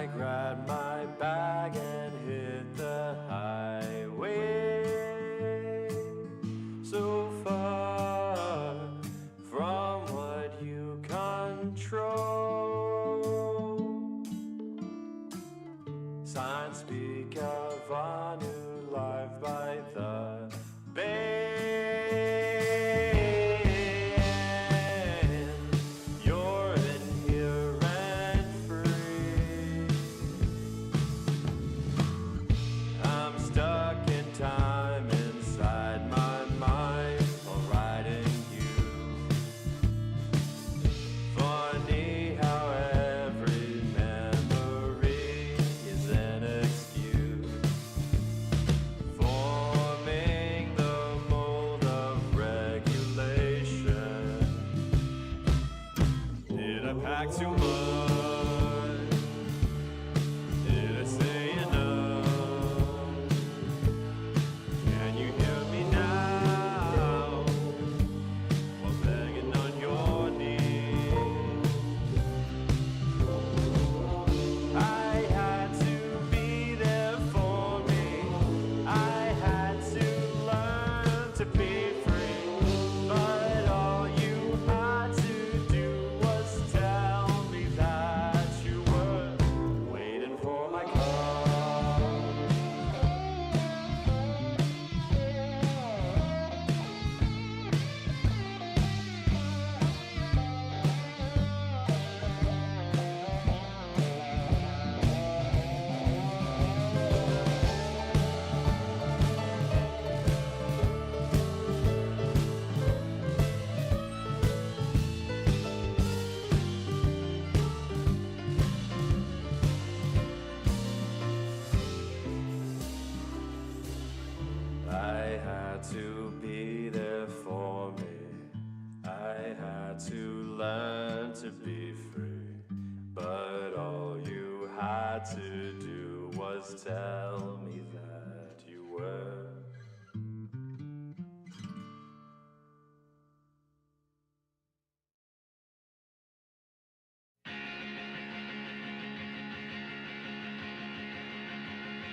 I grabbed my bag and hit the highway. So far from what you control. Signs speak of a new life by the bay. Too much. Did I say enough? Can you hear me now? While begging on your knees. I had to be there for me. I had to learn to be free. But all you had to do was tell that you were waiting for my call. I had to be there for me. I had to learn to be free. But all you had to do was tell me that you were.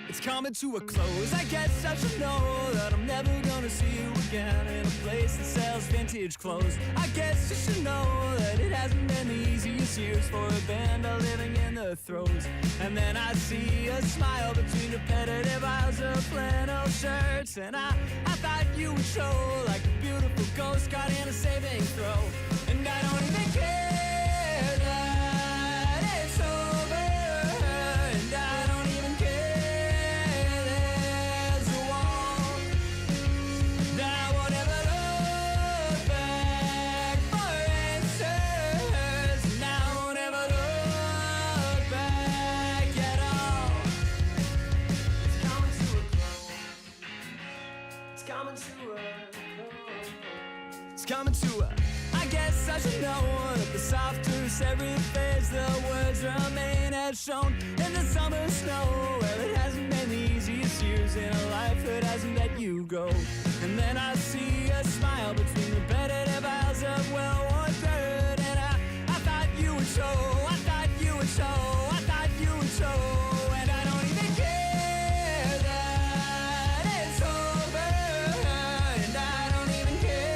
It's coming to a close. I guess I should know that I'm never gonna see you again in a place that sells vintage clothes. I guess you should know that it hasn't been the easiest years for a band of living in the throes. And then I see a smile between repetitive aisles of flannel shirts, and I thought you would show like a beautiful ghost caught in a saving throw. And I don't even care that it's over, and I don't even care. Coming to a, I guess I should know that the softer every phase, the words remain as shown in the summer snow. Well, it hasn't been the easiest years in a life that hasn't let you go. And then I see a smile between repetitive aisles of well-worn dirt, and I thought you would show, I thought you would show, I thought you would show. And I don't even care that it's over, and I don't even care.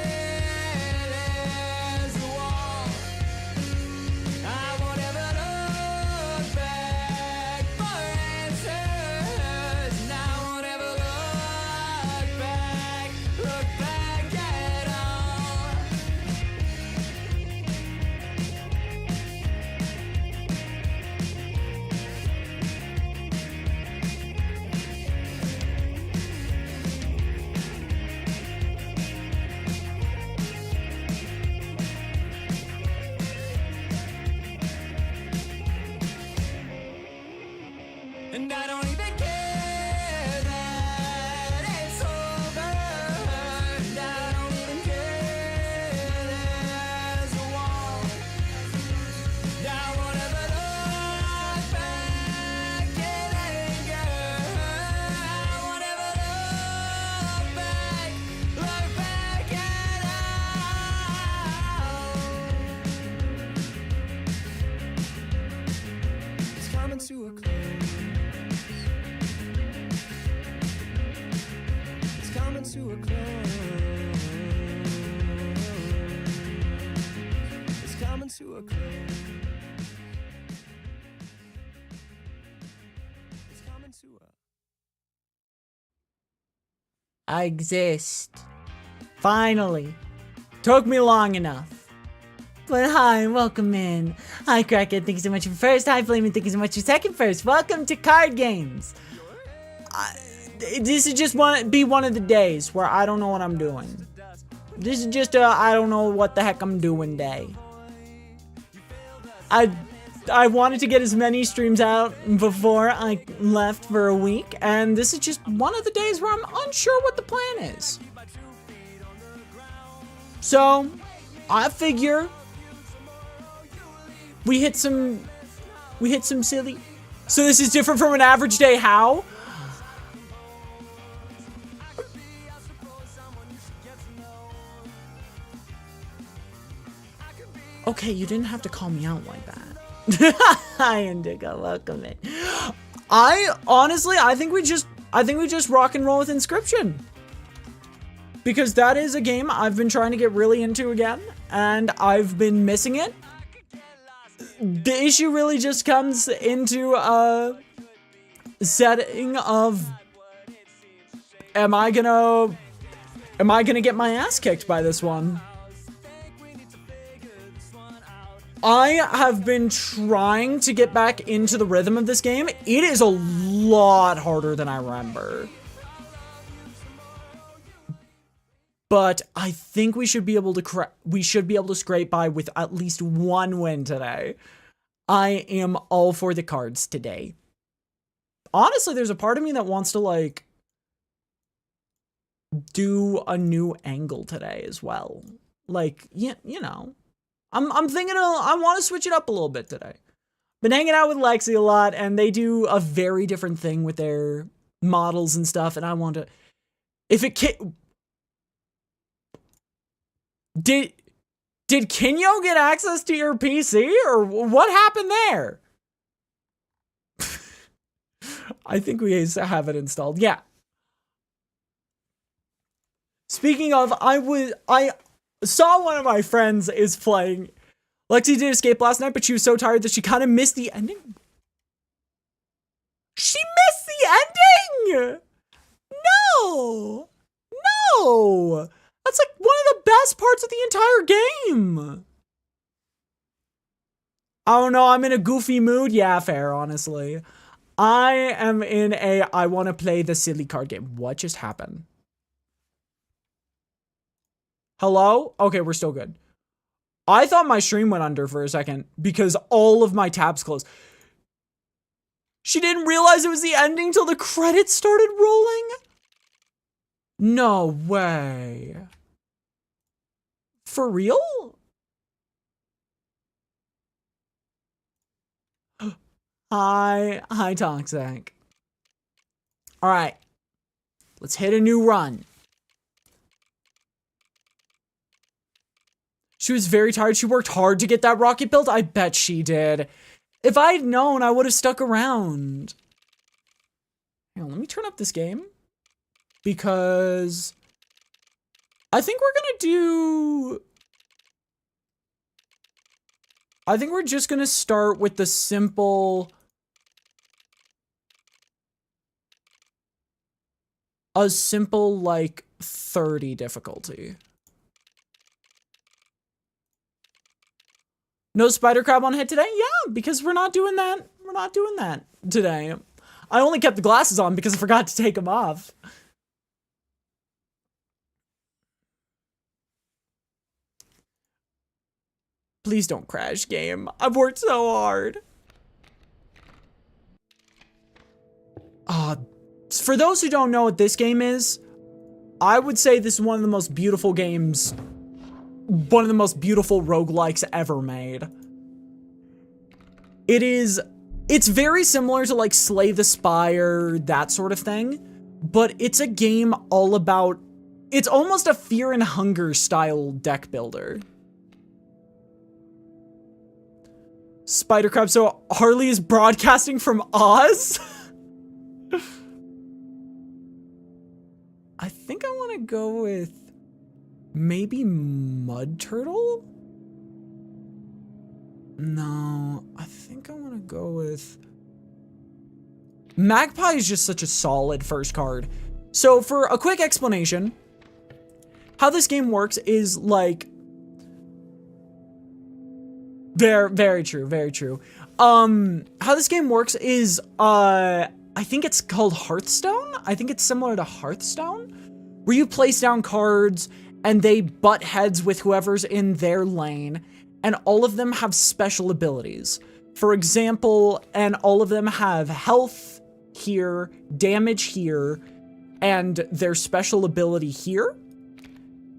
Look back at all. It's coming to a close. It's coming to a... I exist. Finally. Took me long enough. But hi, welcome in. Hi, Crackhead, thank you so much for first. Hi, Flaming, thank you so much for second first. Welcome to Card Games. This is just one of the days where I don't know what I'm doing. This is just a I don't know what the heck I'm doing day. I wanted to get as many streams out before I left for a week, and this is just one of the days where I'm unsure what the plan is. So, I figure we hit some silly. So this is different from an average day, how? Okay, you didn't have to call me out like that. Hi, Indigo, welcome in. I think we just rock and roll with Inscryption. Because that is a game I've been trying to get really into again, and I've been missing it. The issue really just comes into a setting of am I gonna get my ass kicked by this one? I have been trying to get back into the rhythm of this game. It is a lot harder than I remember. But I think we should be able to scrape by with at least one win today. I am all for the cards today. Honestly, there's a part of me that wants to like do a new angle today as well. Like, yeah, you know. I'm thinking I want to switch it up a little bit today. Been hanging out with Lexi a lot, and they do a very different thing with their models and stuff, and I want to... If it can... Did Kinyo get access to your PC, or what happened there? I think we have it installed. Yeah. Speaking of, I saw one of my friends is playing. Lexi did Escape last night, but she was so tired that she kind of missed the ending. She missed the ending! No! No! That's like one of the best parts of the entire game. Oh no, I'm in a goofy mood. Yeah, fair, honestly. I am in a I want to play the silly card game. What just happened? Hello? Okay, we're still good. I thought my stream went under for a second because all of my tabs closed. She didn't realize it was the ending till the credits started rolling? No way. For real? Hi, Toxic. All right, let's hit a new run. She was very tired. She worked hard to get that rocket built. I bet she did. If I'd known, I would have stuck around. Hang on, let me turn up this game. Because I think we're gonna do... I think we're just gonna start with the simple... A simple, like, 30 difficulty. No spider crab on head today? Yeah, because we're not doing that. We're not doing that today. I only kept the glasses on because I forgot to take them off. Please don't crash, game. I've worked so hard. For those who don't know what this game is, I would say this is one of the most beautiful games, one of the most beautiful roguelikes ever made. It's very similar to like Slay the Spire, that sort of thing, but it's a game all about, it's almost a Fear and Hunger style deck builder. Spider Crab, so Harley is broadcasting from Oz? I think I want to go with Maybe Mud Turtle? No, I think I want to go with... Magpie is just such a solid first card. So for a quick explanation, how this game works is like... Very true, very true. How this game works is, I think it's called Hearthstone? I think it's similar to Hearthstone, where you place down cards and they butt heads with whoever's in their lane, and all of them have special abilities. For example, and all of them have health here, damage here, and their special ability here.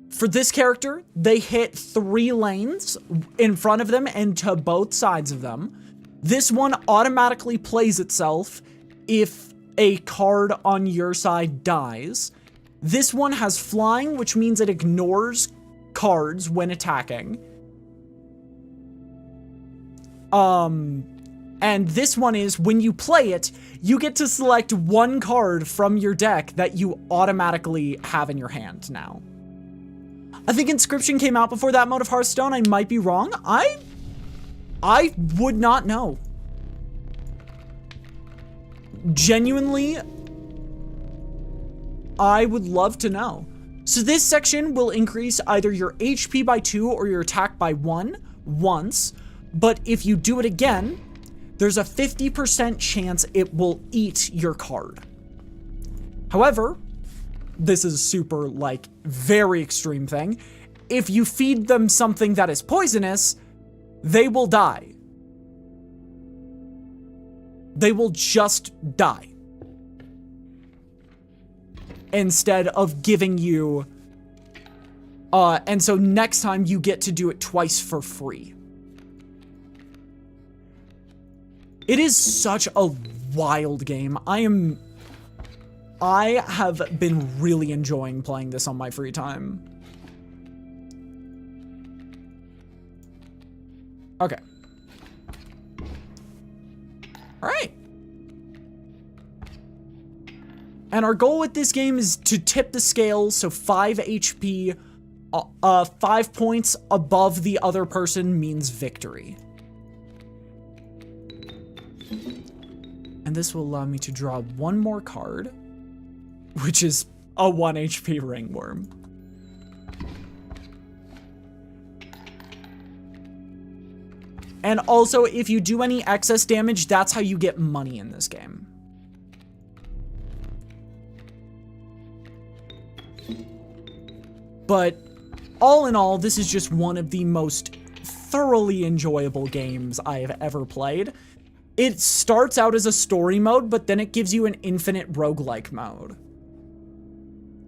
For this character, they hit 3 lanes in front of them and to both sides of them. This one automatically plays itself if a card on your side dies. This one has flying, which means it ignores cards when attacking. And this one is, when you play it, you get to select one card from your deck that you automatically have in your hand now. I think Inscryption came out before that mode of Hearthstone. I might be wrong. I would not know. Genuinely, I would love to know. So this section will increase either your HP by 2 or your attack by 1 once, but if you do it again, there's a 50% chance it will eat your card. However, this is super, like, very extreme thing. If you feed them something that is poisonous, they will die. They will just die. Instead of giving you... and so next time you get to do it twice for free. It is such a wild game. I have been really enjoying playing this on my free time. Okay. All right. And our goal with this game is to tip the scale, so 5 HP, 5 points above the other person means victory. And this will allow me to draw one more card, which is a 1 HP ringworm. And also, if you do any excess damage, that's how you get money in this game. But all in all, this is just one of the most thoroughly enjoyable games I have ever played. It starts out as a story mode, but then it gives you an infinite roguelike mode.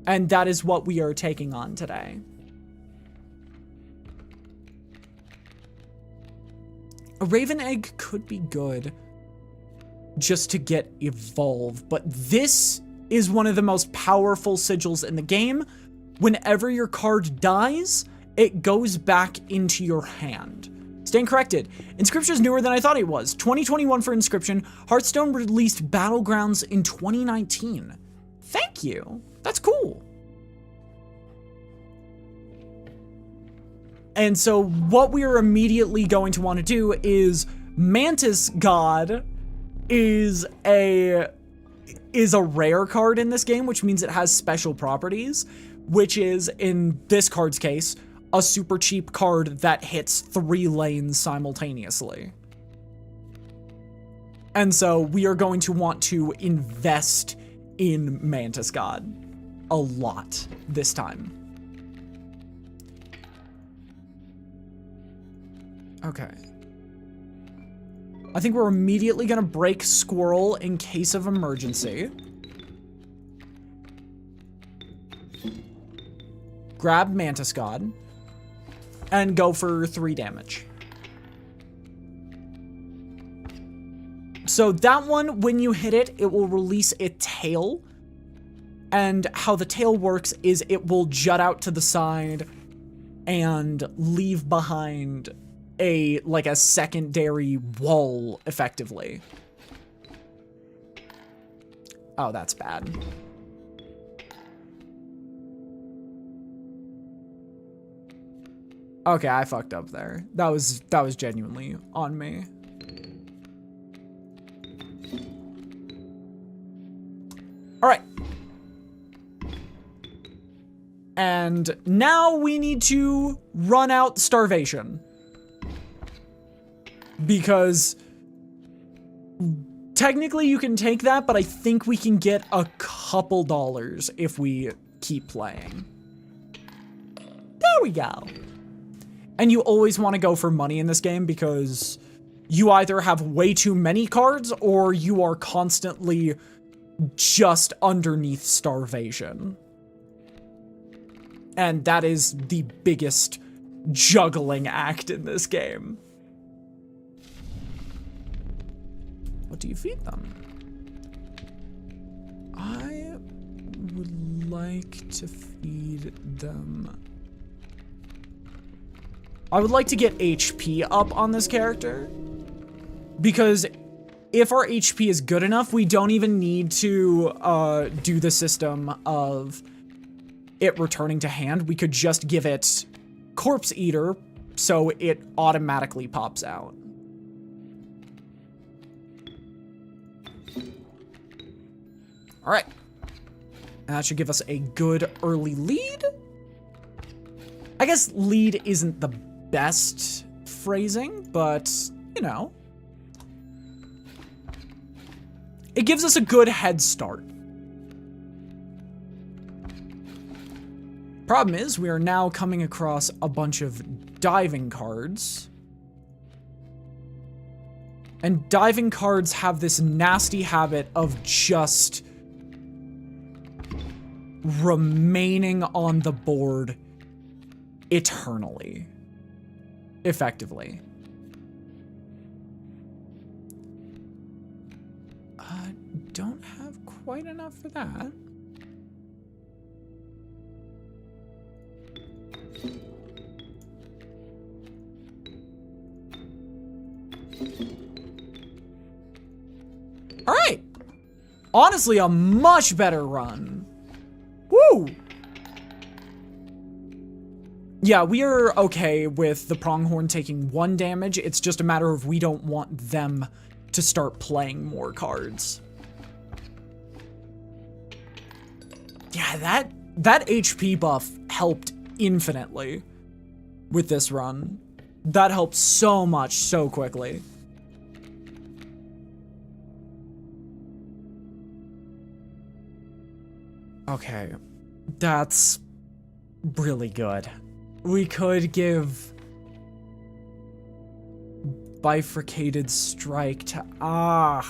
And that is what we are taking on today. A Raven Egg could be good just to get evolved, but this is one of the most powerful sigils in the game. Whenever your card dies, it goes back into your hand. Stand corrected. Inscryption is newer than I thought it was. 2021 for Inscryption. Hearthstone released Battlegrounds in 2019. Thank you. That's cool. And so what we are immediately going to want to do is Mantis God is a rare card in this game, which means it has special properties, which is, in this card's case, a super cheap card that hits 3 lanes simultaneously. And so we are going to want to invest in Mantis God a lot this time. Okay. I think we're immediately gonna break Squirrel in case of emergency. Grab Mantis God. And go for 3 damage. So that one, when you hit it, it will release a tail. And how the tail works is it will jut out to the side and leave behind a secondary wall, effectively. Oh, that's bad. Okay, I fucked up there. That was genuinely on me. All right. And now we need to run out starvation. Because technically you can take that, but I think we can get a couple dollars if we keep playing. There we go. And you always want to go for money in this game because you either have way too many cards or you are constantly just underneath starvation. And that is the biggest juggling act in this game. What do you feed them? I would like to feed them. I would like to get HP up on this character, because if our HP is good enough, we don't even need to do the system of it returning to hand. We could just give it Corpse Eater, so it automatically pops out. All right. And that should give us a good early lead. I guess lead isn't the best phrasing, but, you know. It gives us a good head start. Problem is, we are now coming across a bunch of diving cards. And diving cards have this nasty habit of just remaining on the board eternally. Effectively. Don't have quite enough for that. All right. Honestly, a much better run. Woo! Yeah, we are okay with the pronghorn taking 1 damage. It's just a matter of we don't want them to start playing more cards. Yeah, that HP buff helped infinitely with this run. That helped so much, so quickly. Okay, that's really good. We could give Bifurcated Strike to, I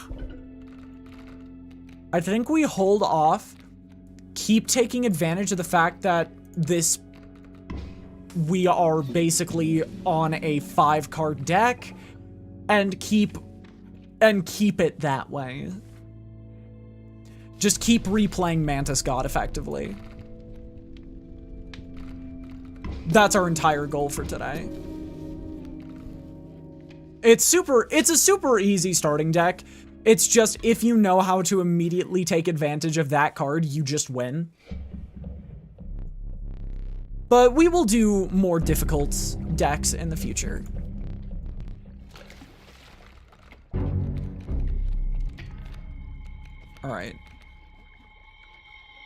think we hold off, keep taking advantage of the fact that we are basically on a 5-card deck, and keep it that way. Just keep replaying Mantis God effectively. That's our entire goal for today. It's a super easy starting deck. It's just, if you know how to immediately take advantage of that card, you just win. But we will do more difficult decks in the future. All right.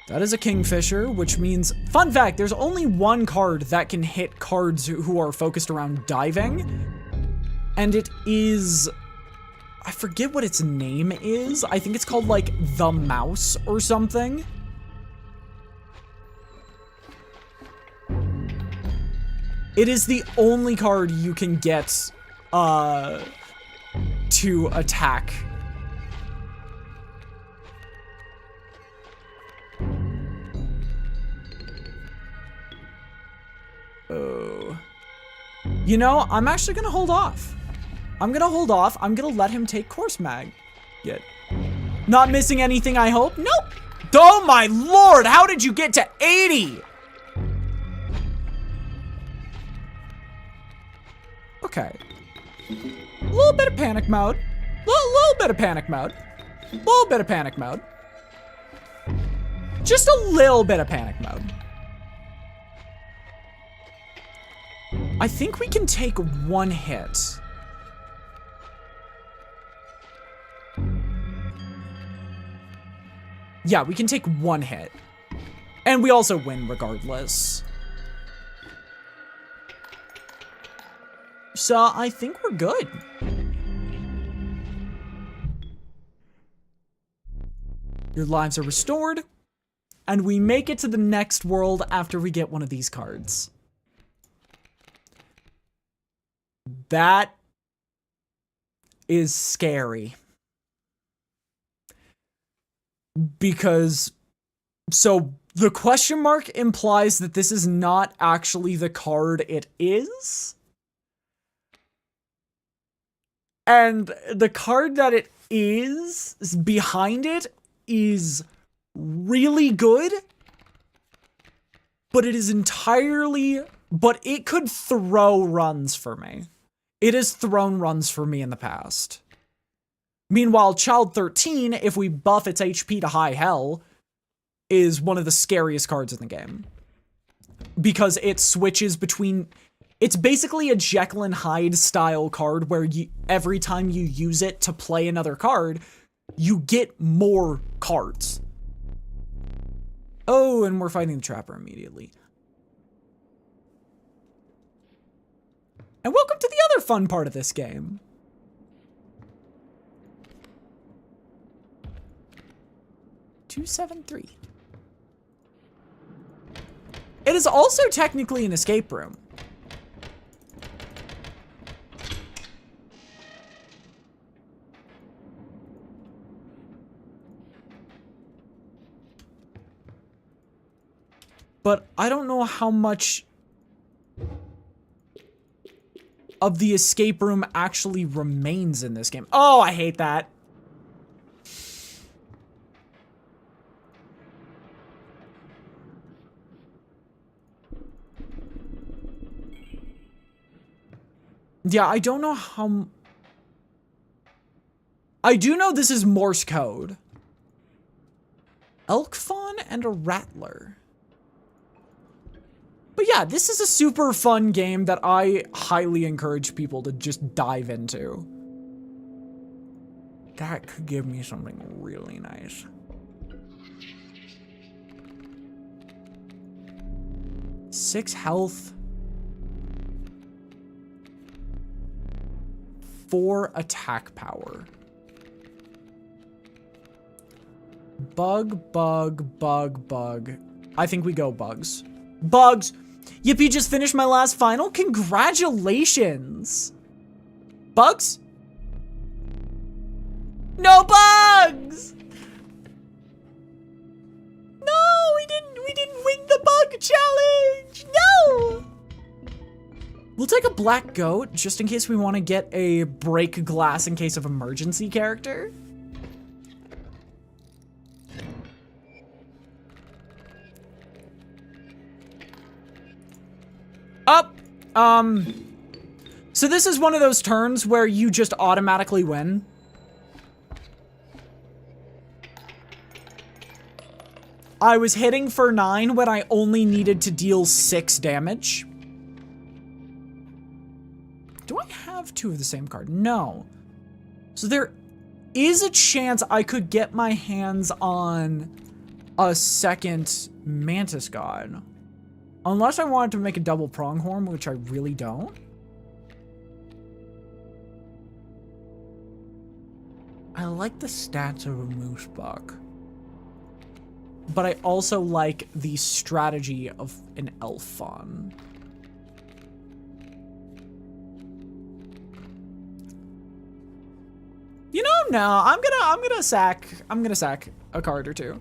That is a Kingfisher, which means, fun fact, there's only 1 card that can hit cards who are focused around diving. And it is, I forget what its name is. I think it's called like the Mouse or something. It is the only card you can get to attack. Oh. You know, I'm actually gonna hold off. I'm gonna let him take Course Mag. Not missing anything, I hope? Nope. Oh my lord, how did you get to 80? Okay. A little bit of panic mode. Little bit of panic mode. Little bit of panic mode. Just a little bit of panic mode. I think we can take one hit. Yeah, we can take one hit. And we also win regardless. So I think we're good. Your lives are restored. And we make it to the next world after we get one of these cards. That is scary. Because, so the question mark implies that this is not actually the card it is. And the card that it is behind it is really good. But it is entirely, but it could throw runs for me. It has thrown runs for me in the past. Meanwhile, Child 13, if we buff its HP to high hell, is one of the scariest cards in the game. Because it switches between... It's basically a Jekyll and Hyde style card where every time you use it to play another card, you get more cards. Oh, and we're fighting the Trapper immediately. And welcome to the other fun part of this game. $273. It is also technically an escape room. But I don't know how much of the escape room actually remains in this game. Oh, I hate that. Yeah, I don't know how... I do know this is Morse code. Elk fawn and a rattler. But yeah, this is a super fun game that I highly encourage people to just dive into. That could give me something really nice. Six health. 4 attack power. Bug, bug, bug, bug. I think we go bugs. Bugs! Yippee, just finished my last final? Congratulations! Bugs? No bugs! No, we didn't win the bug challenge! No! We'll take a black goat, just in case we want to get a break glass in case of emergency character. Up! So this is one of those turns where you just automatically win. I was hitting for 9 when I only needed to deal 6 damage. Do I have 2 of the same card? No. So there is a chance I could get my hands on a second Mantis God. Unless I wanted to make a double pronghorn, which I really don't. I like the stats of a moose buck. But I also like the strategy of an elf fawn. You know, no, I'm gonna sack a card or 2.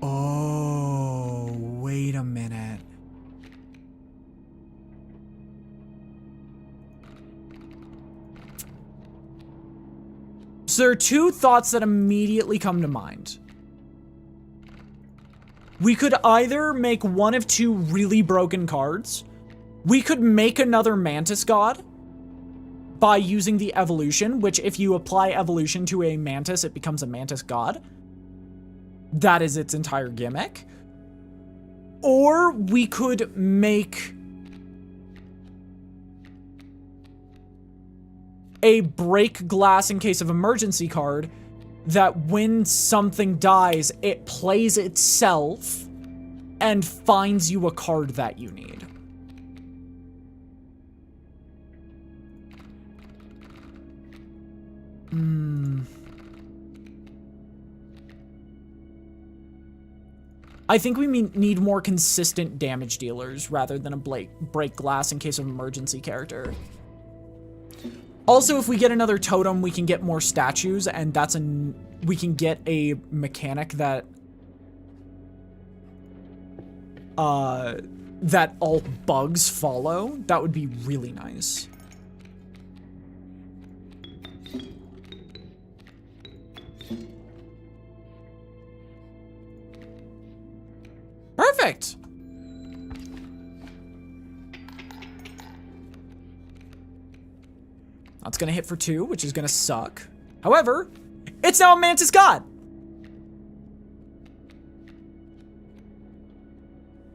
Oh, wait a minute. So there are 2 thoughts that immediately come to mind. We could either make one of 2 really broken cards. We could make another Mantis God by using the evolution, which if you apply evolution to a Mantis, it becomes a Mantis God. that is its entire gimmick. Or we could make a break glass in case of emergency card that when something dies, it plays itself and finds you a card that you need. I think we need more consistent damage dealers rather than a break glass in case of emergency character. Also, if we get another totem, we can get more statues, and we can get a mechanic that that all bugs follow. That would be really nice. Perfect. That's gonna hit for 2, which is gonna suck. However, it's now a Mantis God,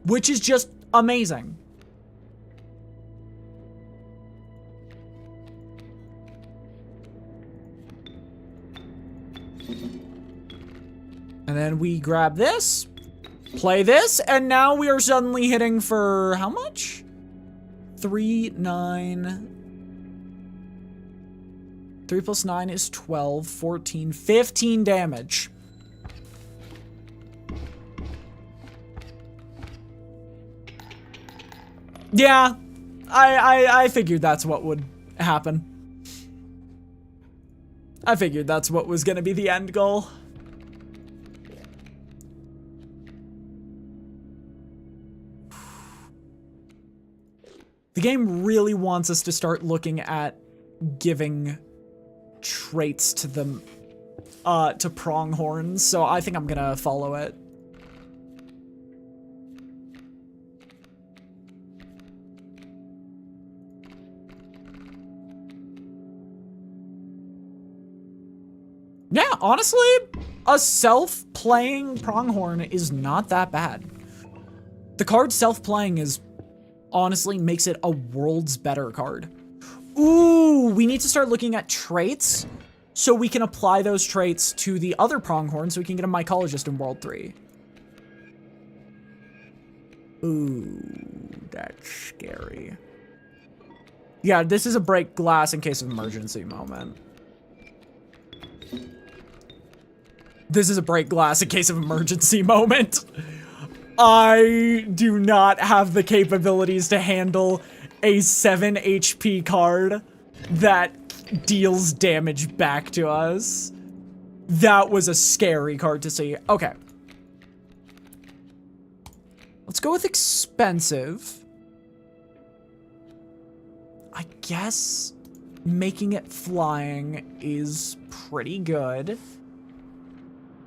which is just amazing. And then we grab this, play this, and now we are suddenly hitting for how much? 3, 9. 3 plus 9 is 12, 14, 15 damage. Yeah, I figured that's what would happen. I figured that's what was gonna be the end goal. The game really wants us to start looking at giving traits to them, to pronghorns, so I think I'm gonna follow it. Yeah, honestly, a self-playing pronghorn is not that bad. The card self-playing is honestly makes it a world's better card. Ooh, we need to start looking at traits so we can apply those traits to the other pronghorn so we can get a mycologist in World 3. Ooh, that's scary. Yeah, this is a break glass in case of emergency moment. This is a break glass in case of emergency moment. I do not have the capabilities to handle a 7 HP card that deals damage back to us. That was a scary card to see. Okay. Let's go with expensive. I guess making it flying is pretty good.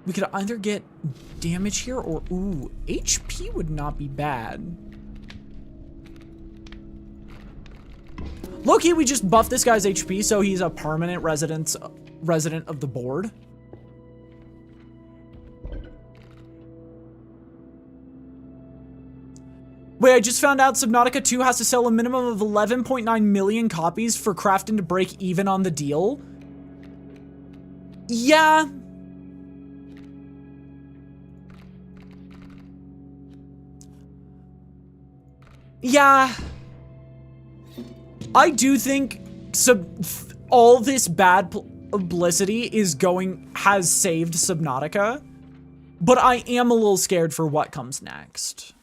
We could either get damage here or, ooh, HP would not be bad. Low-key, we just buffed this guy's HP, so he's a permanent resident of the board. Wait, I just found out Subnautica 2 has to sell a minimum of 11.9 million copies for Crafton to break even on the deal. Yeah. Yeah. I do think all this bad publicity has saved Subnautica, but I am a little scared for what comes next.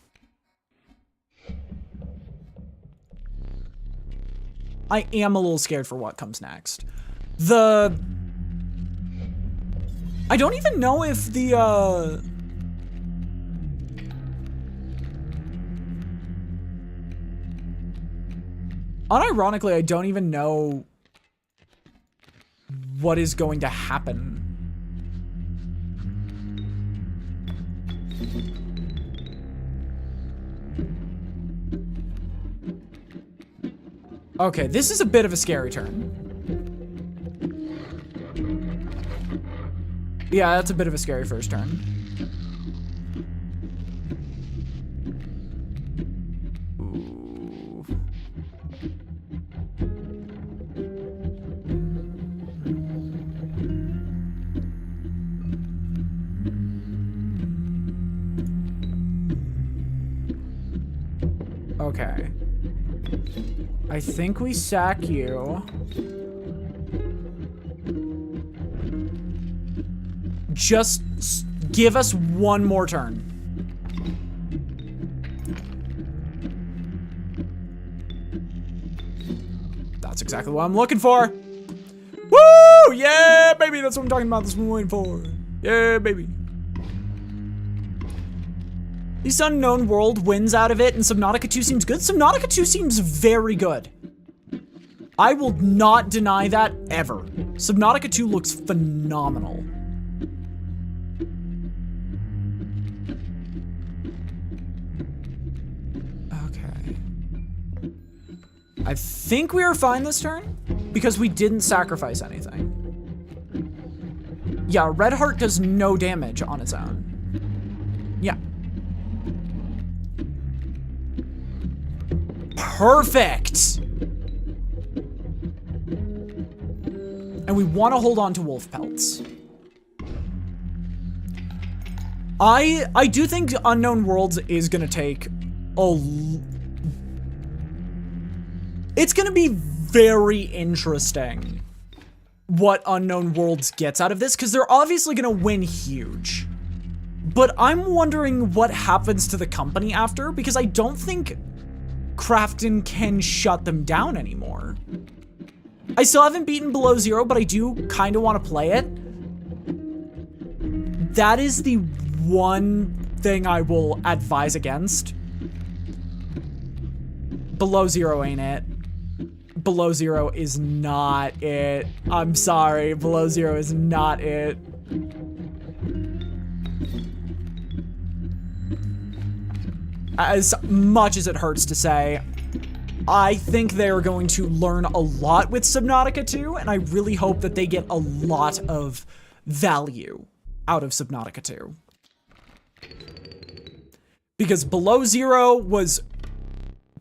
I am a little scared for what comes next. I don't even know if the, unironically, I don't even know what is going to happen. Okay, this is a bit of a scary turn. Yeah, that's a bit of a scary first turn. Ooh. Okay. I think we sack you. Just give us one more turn. That's exactly what I'm looking for. Woo! Yeah, baby, that's what I'm talking about. That's what I'm waiting for. Yeah, baby. This unknown world wins out of it, and Subnautica 2 seems good. Subnautica 2 seems very good. I will not deny that ever. Subnautica 2 looks phenomenal. Okay. I think we are fine this turn because we didn't sacrifice anything. Yeah, Red Heart does no damage on its own. Yeah. Perfect! And we want to hold on to wolf pelts. I do think Unknown Worlds is going to take it's going to be very interesting what Unknown Worlds gets out of this, because they're obviously going to win huge. But I'm wondering what happens to the company after, because I don't think Crafton can shut them down anymore. I still haven't beaten Below Zero, but I do kind of want to play it. That is the one thing I will advise against. Below Zero ain't it. Below Zero is not it. I'm sorry, Below Zero is not it. As much as it hurts to say, I think they are going to learn a lot with Subnautica 2, and I really hope that they get a lot of value out of Subnautica 2. Because Below Zero was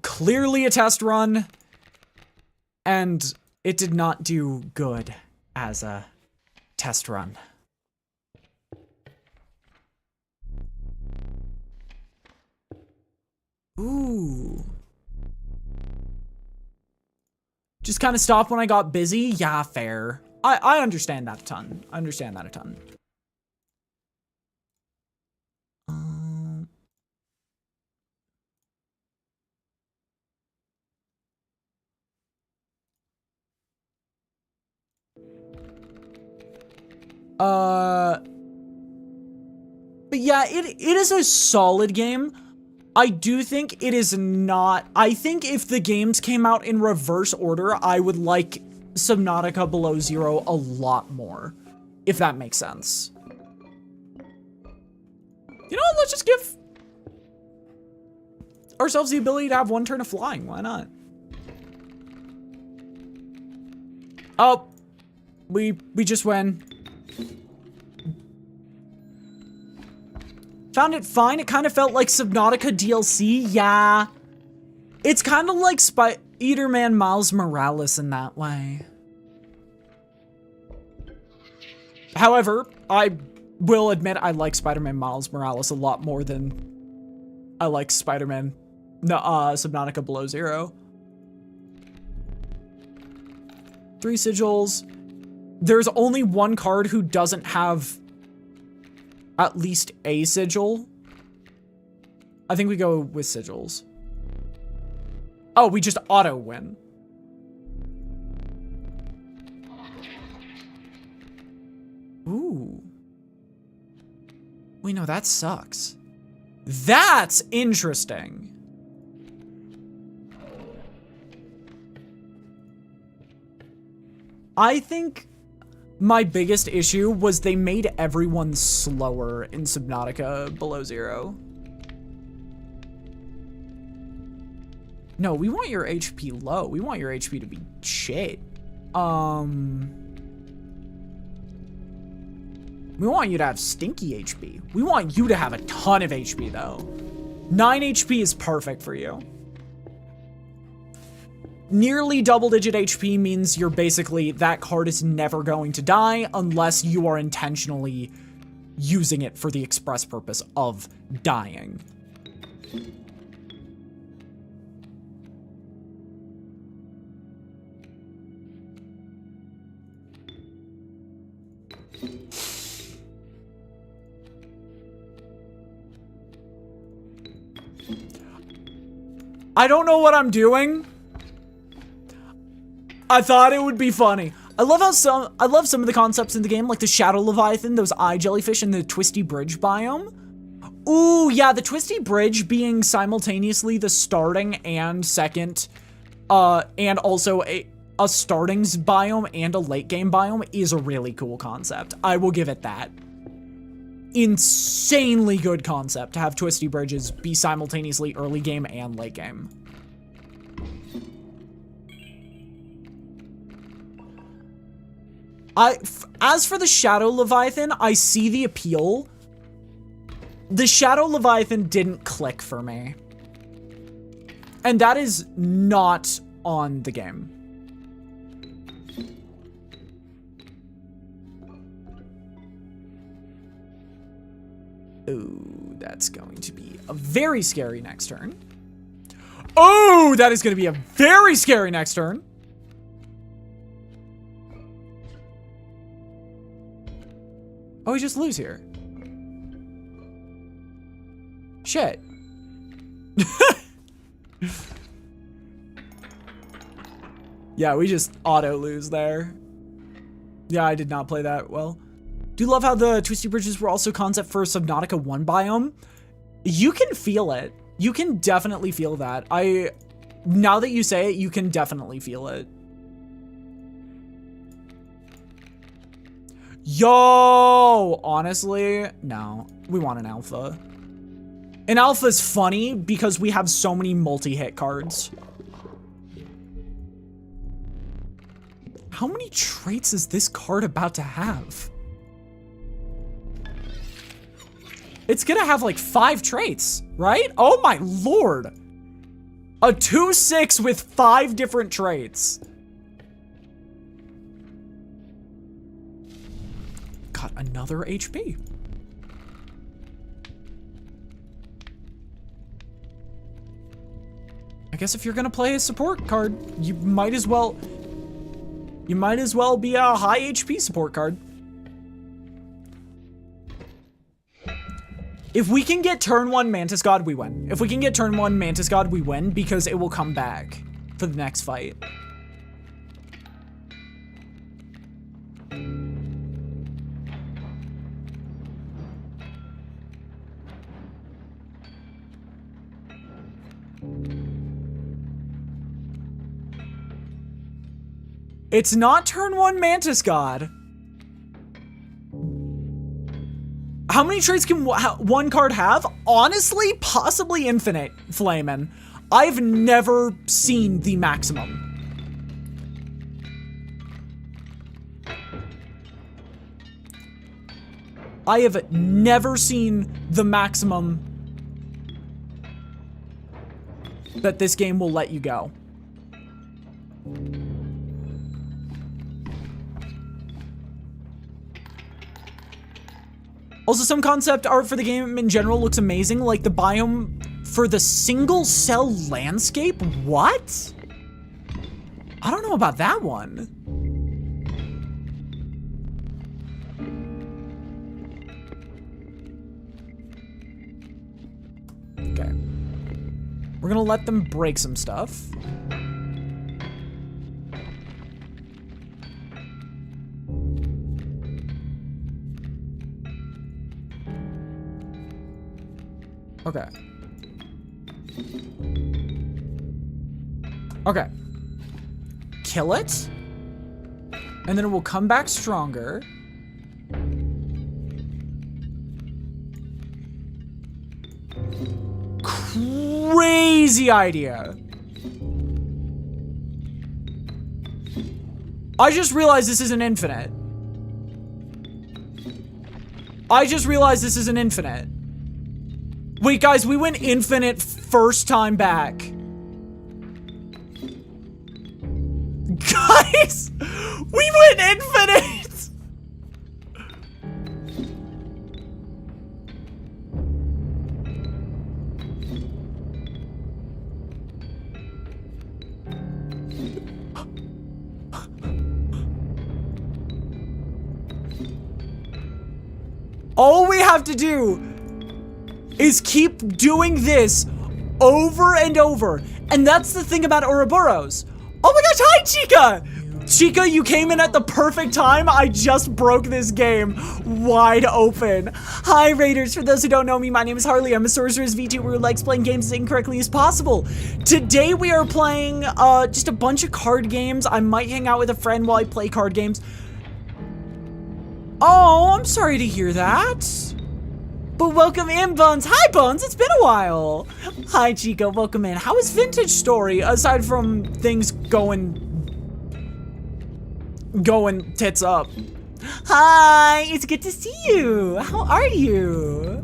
clearly a test run, and it did not do good as a test run. Ooh. Just kind of stopped when I got busy? Yeah, fair. I understand that a ton. I understand that a ton. But yeah, it is a solid game. I do think it is not... I think if the games came out in reverse order, I would like Subnautica Below Zero a lot more. If that makes sense. You know what? Let's just give ourselves the ability to have one turn of flying. Why not? Oh. We just win. Found it fine. It kind of felt like Subnautica DLC. Yeah. It's kind of like Spider-Man Miles Morales in that way. However, I will admit I like Spider-Man Miles Morales a lot more than I like Spider-Man Subnautica Below Zero. 3 sigils. There's only one card who doesn't have at least a sigil. I think we go with sigils. Oh, we just auto win. Ooh. Wait, no, that sucks. That's interesting. I think my biggest issue was they made everyone slower in Subnautica Below Zero. No, we want your HP low. We want your HP to be shit. We want you to have stinky HP. We want you to have a ton of HP though. 9 HP is perfect for you. Nearly double-digit HP means you're basically, that card is never going to die unless you are intentionally using it for the express purpose of dying. I don't know what I'm doing. I thought it would be funny. I love some of the concepts in the game, like the Shadow Leviathan, those eye jellyfish, and the Twisty Bridge biome. Ooh, yeah, the Twisty Bridge being simultaneously the starting and second, and also a startings biome and a late game biome is a really cool concept. I will give it that. Insanely good concept to have Twisty Bridges be simultaneously early game and late game. As for the Shadow Leviathan, I see the appeal. The Shadow Leviathan didn't click for me. And that is not on the game. Ooh, that's going to be a very scary next turn. Oh, that is going to be a very scary next turn. Oh, we just lose here. Shit. Yeah, we just auto lose there. Yeah, I did not play that well. Do love how the Twisty Bridges were also concept for Subnautica 1 biome. You can feel it. You can definitely feel that. Now that you say it, you can definitely feel it. Yo, honestly, no, we want an alpha. An alpha is funny because we have so many multi-hit cards. How many traits is this card about to have? It's gonna have like 5 traits, right? Oh my lord. A 2/6 with 5 different traits. Got another HP. I guess if you're gonna play a support card, you might as well be a high HP support card. If we can get turn 1 Mantis God, we win. If we can get turn 1 Mantis God, we win because it will come back for the next fight. It's not turn 1 Mantis God. How many traits can one card have? Honestly, possibly infinite, Flamin'. I've never seen the maximum. I have never seen the maximum that this game will let you go. Also, some concept art for the game in general looks amazing, like the biome for the single cell landscape. What? I don't know about that one. Okay. We're gonna let them break some stuff. Okay. Okay. Kill it. And then it will come back stronger. Crazy idea. I just realized this is an infinite. I just realized this is an infinite. Wait, guys, we went infinite first time back. Guys, we went infinite. All we have to do is keep doing this over and over. And that's the thing about Ouroboros. Oh my gosh, hi, Chica! Chica, you came in at the perfect time. I just broke this game wide open. Hi, Raiders. For those who don't know me, my name is Harley. I'm a sorceress VTuber who likes playing games as incorrectly as possible. Today, we are playing just a bunch of card games. I might hang out with a friend while I play card games. Oh, I'm sorry to hear that. But welcome in, Buns. Hi, Buns. It's been a while. Hi, Chico. Welcome in. How is Vintage Story, aside from things going tits up? Hi. It's good to see you. How are you?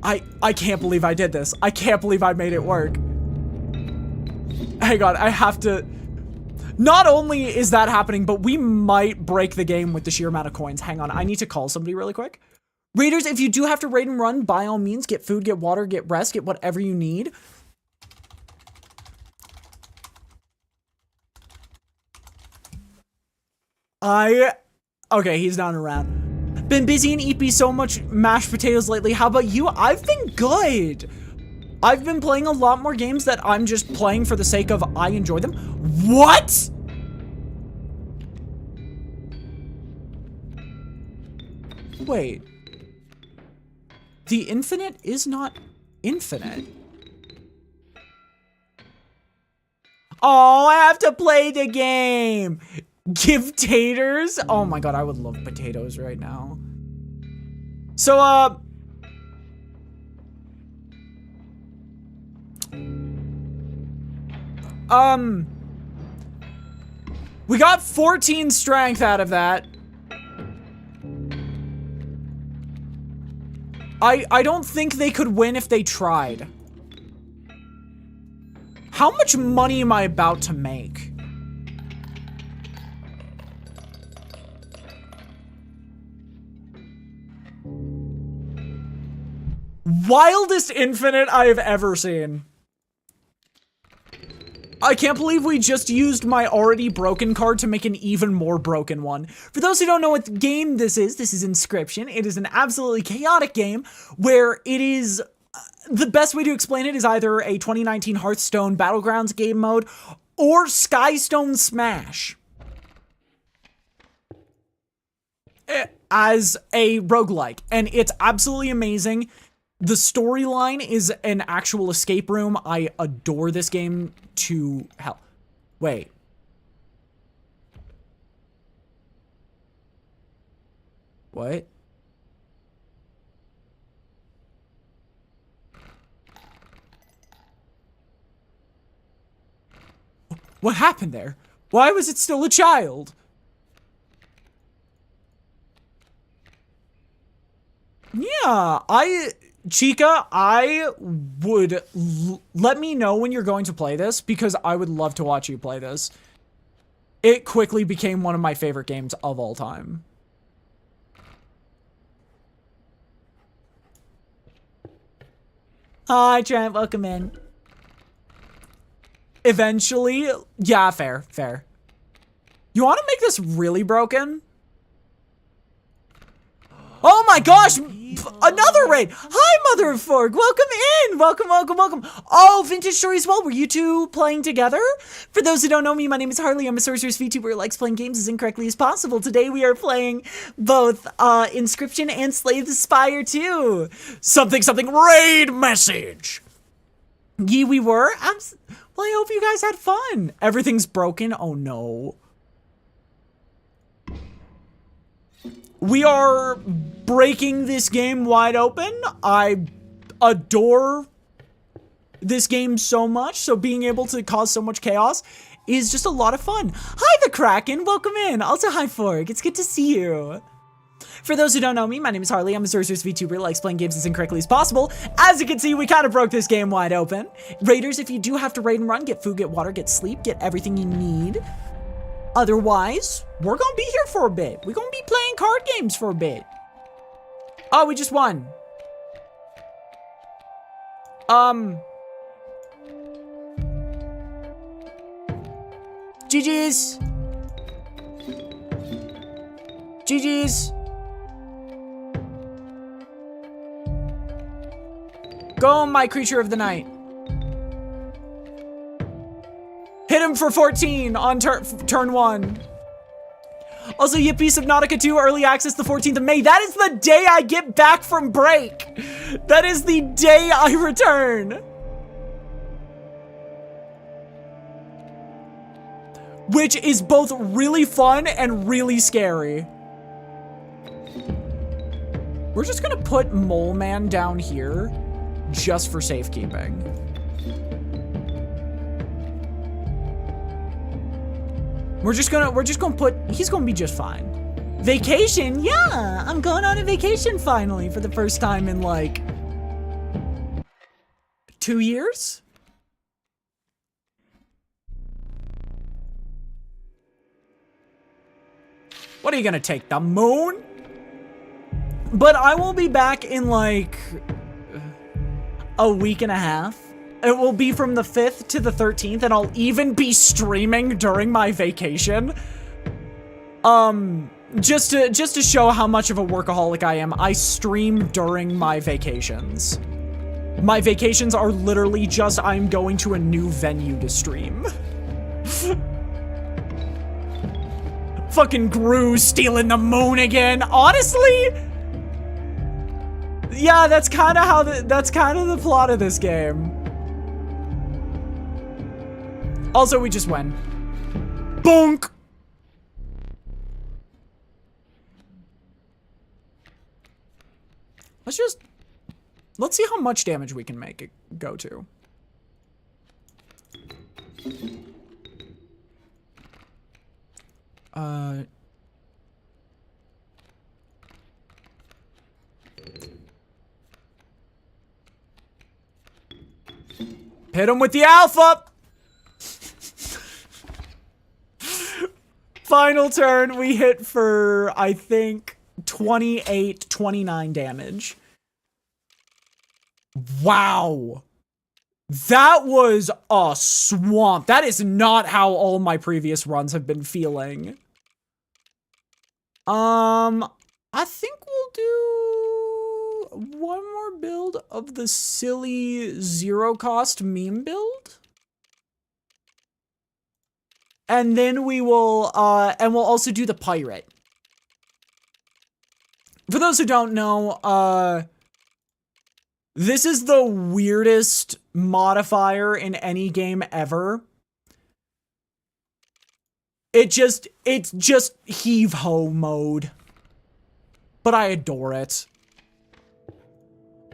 I can't believe I did this. I can't believe I made it work. Hang on. I have to... Not only is that happening, but we might break the game with the sheer amount of coins. Hang on, I need to call somebody really quick. Raiders, if you do have to raid and run, by all means, get food, get water, get rest, get whatever you need. Okay, he's not around. Been busy and eating so much mashed potatoes lately. How about you? I've been good. I've been playing a lot more games that I'm just playing for the sake of I enjoy them. What? Wait. The infinite is not infinite. Oh, I have to play the game. Give taters? Oh my god, I would love potatoes right now. So, we got 14 strength out of that. I don't think they could win if they tried. How much money am I about to make? Wildest infinite I have ever seen. I can't believe we just used my already broken card to make an even more broken one. For those who don't know what game this is Inscryption. It is an absolutely chaotic game where it is... the best way to explain it is either a 2019 Hearthstone Battlegrounds game mode or Skystone Smash as a roguelike. And it's absolutely amazing. The storyline is an actual escape room. I adore this game to hell. Wait. What? What happened there? Why was it still a child? Yeah, Chica, I would let me know when you're going to play this because I would love to watch you play this. It quickly became one of my favorite games of all time. Hi, Trent. Welcome in. Eventually, yeah, fair. You want to make this really broken? Oh my gosh, another raid. Hi, Mother of Fork. Welcome in. Welcome. Oh, Vintage Story as well. Were you two playing together? For those who don't know me, my name is Harley. I'm a sorceress VTuber who likes playing games as incorrectly as possible. Today we are playing both Inscryption and Slay the Spire 2. Something raid message. Ye we were. Well, I hope you guys had fun. Everything's broken. Oh no. We are breaking this game wide open. I adore this game so much, so being able to cause so much chaos is just a lot of fun. Hi the Kraken. Welcome in. Also, hi, Fork. It's good to see you. For those who don't know me, my name is Harley. I'm a Sorcerer's VTuber, likes playing games as incorrectly as possible. As you can see, we kind of broke this game wide open. Raiders, if you do have to raid and run, get food, get water, get sleep, get everything you need. Otherwise, we're gonna be here for a bit. We're gonna be playing card games for a bit. Oh, we just won. GG's. GG's. Go, my creature of the night. Hit him for 14 on turn 1. Also, Yippee Subnautica 2 early access the 14th of May. That is the day I get back from break. That is the day I return. Which is both really fun and really scary. We're just gonna put Mole Man down here just for safekeeping. We're just gonna put, he's gonna be just fine. Vacation, yeah, I'm going on a vacation finally for the first time in like 2 years. What are you gonna take, the moon? But I will be back in like a week and a half. It will be from the 5th to the 13th, and I'll even be streaming during my vacation. Just to show how much of a workaholic I am, I stream during my vacations. My vacations are literally just I'm going to a new venue to stream. Fucking Gru stealing the moon again. Honestly, yeah, that's kind of the plot of this game. Also, we just win. Bonk. Let's see how much damage we can make it go to. Hit him with the alpha. Final turn, we hit for, I think, 28, 29 damage. Wow. That was a swamp. That is not how all my previous runs have been feeling. I think we'll do one more build of the silly zero-cost meme build. And then we will, and we'll also do the pirate. For those who don't know, this is the weirdest modifier in any game ever. It's just heave-ho mode. But I adore it.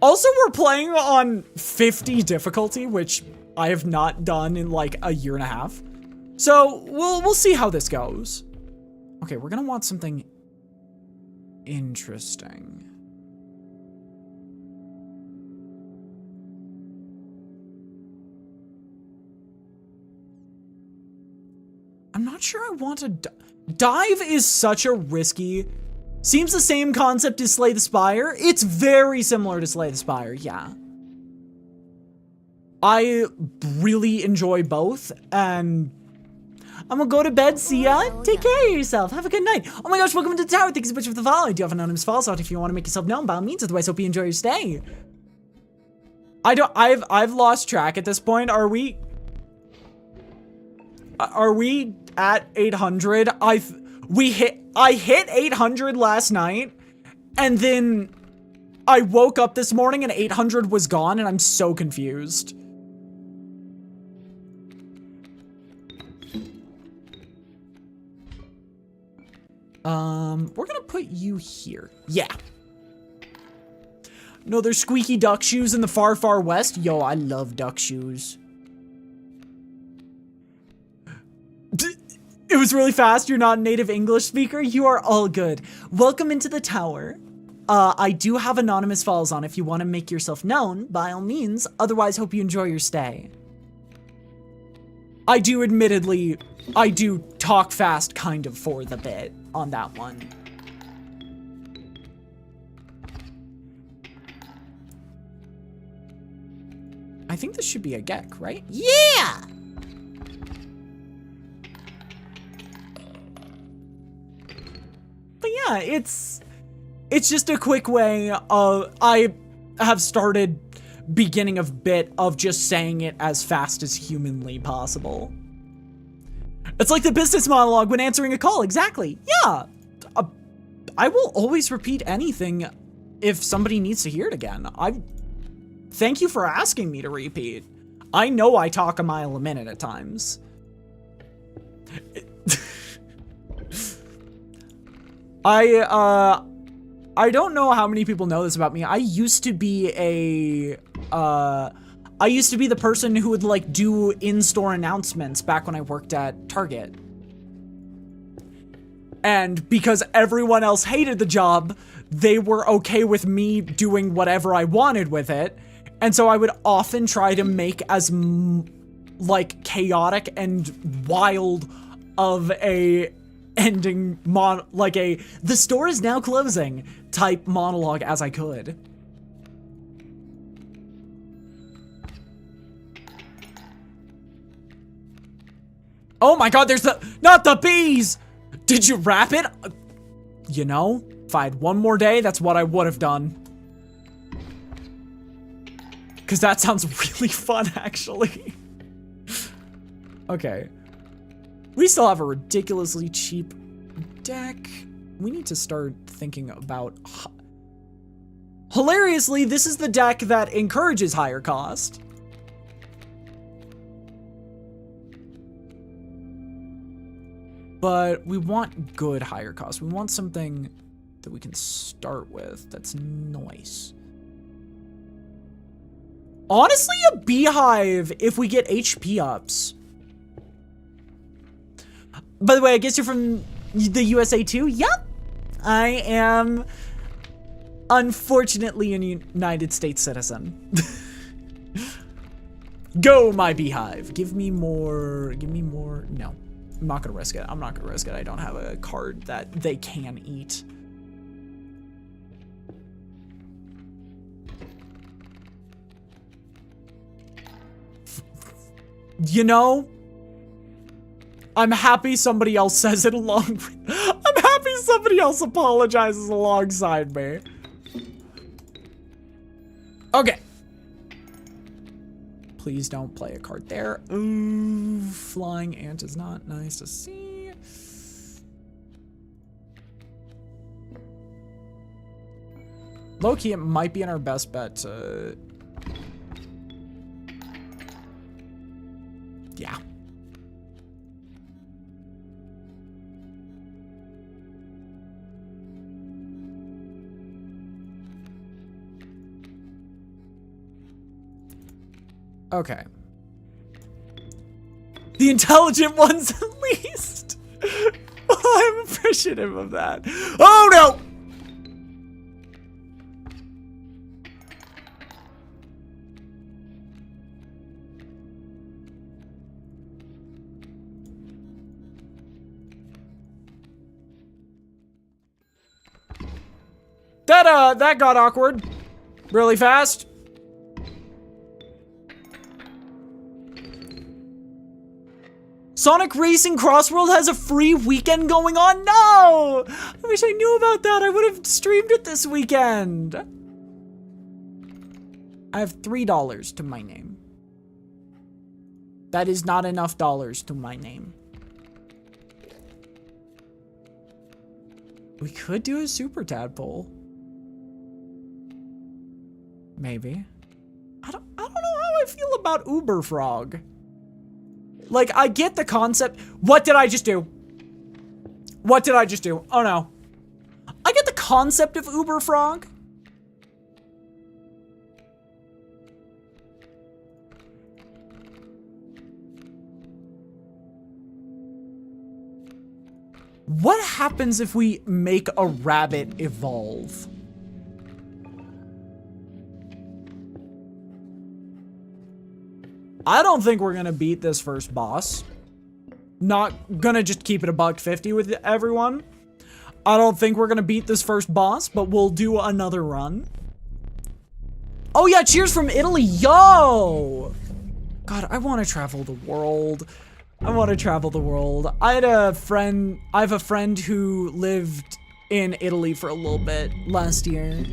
Also, we're playing on 50 difficulty, which I have not done in like a year and a half. So, we'll see how this goes. Okay, we're gonna want something interesting. I'm not sure I want to dive is such a risky. Seems the same concept as Slay the Spire. It's very similar to Slay the Spire, yeah. I really enjoy both, and I'm gonna go to bed. See ya. Take care of yourself. Have a good night. Oh my gosh, welcome to the tower. Thank you so much for the follow. I do have an anonymous follow slot if you want to make yourself known. By all means, otherwise, hope you enjoy your stay. I've lost track at this point. Are we at 800? I hit 800 last night, and then I woke up this morning and 800 was gone, and I'm so confused. We're gonna put you here. Yeah. No, there's squeaky duck shoes in the far, far west. Yo, I love duck shoes. It was really fast. You're not a native English speaker. You are all good. Welcome into the tower. I do have anonymous files on if you want to make yourself known, by all means. Otherwise, hope you enjoy your stay. I do admittedly, I do talk fast kind of for the bit on that one. I think this should be a Gek, right? Yeah! But yeah, it's just a quick way of, I have started beginning of bit of just saying it as fast as humanly possible. It's like the business monologue when answering a call, exactly. Yeah, I will always repeat anything if somebody needs to hear it again. Thank you for asking me to repeat. I know I talk a mile a minute at times. I don't know how many people know this about me. I used to be the person who would like do in-store announcements back when I worked at Target. And because everyone else hated the job, they were okay with me doing whatever I wanted with it. And so I would often try to make as like chaotic and wild of a ending the store is now closing type monologue as I could. Oh my god, there's not the bees! Did you wrap it? You know, if I had one more day, that's what I would have done. Because that sounds really fun, actually. Okay. We still have a ridiculously cheap deck. We need to start thinking about... Hilariously, this is the deck that encourages higher cost. But we want good higher cost. We want something that we can start with that's nice. Honestly, a beehive if we get HP ups. By the way, I guess you're from the USA too? Yep. I am unfortunately a United States citizen. Go, my beehive. Give me more. No, I'm not gonna risk it. I'm not gonna risk it. I don't have a card that they can eat. You know, I'm happy somebody else says it along. I'm happy somebody else apologizes alongside me. Okay. Please don't play a card there. Ooh, flying ant is not nice to see. Low-key, it might be in our best bet to... Yeah. Okay. The intelligent ones at least. I'm appreciative of that. Oh no! That got awkward really fast. Sonic Racing Crossworld has a free weekend going on? No! I wish I knew about that. I would have streamed it this weekend. I have $3 to my name. That is not enough dollars to my name. We could do a super tadpole. Maybe. I don't know how I feel about Uber Frog. Like, I get the concept. What did I just do? What did I just do? Oh no. I get the concept of Uber Frog. happens if we make a rabbit evolve? I don't think we're gonna beat this first boss. Not gonna just keep it a $150 with everyone. I don't think we're gonna beat this first boss, but we'll do another run. Oh yeah, cheers from Italy, yo! God, I wanna travel the world. I wanna travel the world. I have a friend who lived in Italy for a little bit last year.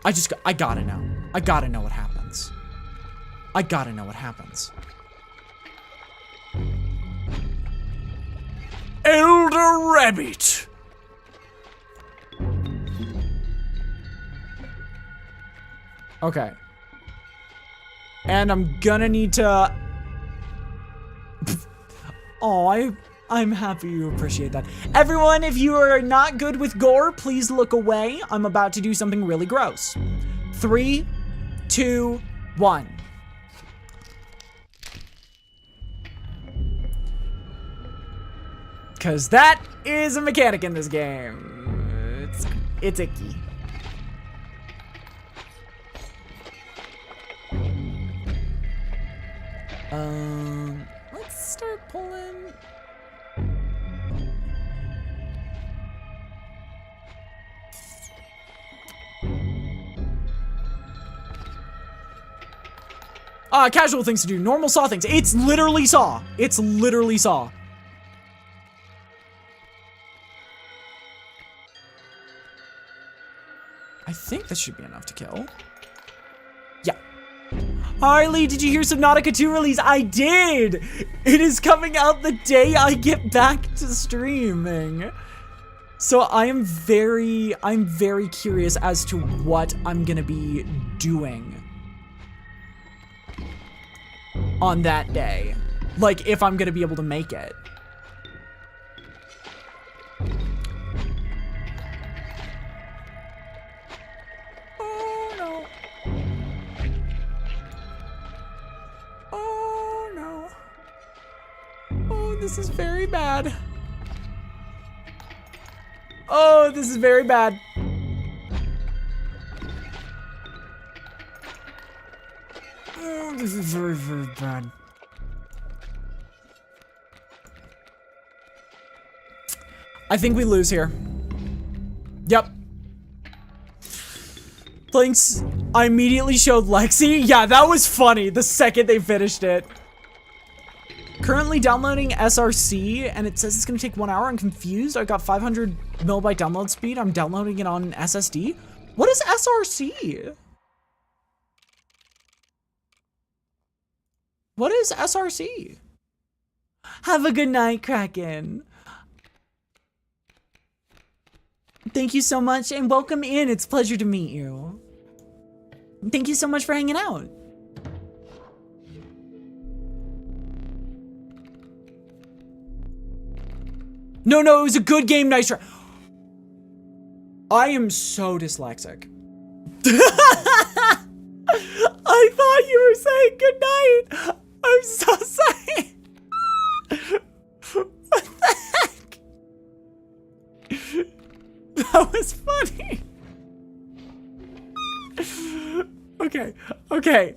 I gotta know. I gotta know what happens. I gotta know what happens. Elder Rabbit! Okay. And I'm gonna need to... Oh, I'm happy you appreciate that. Everyone, if you are not good with gore, please look away. I'm about to do something really gross. 3, 2, 1. Cause that is a mechanic in this game. It's icky. Let's start pulling. Casual things to do. Normal Saw things. It's literally Saw. It's literally Saw. I think this should be enough to kill. Yeah. Harley, did you hear Subnautica 2 release? I did! It is coming out the day I get back to streaming. So I'm very curious as to what I'm gonna be doing on that day. Like, if I'm gonna be able to make it. Oh no. Oh no. Oh, this is very bad. Oh, this is very bad. Oh, this is very, very bad. I think we lose here. Yep. Thanks. I immediately showed Lexi. Yeah, that was funny the second they finished it. Currently downloading SRC, and it says it's gonna take 1 hour. I'm confused. I got 500 megabyte download speed. I'm downloading it on SSD. What is SRC? What is SRC? Have a good night, Kraken. Thank you so much and welcome in. It's a pleasure to meet you. Thank you so much for hanging out. No, it was a good game. Nice try. I am so dyslexic. I thought you were saying good night. I'm so sorry. What the heck? That was funny. Okay.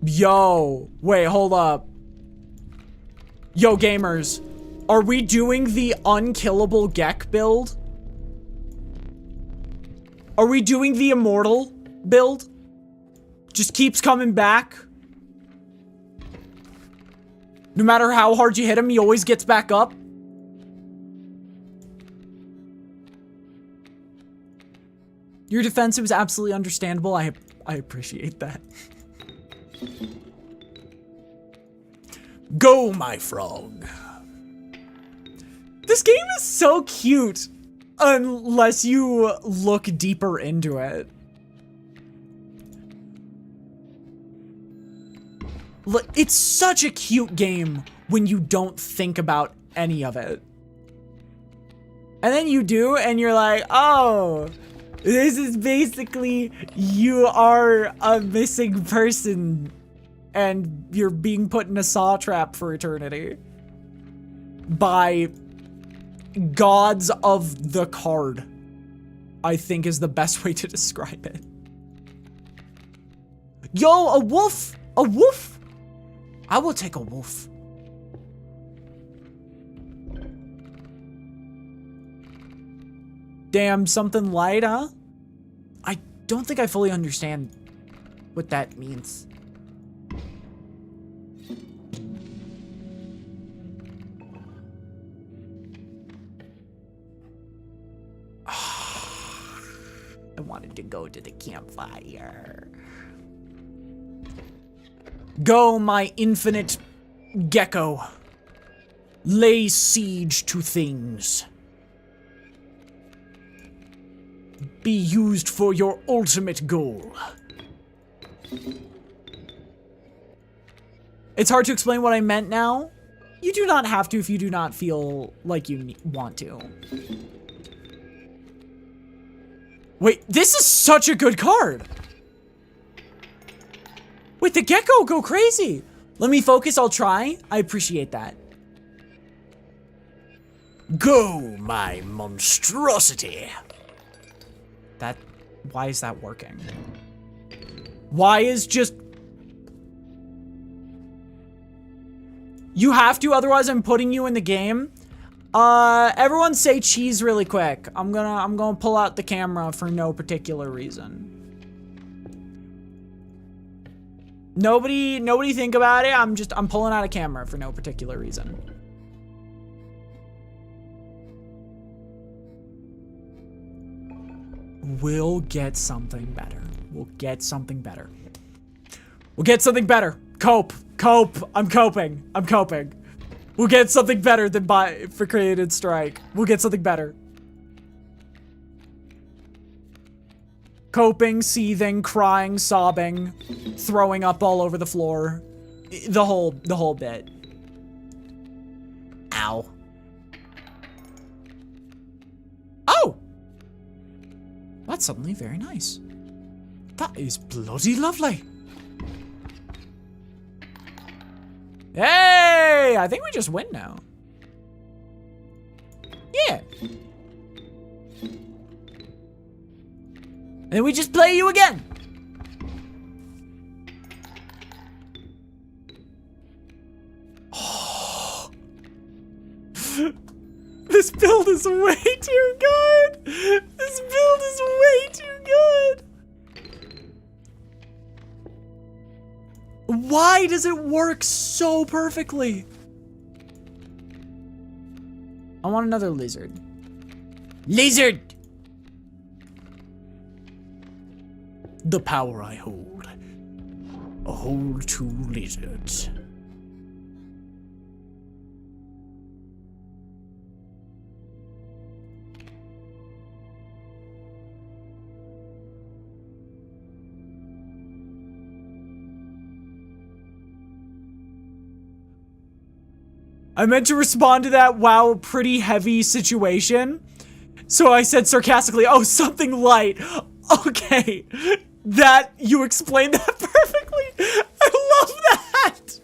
Yo, wait, hold up. Yo, gamers, are we doing the unkillable Gek build? Are we doing the immortal build? Just keeps coming back. No matter how hard you hit him, he always gets back up. Your defense was absolutely understandable. I appreciate that. Go, my frog. This game is so cute unless you look deeper into it. Look, it's such a cute game when you don't think about any of it. And then you do, and you're like, oh, This is basically you are a missing person and you're being put in a saw trap for eternity by gods of the card, I think is the best way to describe it. Yo, a wolf! A wolf? I will take a wolf. Damn, something light, huh? I don't think I fully understand what that means. I wanted to go to the campfire. Go, my infinite gecko. Lay siege to things. Be used for your ultimate goal. It's hard to explain what I meant now. You do not have to if you do not feel like you want to. Wait, this is such a good card. Wait, the gecko go crazy. Let me focus, I'll try. I appreciate that. Go, my monstrosity. Why is that working? Why is just... You have to, otherwise I'm putting you in the game. Everyone say cheese really quick. I'm gonna pull out the camera for no particular reason. Nobody think about it. I'm pulling out a camera for no particular reason. We'll get something better. We'll get something better. We'll get something better. Cope. I'm coping. We'll get something better than for Created Strike. We'll get something better. Coping, seething, crying, sobbing, throwing up all over the floor. The whole bit. Ow. Oh! That's suddenly very nice. That is bloody lovely. Hey! I think we just win now. Yeah. And then we just play you again. Oh. This build is way too good. This build is way too good. Why does it work so perfectly? I want another lizard. Lizard! The power I hold. A hold two lizards. I meant to respond to that, wow, pretty heavy situation. So I said sarcastically, oh, something light. Okay. That, you explained that perfectly. I love that.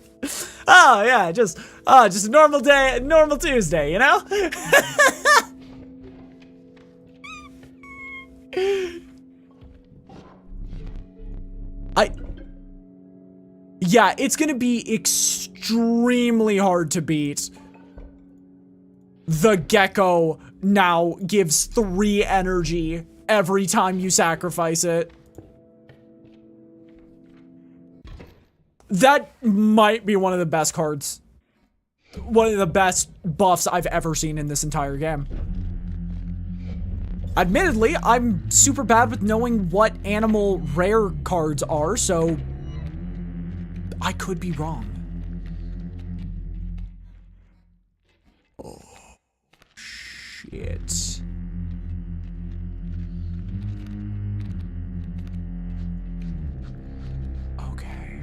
Oh, yeah, just a normal day, normal Tuesday, you know? Yeah, it's gonna be extremely hard to beat. The gecko now gives 3 energy every time you sacrifice it. That might be one of the best cards. One of the best buffs I've ever seen in this entire game. Admittedly, I'm super bad with knowing what animal rare cards are, so I could be wrong. Oh, shit. Okay.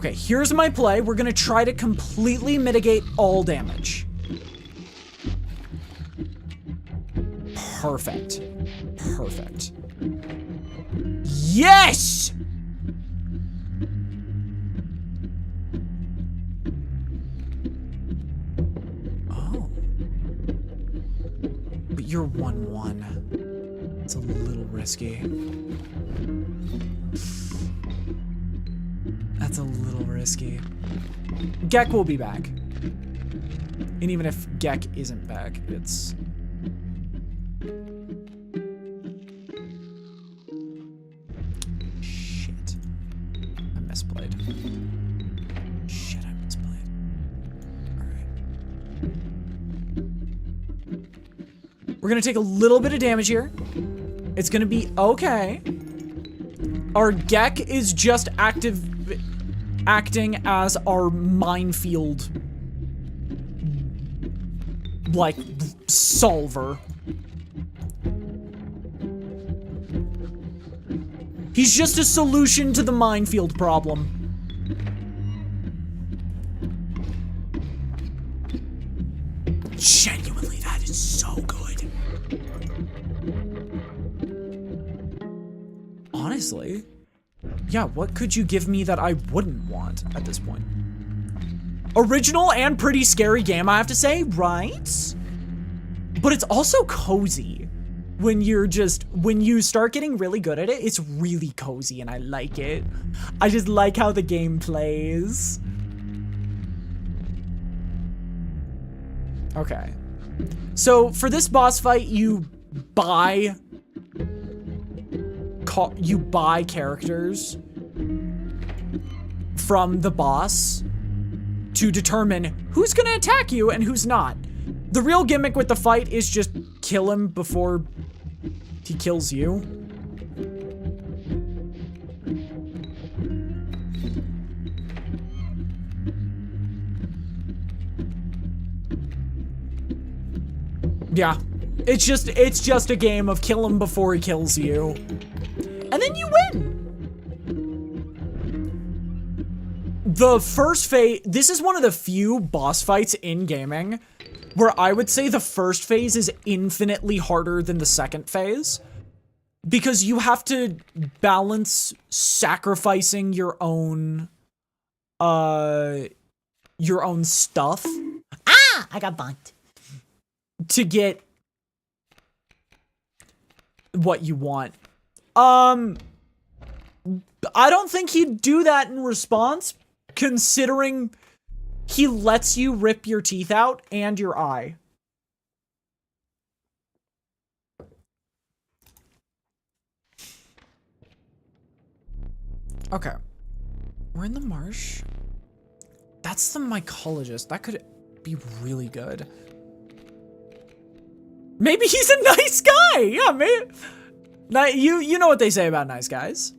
Okay, here's my play. We're gonna try to completely mitigate all damage. Perfect. Perfect. Yes! Oh. But you're 1-1. It's a little risky. That's a little risky. Gek will be back. And even if Gek isn't back, it's... Shit. I misplayed. Shit, I misplayed. Alright. We're gonna take a little bit of damage here. It's gonna be okay. Our Gek is just acting as our minefield, like, solver. He's just a solution to the minefield problem. Genuinely, that is so good. Honestly. Yeah, what could you give me that I wouldn't want at this point? Original and pretty scary game, I have to say, right? But it's also cozy. When you start getting really good at it, it's really cozy and I like it. I just like how the game plays. Okay. So for this boss fight, you buy characters from the boss to determine who's gonna attack you and who's not. The real gimmick with the fight is just kill him before he kills you. Yeah, it's just a game of kill him before he kills you. And then you win. The first phase, this is one of the few boss fights in gaming where I would say the first phase is infinitely harder than the second phase. Because you have to balance sacrificing your own stuff. Ah! I got bonked. To get what you want. I don't think he'd do that in response, considering he lets you rip your teeth out and your eye. Okay. We're in the marsh. That's the mycologist. That could be really good. Maybe he's a nice guy. Yeah, maybe. Now, you know what they say about nice guys.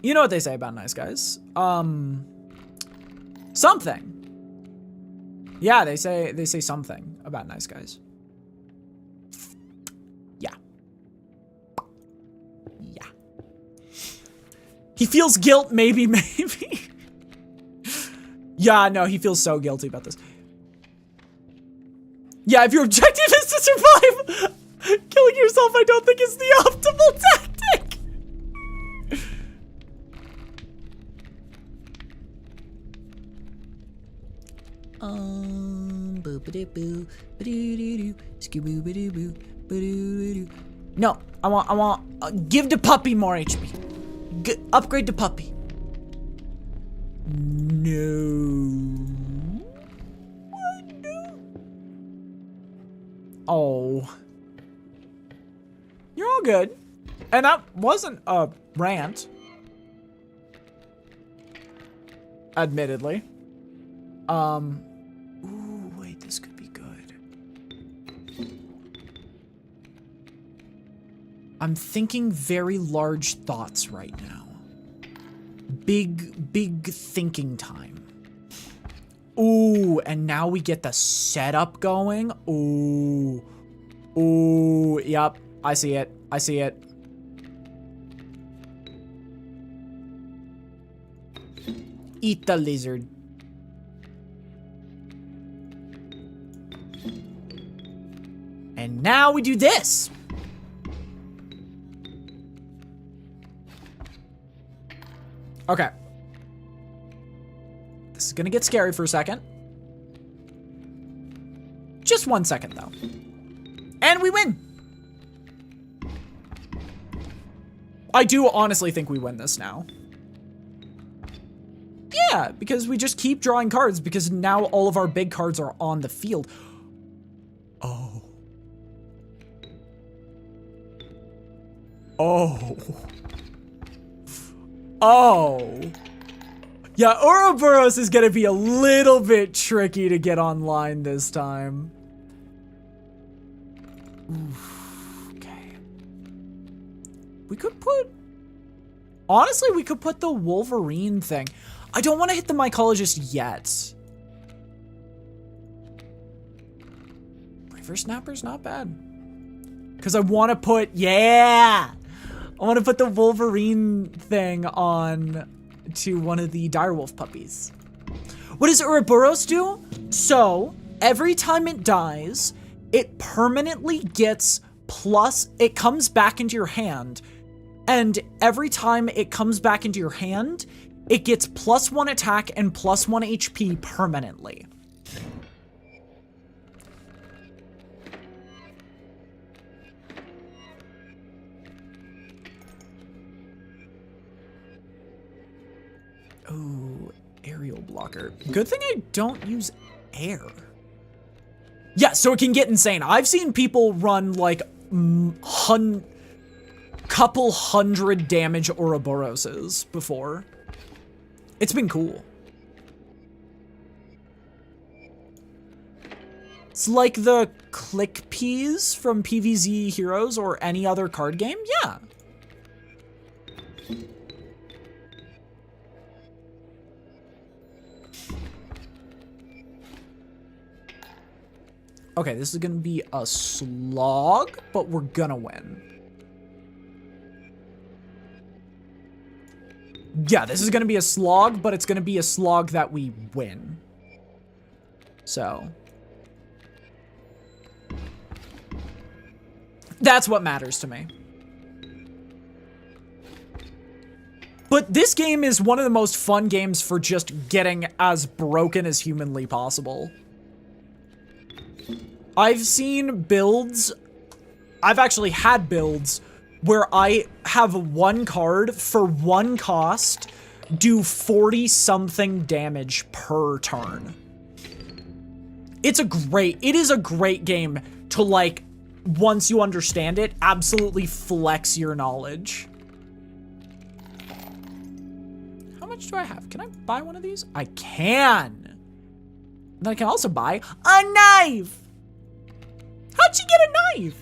You know what they say about nice guys. Something. Yeah, they say something about nice guys. Yeah. Yeah. He feels guilt, maybe. Yeah, no, he feels so guilty about this. Yeah, if your objective is to survive, killing yourself I don't think is the optimal tactic. No, I want, give the puppy more HP. Upgrade the puppy. No. What? No. Oh. You're all good. And that wasn't a rant. Admittedly. Ooh, wait, this could be good. I'm thinking very large thoughts right now. Big thinking time. Ooh, and now we get the setup going. Ooh. Ooh, yep. I see it. I see it. Eat the lizard. And now we do this. Okay. This is gonna get scary for a second. Just 1 second, though. And we win! I do honestly think we win this now. Yeah, because we just keep drawing cards because now all of our big cards are on the field. Oh. Oh. Oh. Yeah, Ouroboros is gonna be a little bit tricky to get online this time. Oof, okay. We could put... Honestly, we could put the Wolverine thing. I don't want to hit the mycologist yet. Braver Snapper's not bad. Because I want to put... Yeah! I want to put the Wolverine thing on to one of the direwolf puppies. What does Ouroboros do? So, every time it dies, it permanently gets plus... It comes back into your hand. And every time it comes back into your hand, it gets +1 attack and +1 HP permanently. Ooh, aerial blocker. Good thing I don't use air. Yeah, so it can get insane. I've seen people run like couple hundred damage Ouroboroses before. It's been cool. It's like the click peas from PvZ Heroes or any other card game. Yeah. Okay, this is gonna be a slog, but we're gonna win. Yeah, this is gonna be a slog, but it's gonna be a slog that we win. So. That's what matters to me. But this game is one of the most fun games for just getting as broken as humanly possible. I've seen builds, I've actually had builds where I have one card for one cost do 40-something damage per turn. It is a great game to, like, once you understand it, absolutely flex your knowledge. How much do I have? Can I buy one of these? I can. And then I can also buy a knife. How'd you get a knife?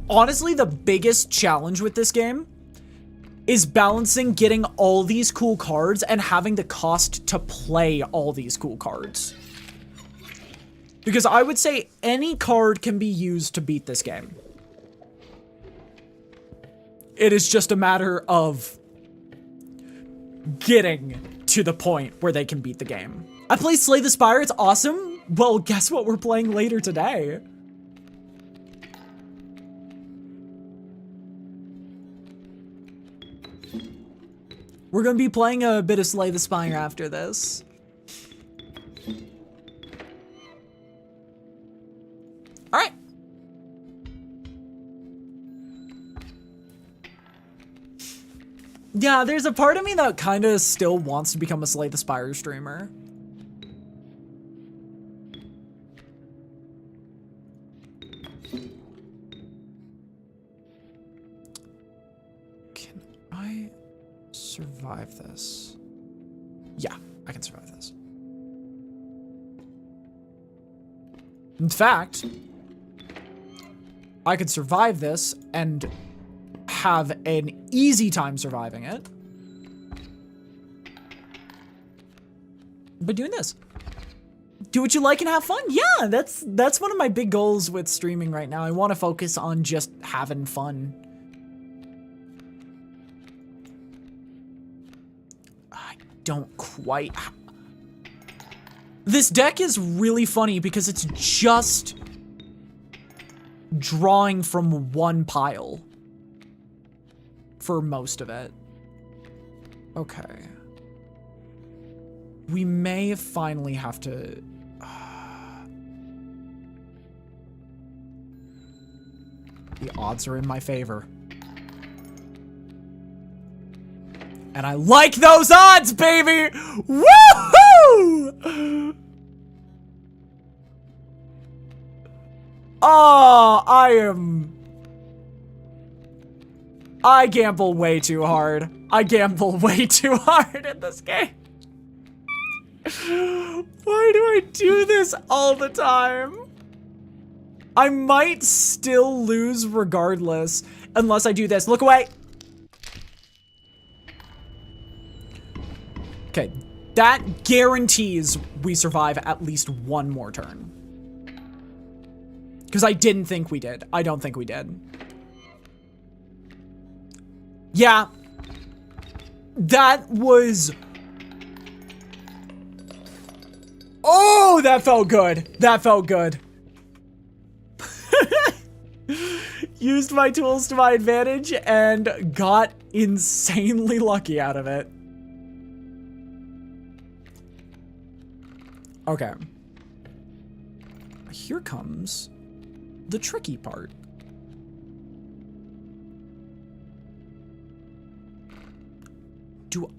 Honestly, the biggest challenge with this game is balancing getting all these cool cards and having the cost to play all these cool cards. Because I would say any card can be used to beat this game. It is just a matter of getting to the point where they can beat the game. I play Slay the Spire, it's awesome. Well, guess what we're playing later today? We're gonna be playing a bit of Slay the Spire after this. Alright. Yeah, there's a part of me that kind of still wants to become a Slay the Spire streamer. Can I survive this? Yeah, I can survive this. In fact, I could survive this and have an easy time surviving it by doing this. do what you like and have fun. Yeah, that's one of my big goals with streaming right now. I want to focus on just having fun. I don't quite... This deck is really funny because it's just drawing from one pile for most of it. Okay. We may finally have to... The odds are in my favor. And I like those odds, baby! Woohoo! Oh, I gamble way too hard. I gamble way too hard in this game. Why do I do this all the time? I might still lose regardless, unless I do this. Look away. Okay, that guarantees we survive at least one more turn. Because I didn't think we did. I don't think we did. Yeah. That was... Oh, that felt good. That felt good. Used my tools to my advantage and got insanely lucky out of it. Okay. Here comes the tricky part.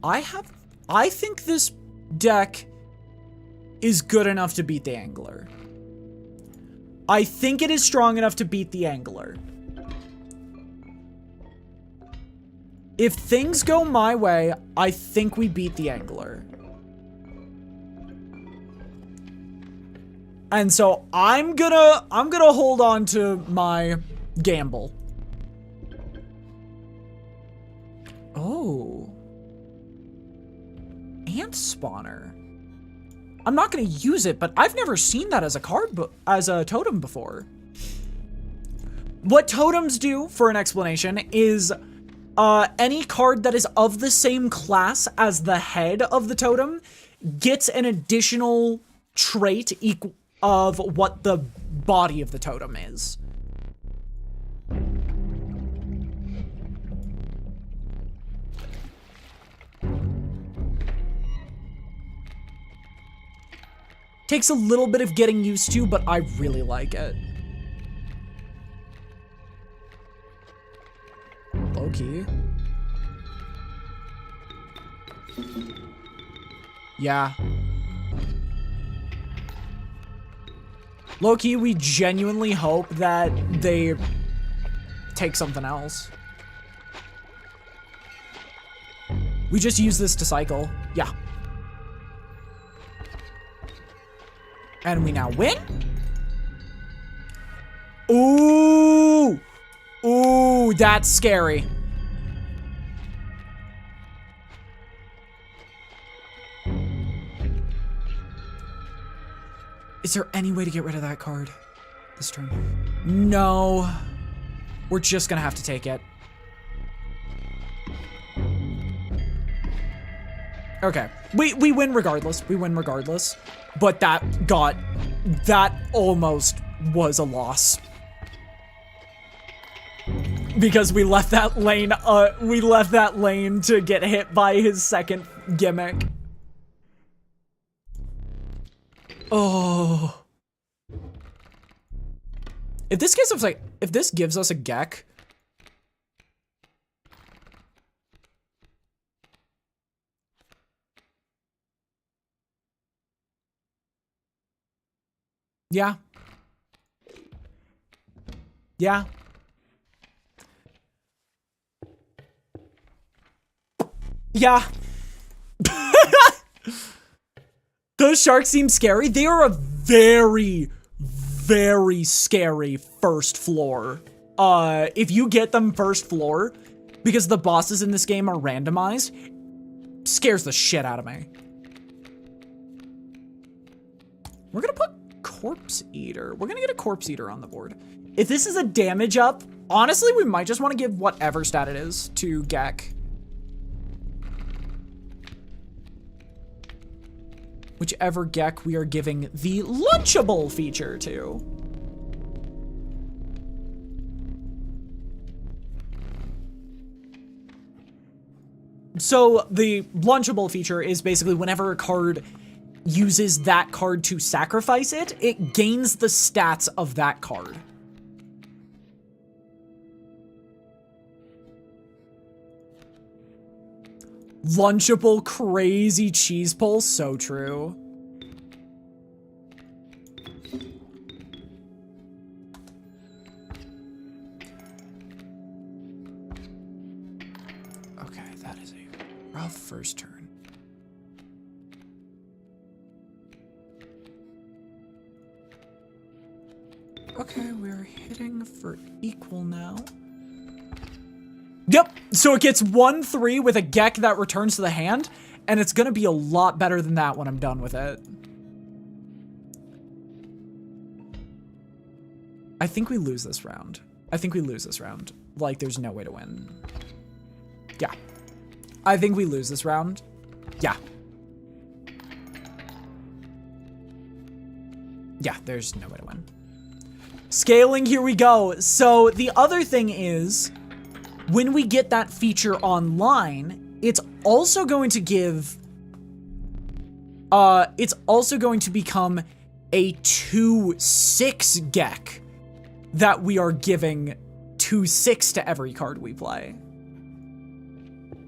I think this deck is good enough to beat the Angler. I think it is strong enough to beat the Angler. If things go my way, I think we beat the Angler. And so I'm gonna hold on to my gamble. Oh. Ant spawner. I'm not gonna use it, but I've never seen that as a card, as a totem before. What totems do, for an explanation, is any card that is of the same class as the head of the totem gets an additional trait of what the body of the totem is. Takes a little bit of getting used to, but I really like it. Low-key. Yeah. Low-key, we genuinely hope that they take something else. We just use this to cycle. Yeah. And we now win? Ooh! Ooh, that's scary. Is there any way to get rid of that card this turn? No. We're just gonna have to take it. Okay. We win regardless. We win regardless. But that almost was a loss. Because we left that lane to get hit by his second gimmick. Oh. If this gives us a Gek. Yeah. Yeah. Yeah. Those sharks seem scary. They are a very, very scary first floor. If you get them first floor, because the bosses in this game are randomized, scares the shit out of me. We're gonna put Corpse Eater. We're gonna get a Corpse Eater on the board. If this is a damage up, honestly, we might just want to give whatever stat it is to Gek. Whichever Gek we are giving the Lunchable feature to. So the Lunchable feature is basically whenever a card uses that card to sacrifice it, it gains the stats of that card. Lunchable crazy cheese pull, so true. Okay, that is a rough first turn. Okay, we're hitting for equal now. Yep, so it gets 1/3 with a Gek that returns to the hand, and it's gonna be a lot better than that when I'm done with it. I think we lose this round. I think we lose this round. Like, there's no way to win. Yeah. I think we lose this round. Yeah. Yeah, there's no way to win. Scaling, here we go. So the other thing is, when we get that feature online, it's also going to give, it's also going to become a 2/6 Gek that we are giving 2/6 to every card we play.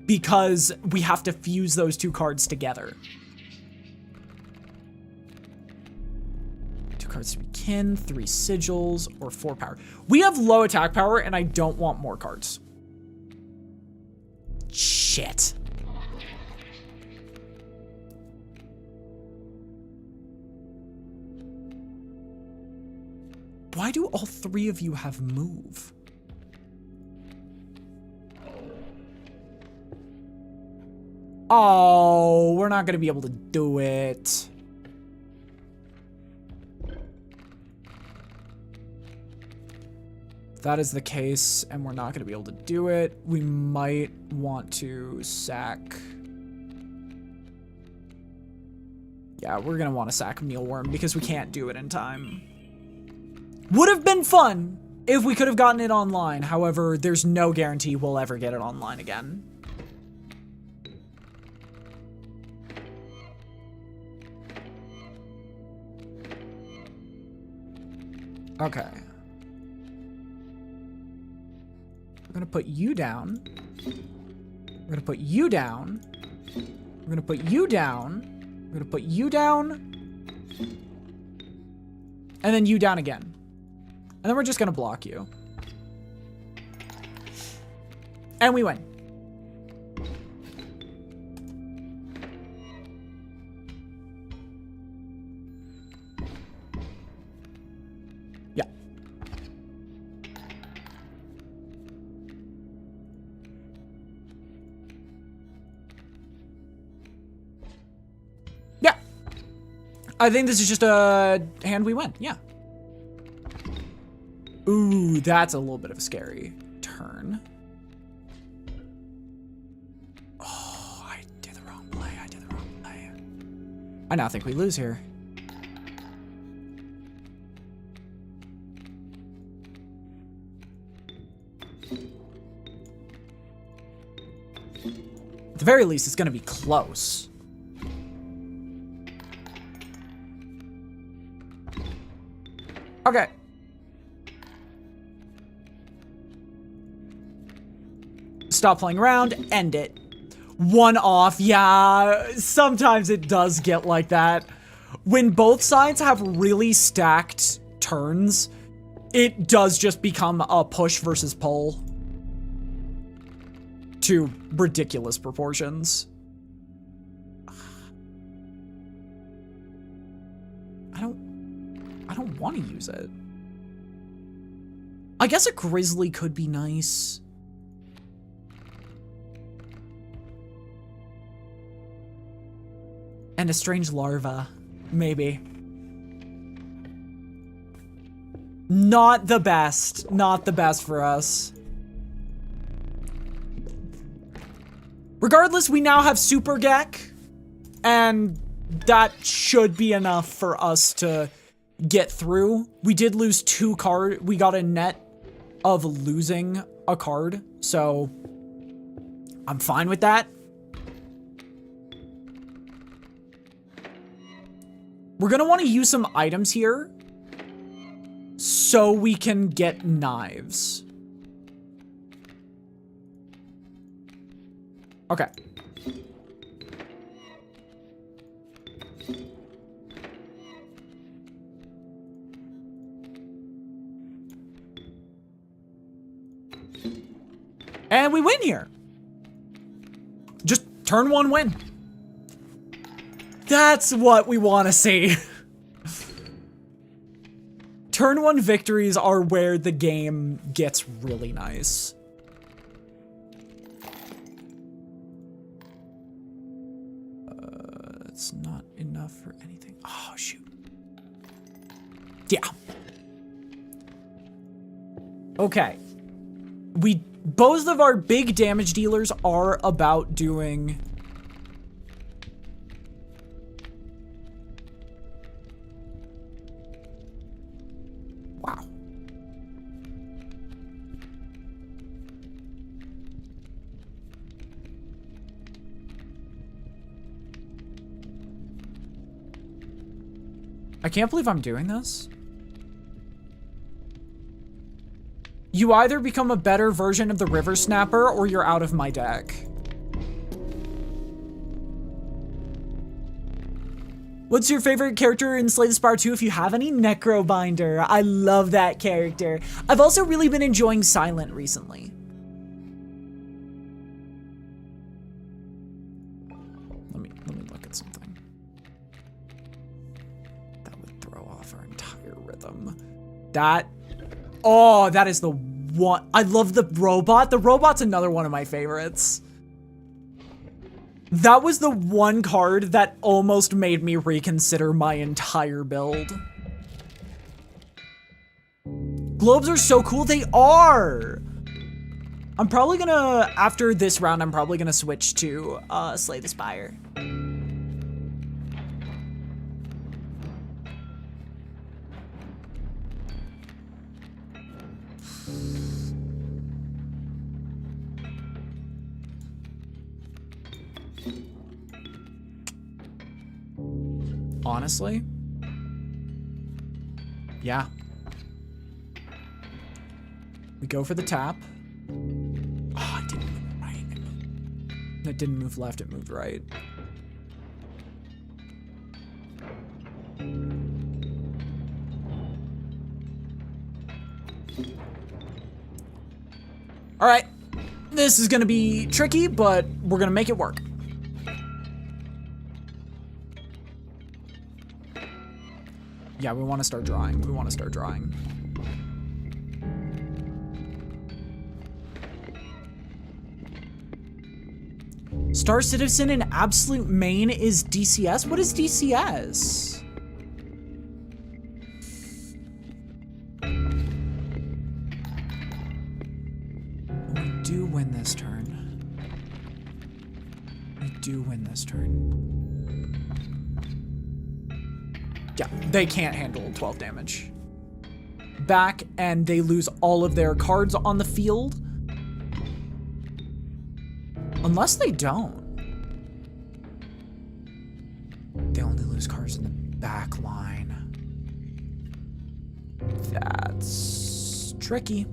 Because we have to fuse those two cards together. 2 cards to be kin, 3 sigils, or 4 power. We have low attack power, and I don't want more cards. Shit. Why do all 3 of you have move? Oh, we're not gonna be able to do it. If that is the case, and we're not gonna be able to do it, we might want to sack. Yeah, we're gonna want to sack Mealworm because we can't do it in time. Would have been fun if we could have gotten it online. However, there's no guarantee we'll ever get it online again. Okay. We're gonna put you down. We're gonna put you down. We're gonna put you down. We're gonna put you down. And then you down again. And then we're just gonna block you. And we win. Yeah. Yeah. I think this is just a hand we win. Yeah. Ooh, that's a little bit of a scary turn. Oh, I did the wrong play. I did the wrong play. I now think we lose here. At the very least, it's going to be close. Okay. Stop playing around, end it. 1 off, yeah, sometimes it does get like that. When both sides have really stacked turns, it does just become a push versus pull to ridiculous proportions. I don't want to use it. I guess a grizzly could be nice. And a strange larva, maybe. Not the best. Not the best for us. Regardless, we now have Super Gek, and that should be enough for us to get through. We did lose 2 cards. We got a net of losing a card, so I'm fine with that. We're gonna want to use some items here so we can get knives. Okay. And we win here. Just turn 1 win. That's what we want to see. Turn 1 victories are where the game gets really nice. It's not enough for anything. Oh, shoot. Yeah. Okay. Both of our big damage dealers are about doing... Wow. I can't believe I'm doing this. You either become a better version of the River Snapper or you're out of my deck. What's your favorite character in Slay the Spire 2 if you have any? Necrobinder. I love that character. I've also really been enjoying Silent recently. Let me look at something. That would throw off our entire rhythm. Oh, that is the one. I love the robot. The robot's another one of my favorites. That was the one card that almost made me reconsider my entire build. Globes are so cool. They are. I'm probably gonna, after this round, I'm probably gonna switch to Slay the Spire. Honestly? Yeah. We go for the tap. Oh, it didn't move right. It didn't move left, it moved right. All right. This is gonna be tricky, but we're gonna make it work. Yeah, we want to start drawing. We want to start drawing. Star Citizen and Absolute Main is DCS? What is DCS? We do win this turn. We do win this turn. Yeah, they can't handle 12 damage. Back, and they lose all of their cards on the field. Unless they don't. They only lose cards in the back line. That's tricky.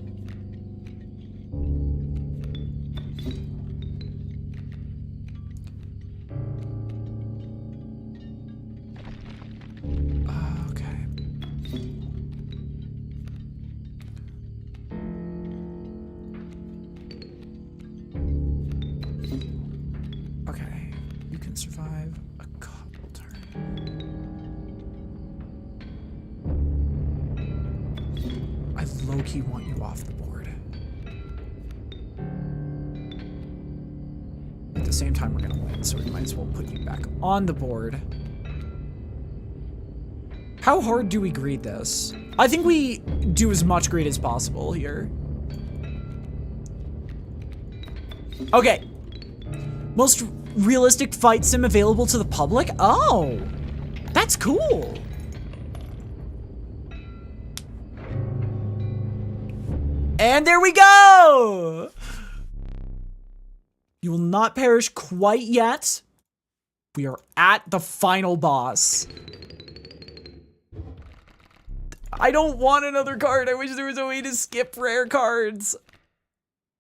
Survive a couple turns. I low-key want you off the board. At the same time, we're gonna win, so we might as well put you back on the board. How hard do we greed this? I think we do as much greed as possible here. Okay. Most realistic fight sim available to the public? Oh, that's cool. And there we go. You will not perish quite yet. We are at the final boss. I don't want another card. I wish there was a way to skip rare cards.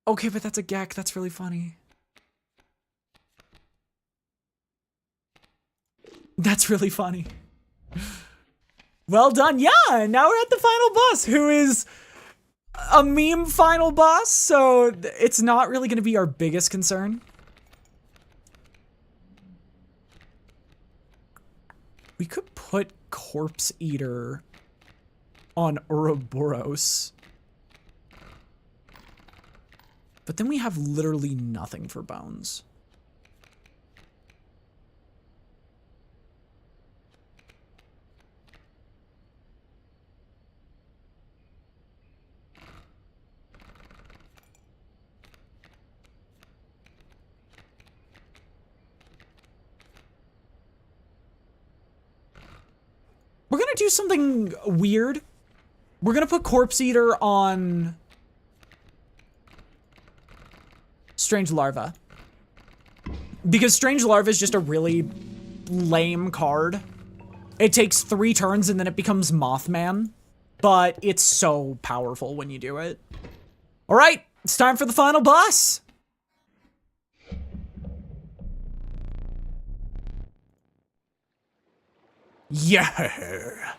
Okay, but that's a Gek. That's really funny. That's really funny. Well done. Yeah, now we're at the final boss, who is a meme final boss, so it's not really going to be our biggest concern. We could put Corpse Eater on Ouroboros. But then we have literally nothing for bones. We're gonna do something weird. We're gonna put Corpse Eater on Strange Larva. Because Strange Larva is just a really lame card. It takes 3 turns and then it becomes Mothman. But it's so powerful when you do it. Alright, it's time for the final boss. Yeah.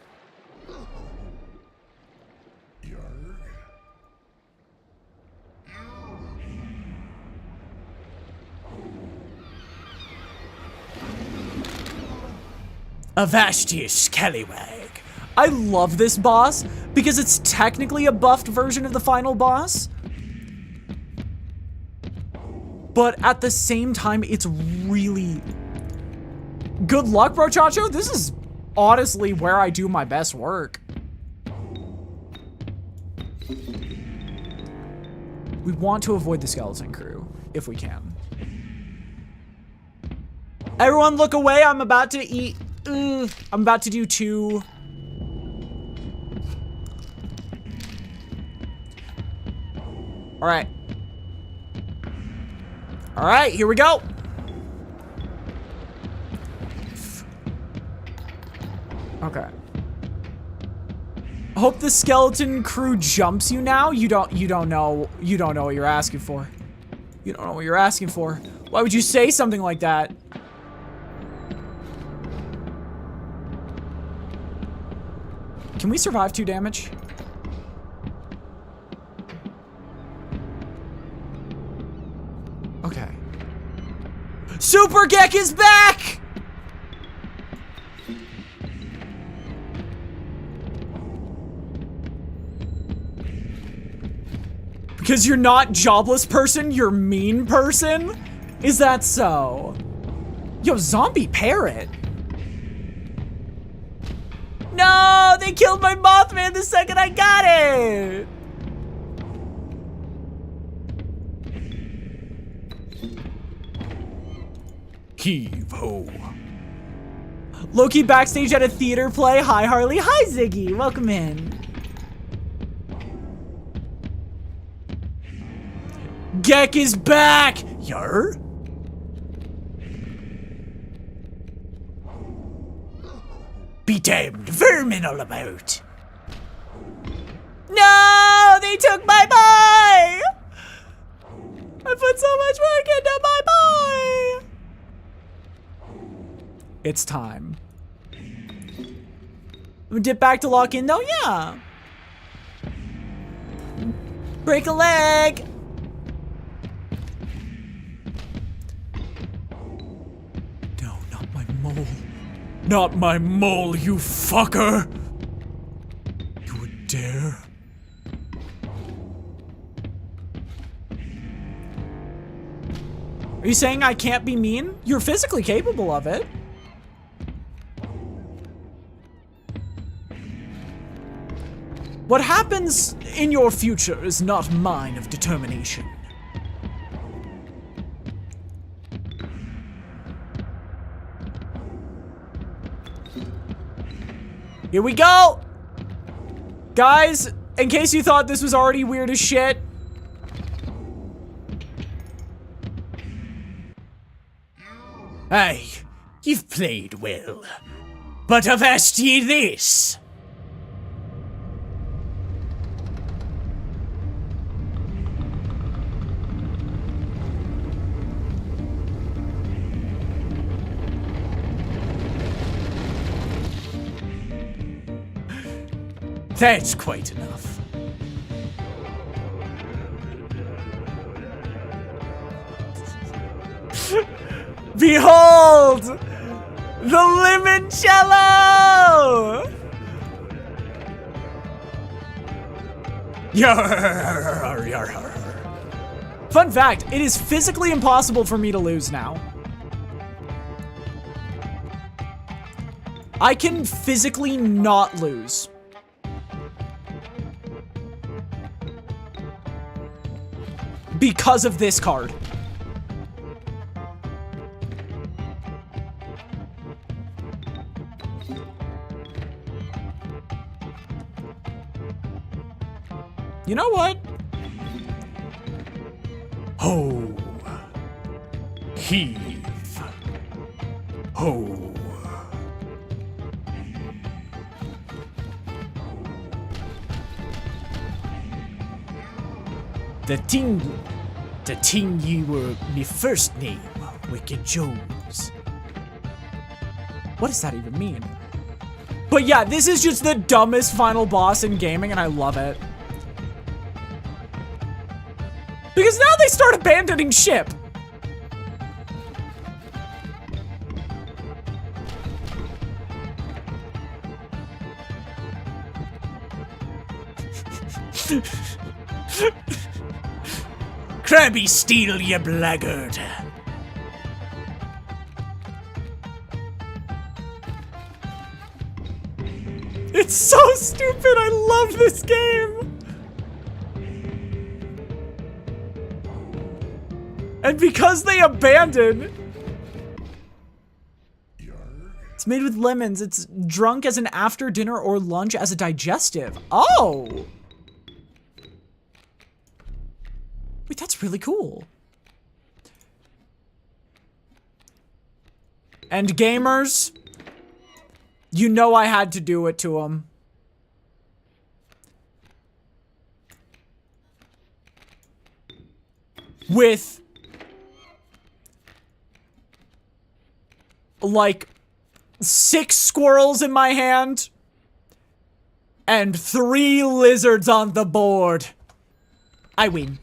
Avashti Scallywag. I love this boss because it's technically a buffed version of the final boss. But at the same time, it's really... Good luck, bro, Chacho. This is honestly where I do my best work. We want to avoid the skeleton crew, if we can. Everyone look away, I'm about to eat. I'm about to do 2. All right. All right, here we go. Okay. I hope the skeleton crew jumps you now. You don't know what you're asking for. You don't know what you're asking for. Why would you say something like that? Can we survive 2 damage? Okay. Super Gek is back! Because you're not jobless person, you're mean person? Is that so? Yo, zombie parrot. No, they killed my Mothman the second I got it. Heave ho. Loki backstage at a theater play. Hi, Harley. Hi, Ziggy. Welcome in. Gek is back! Yer? Be damned, vermin all about. No! They took my boy! I put so much work into my boy! It's time. Dip back to lock in though? Yeah. Break a leg! Mole. Not my mole, you fucker! You would dare? Are you saying I can't be mean? You're physically capable of it. What happens in your future is not mine of determination. Here we go! Guys, in case you thought this was already weird as shit. Aye, you've played well. But avast ye this! That's quite enough. Behold! The limoncello! Yarr, yarr, yarr. Fun fact, it is physically impossible for me to lose now. I can physically not lose. Because of this card. You know what? Ho. Heave. Ho. The thing ye were me first name, Wicked Jones. What does that even mean? But yeah, this is just the dumbest final boss in gaming, and I love it. Because now they start abandoning ship. Crabby Steel, ye blackguard. It's so stupid, I love this game. And because they abandon... It's made with lemons. It's drunk as an after dinner or lunch as a digestive. Oh! Wait, that's really cool. And gamers, you know I had to do it to them. With like 6 squirrels in my hand and 3 lizards on the board. I win.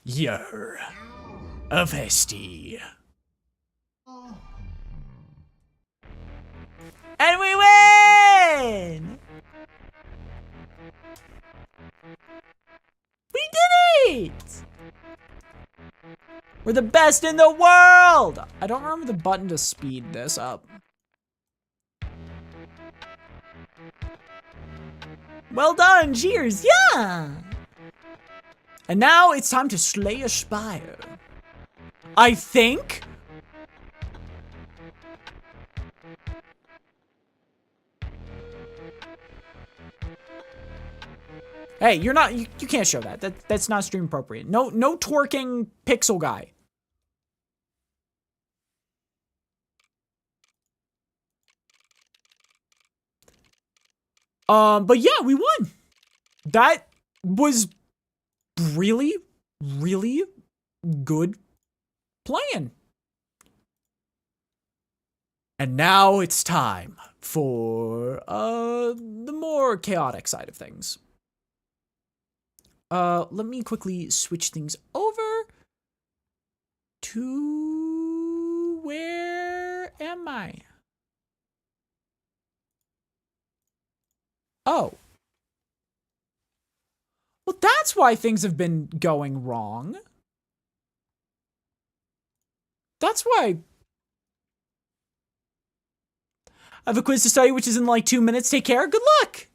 You're a vestie. And we win! We did it! We're the best in the world! I don't remember the button to speed this up. Well done, cheers, yeah! And now it's time to slay a spire. I think. Hey, you're not, you can't show that. That's not stream appropriate. No twerking pixel guy. But yeah, we won. That was really, really good playing. And now it's time for, the more chaotic side of things. Let me quickly switch things over to, where am I? Oh. Well, that's why things have been going wrong. That's why. I have a quiz to study, which is in like 2 minutes. Take care. Good luck.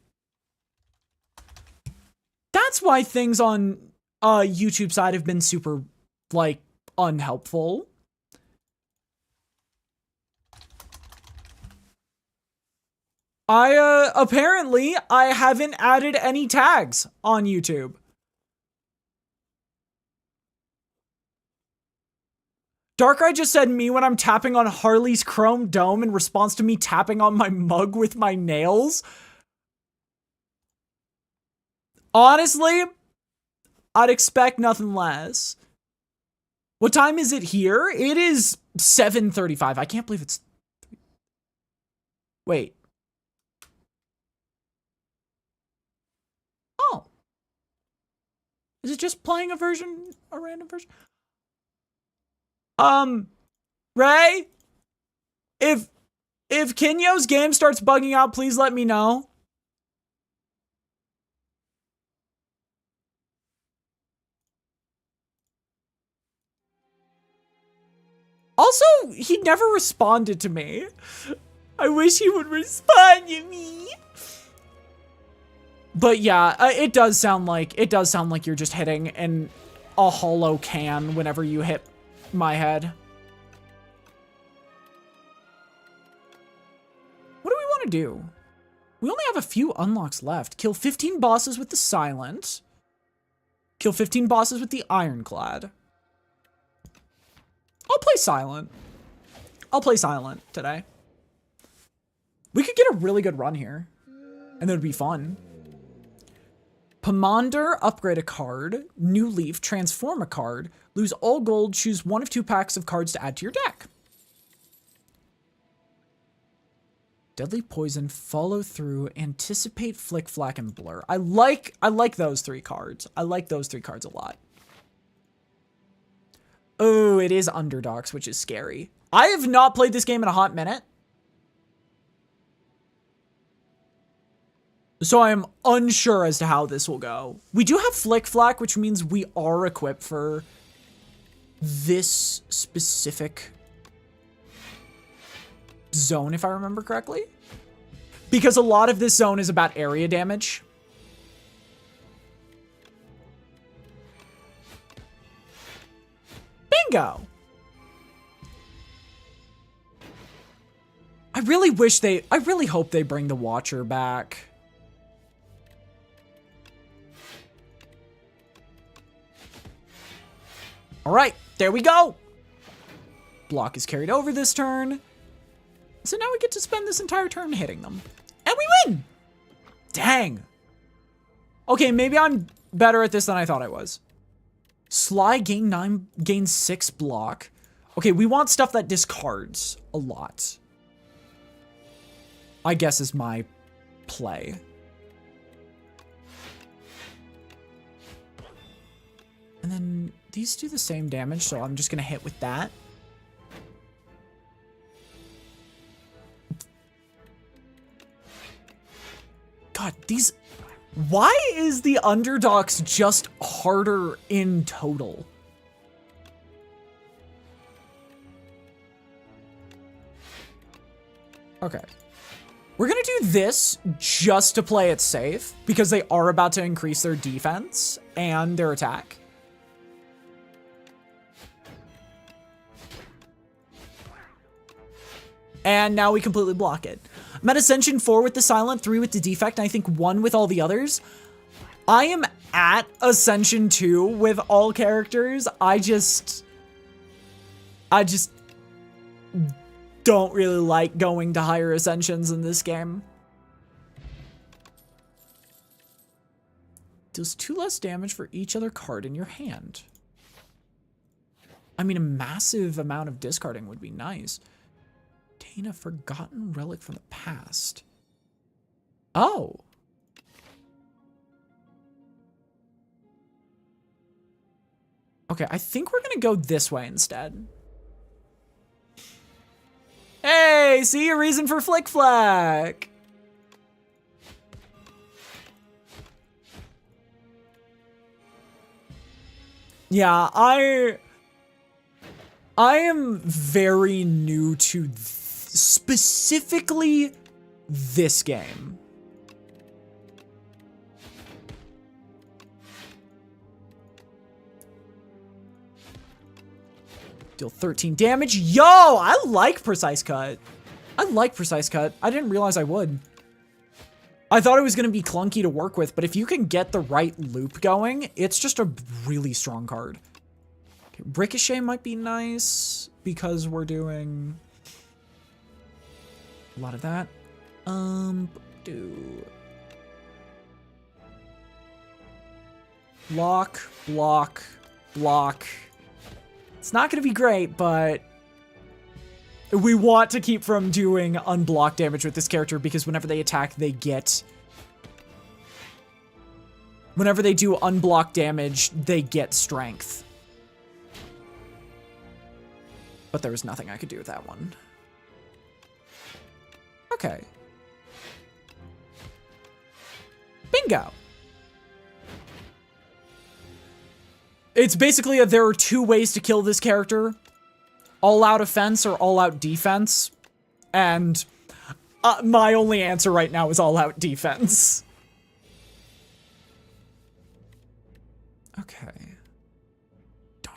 That's why things on YouTube side have been super, like, unhelpful. Apparently, I haven't added any tags on YouTube. Darkrai just said me when I'm tapping on Harley's chrome dome in response to me tapping on my mug with my nails. Honestly, I'd expect nothing less. What time is it here? It is 7:35. I can't believe it's... Wait. Oh. Is it just playing a random version? Ray? If Kinyo's game starts bugging out, please let me know. Also, he never responded to me. I wish he would respond to me. But yeah, it does sound like you're just hitting a hollow can whenever you hit my head. What do we want to do? We only have a few unlocks left. Kill 15 bosses with the Silent. Kill 15 bosses with the Ironclad. I'll play Silent. I'll play Silent today. We could get a really good run here. And that would be fun. Pomander, upgrade a card. New Leaf, transform a card. Lose all gold, choose one of 2 packs of cards to add to your deck. Deadly Poison, Follow Through, Anticipate, Flick, Flack, and Blur. I like those 3 cards. I like those 3 cards a lot. Oh, it is Underdogs, which is scary. I have not played this game in a hot minute. So I am unsure as to how this will go. We do have Flick Flack, which means we are equipped for this specific zone, if I remember correctly. Because a lot of this zone is about area damage. Bingo! I really hope they bring the Watcher back. All right, there we go. Block is carried over this turn. So now we get to spend this entire turn hitting them. And we win! Dang. Okay, maybe I'm better at this than I thought I was. Sly, gain 6 block. Okay, we want stuff that discards a lot, I guess is my play. And then these do the same damage, so I'm just gonna hit with that. God, these... Why is the Underdogs just harder in total? Okay. We're gonna do this just to play it safe, because they are about to increase their defense and their attack. And now we completely block it. I'm at Ascension 4 with the Silent, 3 with the Defect, and I think 1 with all the others. I am at Ascension 2 with all characters. I just don't really like going to higher Ascensions in this game. Deals 2 less damage for each other card in your hand. I mean, a massive amount of discarding would be nice. Obtain a forgotten relic from the past. Oh. Okay, I think we're gonna go this way instead. Hey, see a reason for Flick Flack. Yeah, I am very new to specifically this game. Deal 13 damage. Yo, I like Precise Cut. I like Precise Cut. I didn't realize I would. I thought it was going to be clunky to work with, but if you can get the right loop going, it's just a really strong card. Okay, Ricochet might be nice because we're doing a lot of that. Block, block, block. It's not going to be great, but we want to keep from doing unblocked damage with this character because whenever they attack, they get... Whenever they do unblocked damage, they get strength. But there was nothing I could do with that one. Okay. Bingo. It's basically there are two ways to kill this character. All-out offense or all-out defense. And my only answer right now is all-out defense. Okay. Darn.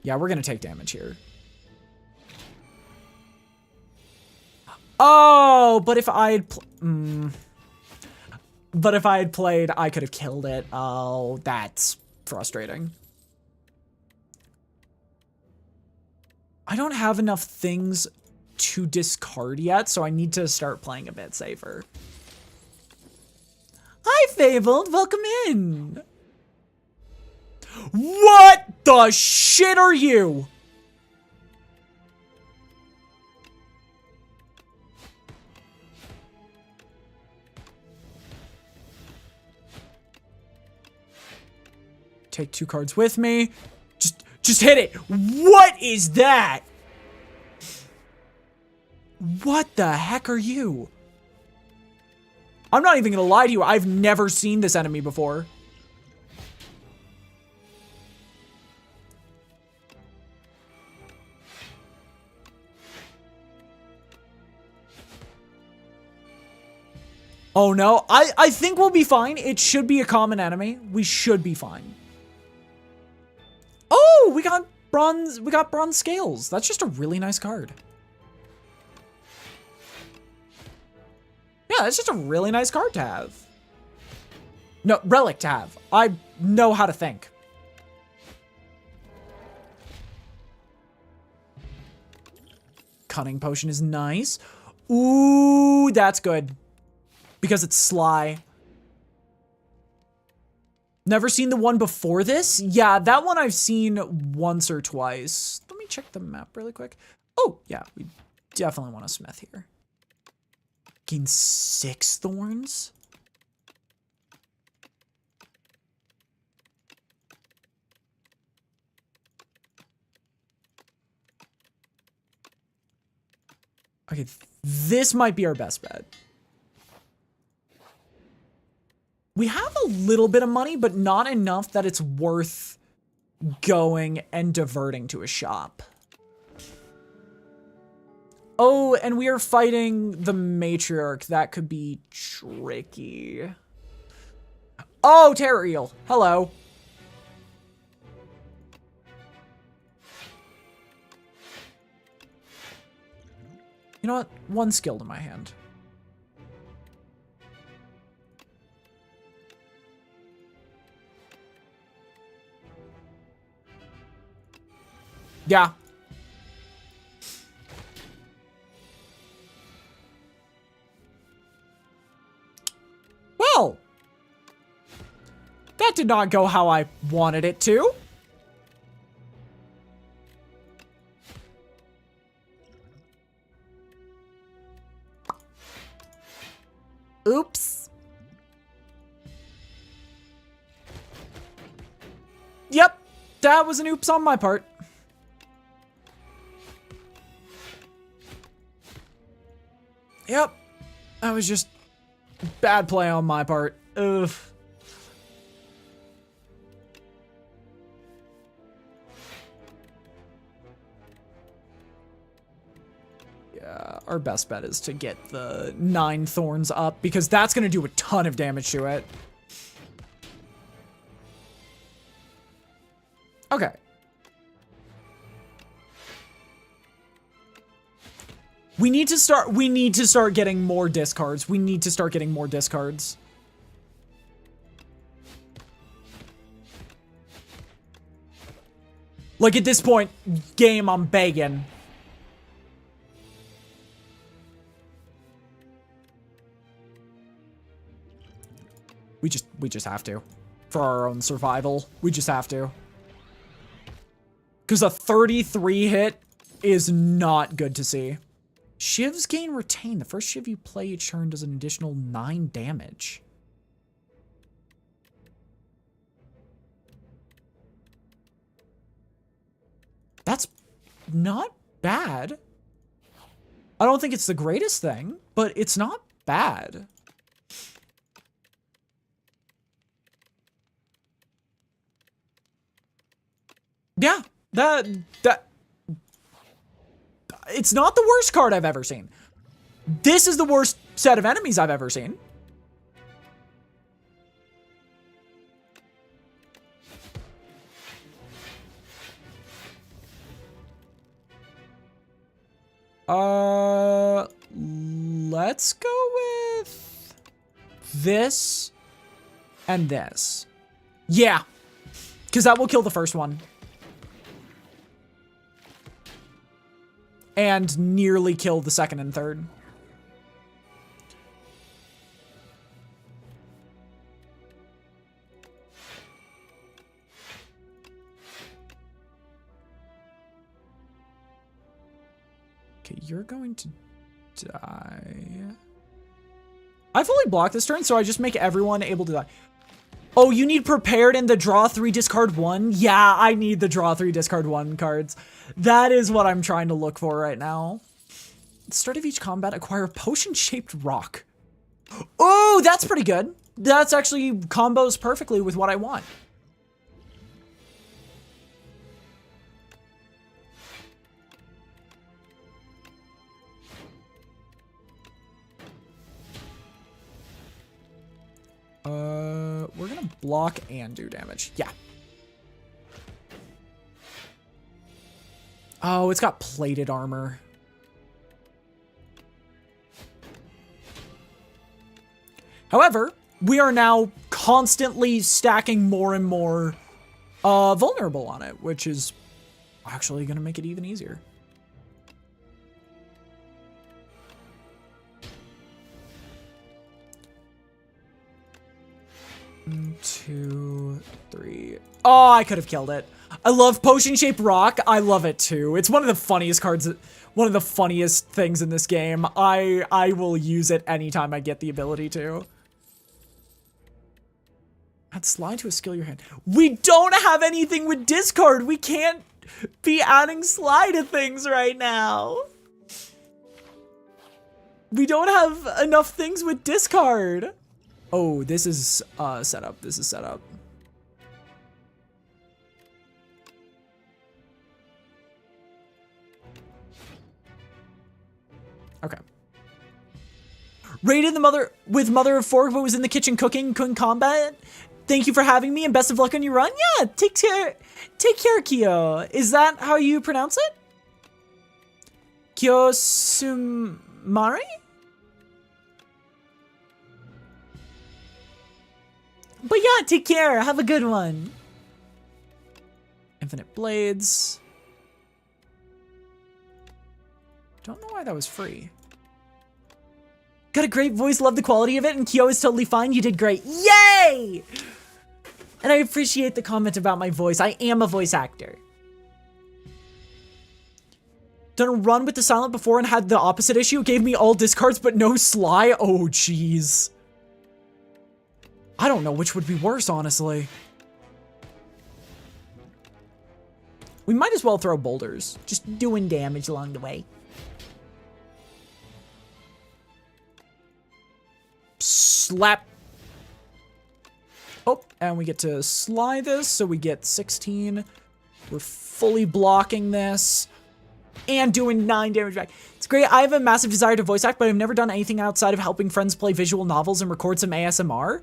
Yeah, we're gonna take damage here. Oh, but if I had but if I had played, I could have killed it. Oh, that's frustrating. I don't have enough things to discard yet, so I need to start playing a bit safer. Hi, Fabled. Welcome in. What the shit are you? Take 2 cards with me. Just hit it. What is that? What the heck are you? I'm not even gonna lie to you. I've never seen this enemy before. Oh no, I think we'll be fine. It should be a common enemy. We should be fine. Oh, we got bronze scales. That's just a really nice card. Yeah, it's just a really nice card to have. No, relic to have. I know how to think. Cunning potion is nice. Ooh, that's good. Because it's Sly. Never seen the one before this? Yeah, that one I've seen once or twice. Let me check the map really quick. Oh, yeah, we definitely want a smith here. Gain 6 thorns? Okay, this might be our best bet. We have a little bit of money, but not enough that it's worth going and diverting to a shop. Oh, and we are fighting the matriarch. That could be tricky. Oh, Terror Eel. Hello. You know what? 1 skill to my hand. Yeah. Well, that did not go how I wanted it to. Oops. Yep, that was an oops on my part. Yep, that was just bad play on my part. Ugh. our best bet is to get the 9 thorns up, because that's going to do a ton of damage to it. Okay. We need to start getting more discards. We need to start getting more discards. Like, at this point, game, I'm begging. We just have to. For our own survival, we just have to. Because a 33 hit is not good to see. Shivs gain retain. The first Shiv you play each turn does an additional 9 damage. That's not bad. I don't think it's the greatest thing, but it's not bad. Yeah, it's not the worst card I've ever seen. This is the worst set of enemies I've ever seen. Let's go with this and this. Yeah, because that will kill the first one. And nearly kill the second and third. Okay, you're going to die. I fully blocked this turn, so I just make everyone able to die. Oh, you need prepared and the draw 3, discard 1? Yeah, I need the draw 3, discard 1 cards. That is what I'm trying to look for right now. At the start of each combat, acquire a potion-shaped rock. Oh, that's pretty good. That's actually combos perfectly with what I want. We're gonna block and do damage. Yeah. Oh, it's got plated armor. However, we are now constantly stacking more and more vulnerable on it, which is actually gonna make it even easier. 1, 2, 3. Oh, I could have killed it. I love potion-shaped rock. I love it too. It's one of the funniest cards, one of the funniest things in this game. I will use it anytime I get the ability to. Add slide to a skill your hand. We don't have anything with discard. We can't be adding slide to things right now. We don't have enough things with discard. Oh, this is setup. This is setup. Okay. Raided the mother of four, but was in the kitchen cooking, couldn't combat. Thank you for having me and best of luck on your run. Yeah, take care, Kyo. Is that how you pronounce it? Kyosumari? But yeah, take care. Have a good one. Infinite blades. Don't know why that was free. Got a great voice, love the quality of it, and Kyo is totally fine. You did great. Yay! And I appreciate the comment about my voice. I am a voice actor. Done a run with the silent before and had the opposite issue. It gave me all discards but no sly. Oh, jeez. I don't know which would be worse, honestly. We might as well throw boulders. Just doing damage along the way. Slap. Oh, and we get to slide this, so we get 16. We're fully blocking this. And doing 9 damage back. It's It's great. I have a massive desire to voice act, but I've never done anything outside of helping friends play visual novels and record some ASMR.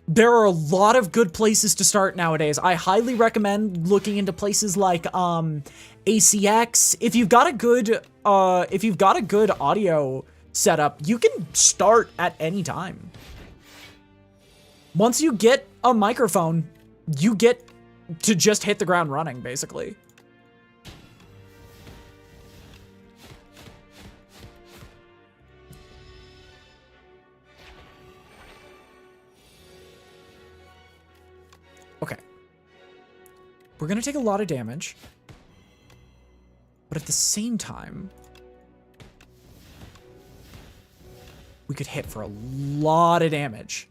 There are a lot of good places to start nowadays. I highly recommend looking into places like ACX. If you've got a good audio setup, you can start at any time. Once you get a microphone, you get to just hit the ground running, basically. Okay. We're gonna take a lot of damage, but at the same time, we could hit for a lot of damage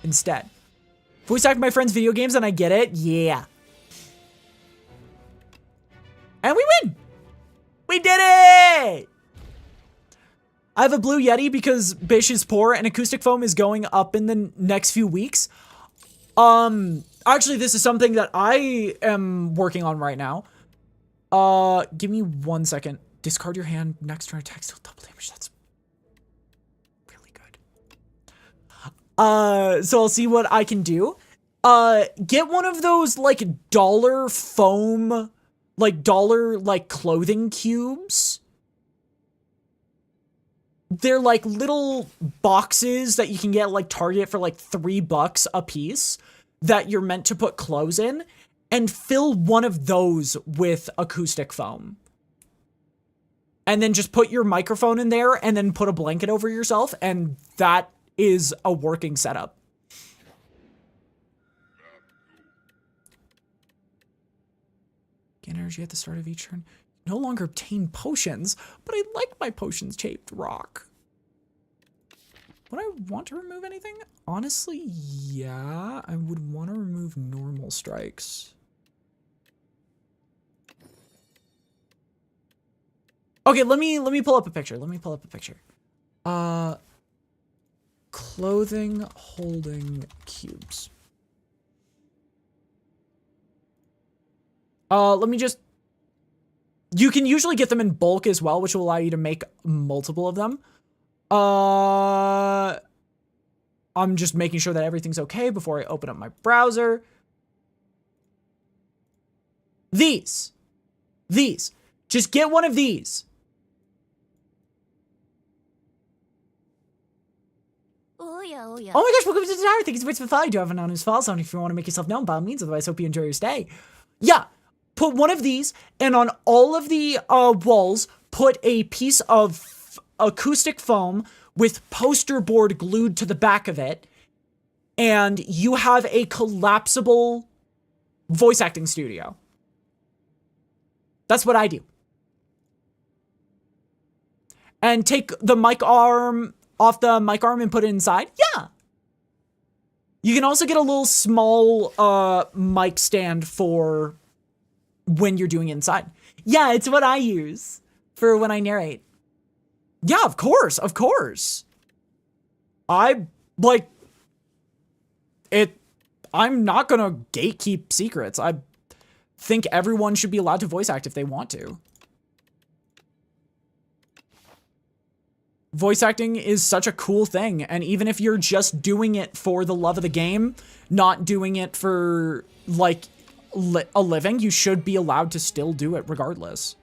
instead. Voice act my friends' video games and I get it? Yeah. And we win! We did it! I have a blue Yeti because Bish is poor and acoustic foam is going up in the next few weeks. Actually, this is something that I am working on right now. Give me 1 second. Discard your hand next turn attack, still double damage. That's really good. So I'll see what I can do. Get one of those, like, dollar foam, like, dollar, like, clothing cubes. They're, like, little boxes that you can get at, like, Target for, like, $3 a piece that you're meant to put clothes in, and fill one of those with acoustic foam. And then just put your microphone in there and then put a blanket over yourself, and that is a working setup. Gain energy at the start of each turn. No longer obtain potions, but I like my potions-shaped rock. Would I want to remove anything? Honestly, yeah. I would want to remove normal strikes. Okay, let me pull up a picture. Clothing holding cubes. Let me just... You can usually get them in bulk as well, which will allow you to make multiple of them. I'm just making sure that everything's okay before I open up my browser. These. Just get one of these. Oh my gosh, welcome to the tower. Thank you so much for the follow. Do have an anonymous follow zone if you want to make yourself known, by all means. Otherwise, hope you enjoy your stay. Yeah, put one of these, and on all of the walls, put a piece of acoustic foam with poster board glued to the back of it, and you have a collapsible voice acting studio. That's what I do. And take the mic arm off the mic arm and put it inside. Yeah. You can also get a little small mic stand for when you're doing inside. Yeah, it's what I use for when I narrate. Yeah, of course. I, like, it, I'm not gonna gatekeep secrets. I think everyone should be allowed to voice act if they want to. Voice acting is such a cool thing, and even if you're just doing it for the love of the game, not doing it for, like, a living, you should be allowed to still do it regardless.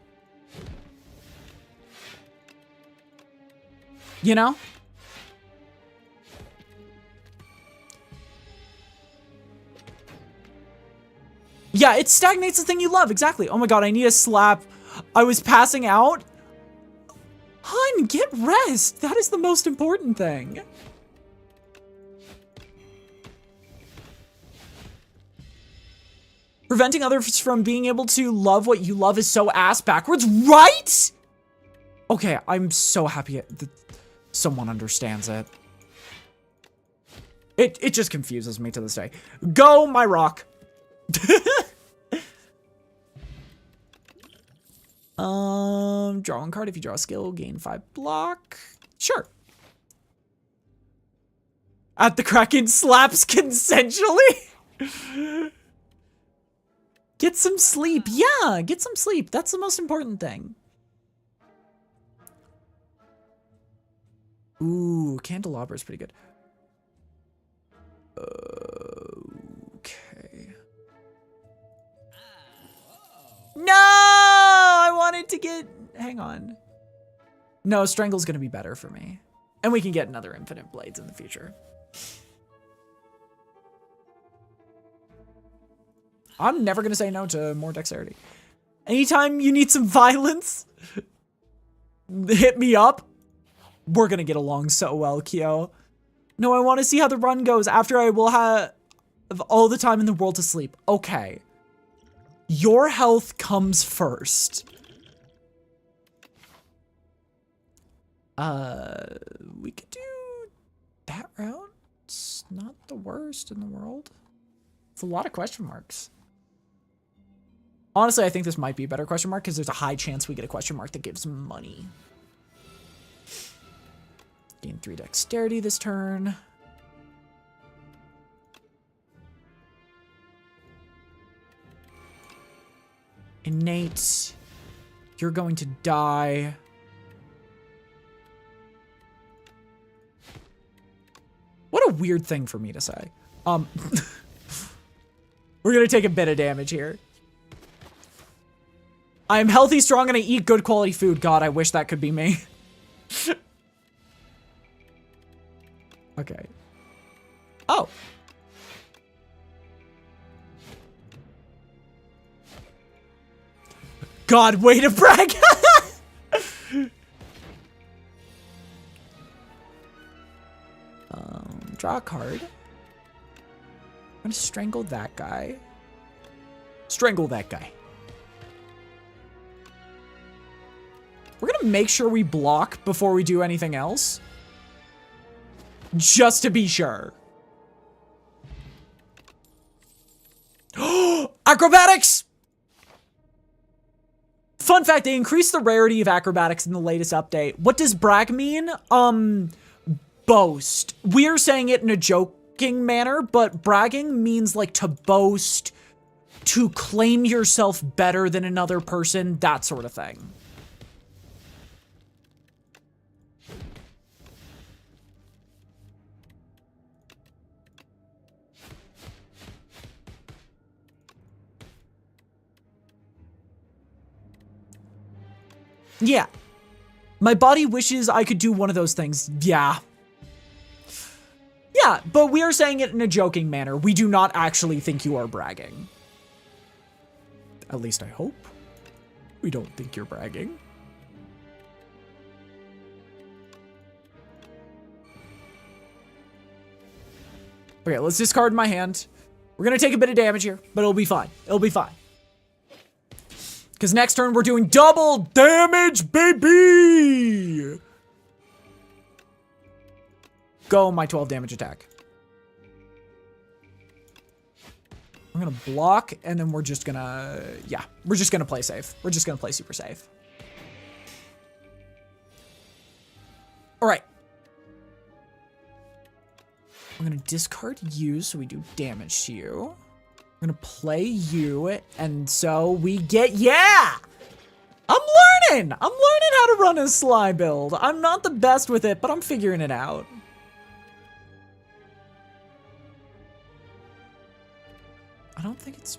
You know? Yeah, it stagnates the thing you love, exactly. Oh my god, I need a slap. I was passing out. Hun, get rest. That is the most important thing. Preventing others from being able to love what you love is so ass backwards, right? Okay, I'm so happy that someone understands it. It just confuses me to this day. Go, my rock. Draw one card. If you draw a skill, gain 5 block. Sure. At the Kraken slaps consensually. Get some sleep. Yeah, get some sleep. That's the most important thing. Ooh, candelabra is pretty good. Okay. No! I wanted to get... Hang on. No, strangle's gonna be better for me. And we can get another infinite blades in the future. I'm never gonna say no to more dexterity. Anytime you need some violence, hit me up. We're gonna get along so well, Kyo. No, I want to see how the run goes after I will have all the time in the world to sleep. Okay. Your health comes first. We could do that route. It's not the worst in the world. It's a lot of question marks. Honestly, I think this might be a better question mark because there's a high chance we get a question mark that gives money. Gain 3 dexterity this turn. Innate. You're going to die. What a weird thing for me to say. We're gonna take a bit of damage here. I am healthy, strong, and I eat good quality food. God, I wish that could be me. Okay. Oh. God, way to brag. Draw a card. I'm gonna strangle that guy. Strangle that guy. We're gonna make sure we block before we do anything else. Just to be sure. Acrobatics! Fun fact, they increased the rarity of acrobatics in the latest update. What does brag mean? Boast. We're saying it in a joking manner, but bragging means like to boast, to claim yourself better than another person, that sort of thing. Yeah. My body wishes I could do one of those things. Yeah. Yeah, but we are saying it in a joking manner. We do not actually think you are bragging. At least I hope. We don't think you're bragging. Okay, let's discard my hand. We're gonna take a bit of damage here, but it'll be fine. It'll be fine. Because next turn we're doing double damage, baby! Go, my 12 damage attack. I'm gonna block, and then we're just gonna, yeah, we're just gonna play safe. We're just gonna play super safe. All right. I'm gonna discard you, so we do damage to you. I'm gonna play you, and so we get, yeah! I'm learning how to run a Sly build. I'm not the best with it, but I'm figuring it out. I don't think it's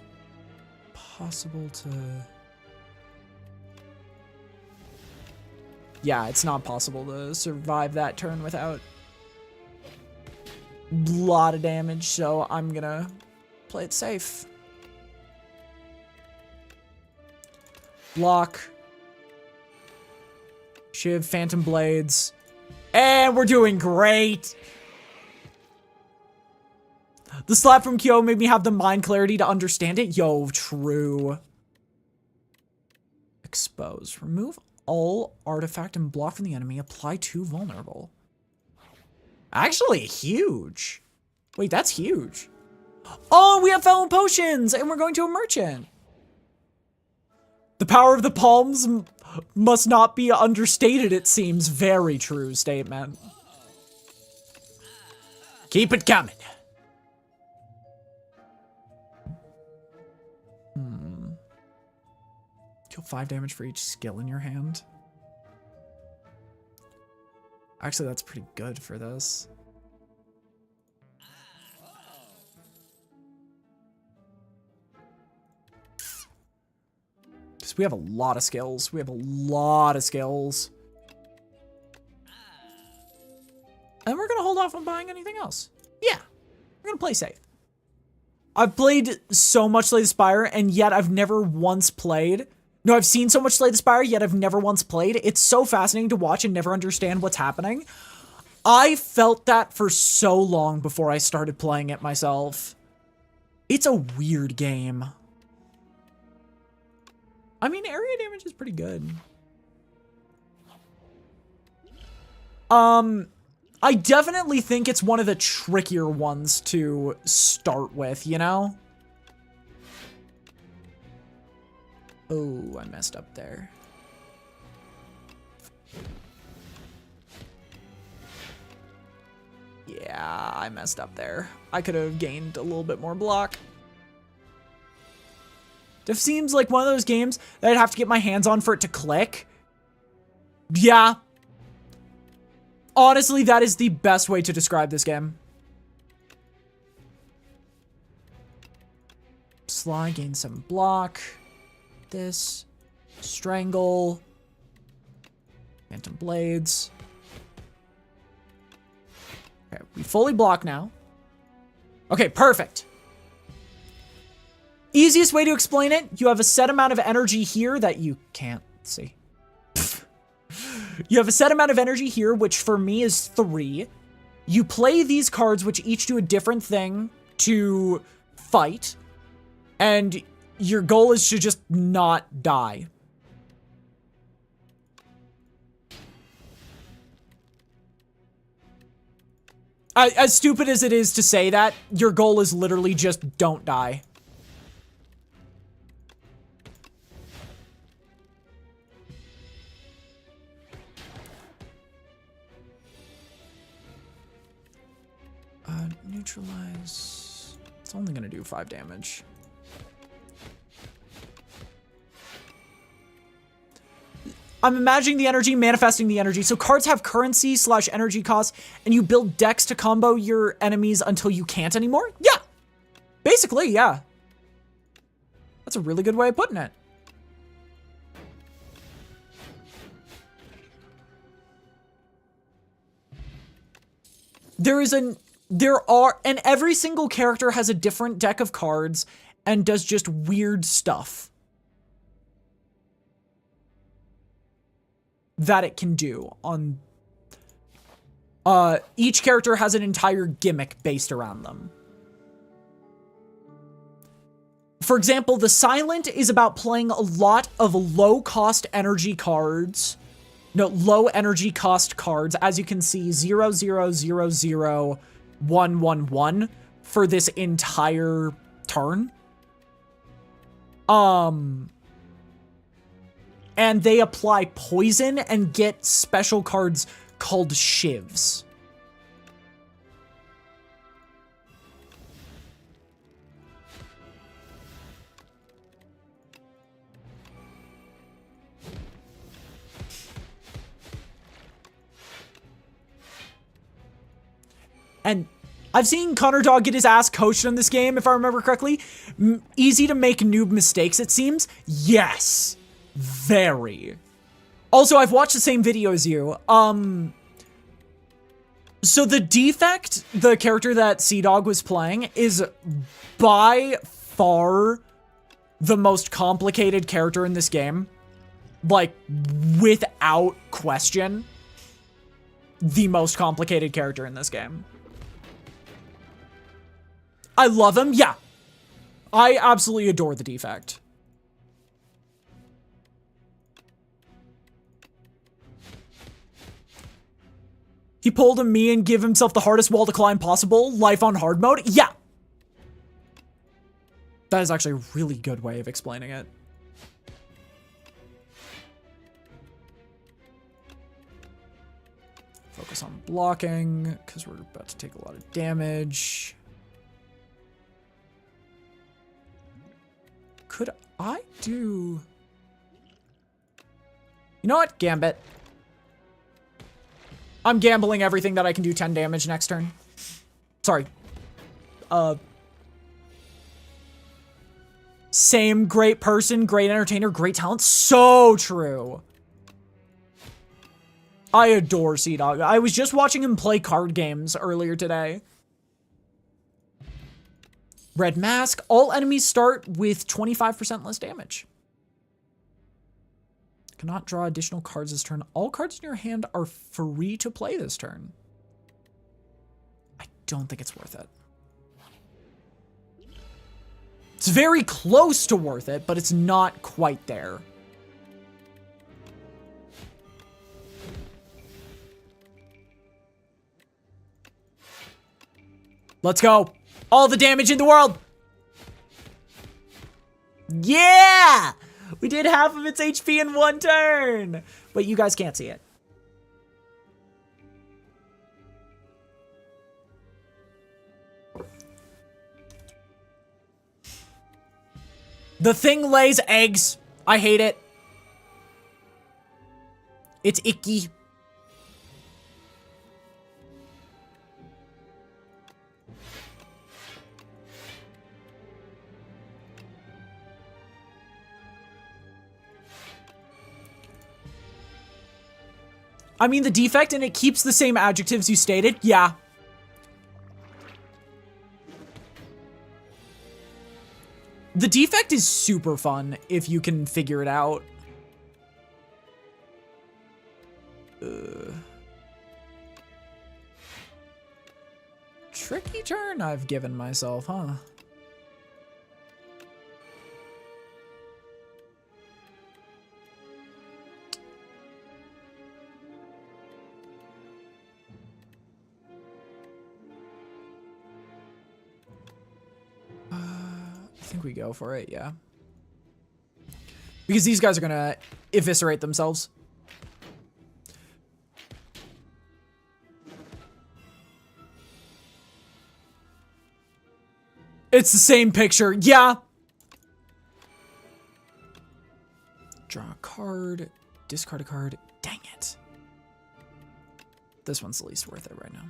possible to... Yeah, it's not possible to survive that turn without a lot of damage, so I'm gonna play it safe. Block. Shiv, Phantom Blades. And we're doing great! The slap from Kyo made me have the mind clarity to understand it. Yo, true. Expose. Remove all artifact and block from the enemy. Apply 2 vulnerable. Actually, huge. Wait, that's huge. Oh, we have Felon Potions, and we're going to a merchant. The power of the palms must not be understated, it seems. Very true statement. Keep it coming. Deal 5 damage for each skill in your hand. Actually, that's pretty good for this. Because we have a lot of skills. We have a lot of skills. And we're going to hold off on buying anything else. Yeah. We're going to play safe. I've played so much Slay the Spire, and yet I've never once played. No, I've seen so much Slay the Spire, yet I've never once played. It's so fascinating to watch and never understand what's happening. I felt that for so long before I started playing it myself. It's a weird game. I mean, area damage is pretty good. I definitely think it's one of the trickier ones to start with, you know? Oh, I messed up there. Yeah, I messed up there. I could have gained a little bit more block. This seems like one of those games that I'd have to get my hands on for it to click. Yeah. Honestly, that is the best way to describe this game. Sly, gain 7 block. This. Strangle. Phantom Blades. Okay, we fully block now. Okay, perfect. Easiest way to explain it, you have a set amount of energy here that you can't see. You have a set amount of energy here, which for me is 3. You play these cards, which each do a different thing to fight. And your goal is to just not die. As stupid as it is to say that, your goal is literally just don't die. Neutralize. It's only gonna do 5 damage. I'm imagining the energy, manifesting the energy. So cards have currency / energy costs, and you build decks to combo your enemies until you can't anymore? Yeah. Basically, yeah. That's a really good way of putting it. And every single character has a different deck of cards and does just weird stuff that it can do on, each character has an entire gimmick based around them. For example, the Silent is about playing a lot of low energy cost cards. As you can see, 0, 0, 0, 0, 1, 1, 1 for this entire turn. And they apply poison and get special cards called shivs. And I've seen Connor Dog get his ass coached in this game, if I remember correctly. Easy to make noob mistakes, it seems. Yes. Very. Also, I've watched the same video as you. So the Defect, the character that Sea-Dog was playing, is by far the most complicated character in this game. Like, without question. The most complicated character in this game. I love him, yeah. I absolutely adore the Defect. He pulled a me and give himself the hardest wall to climb possible, life on hard mode, yeah. That is actually a really good way of explaining it. Focus on blocking, because we're about to take a lot of damage. Could I do... You know what? Gambit. I'm gambling everything that I can do 10 damage next turn. Sorry. Same great person, great entertainer, great talent. So true. I adore Sea-Dog. I was just watching him play card games earlier today. Red Mask. All enemies start with 25% less damage. Cannot draw additional cards this turn. All cards in your hand are free to play this turn. I don't think it's worth it. It's very close to worth it, but it's not quite there. Let's go. All the damage in the world. Yeah! We did half of its HP in one turn. But you guys can't see it. The thing lays eggs. I hate it. It's icky. I mean, the defect, and it keeps the same adjectives you stated. Yeah. The defect is super fun if you can figure it out. Tricky turn I've given myself, huh? I think we go for it, yeah. Because these guys are gonna eviscerate themselves. It's the same picture, yeah. Draw a card, discard a card. Dang it. This one's the least worth it right now.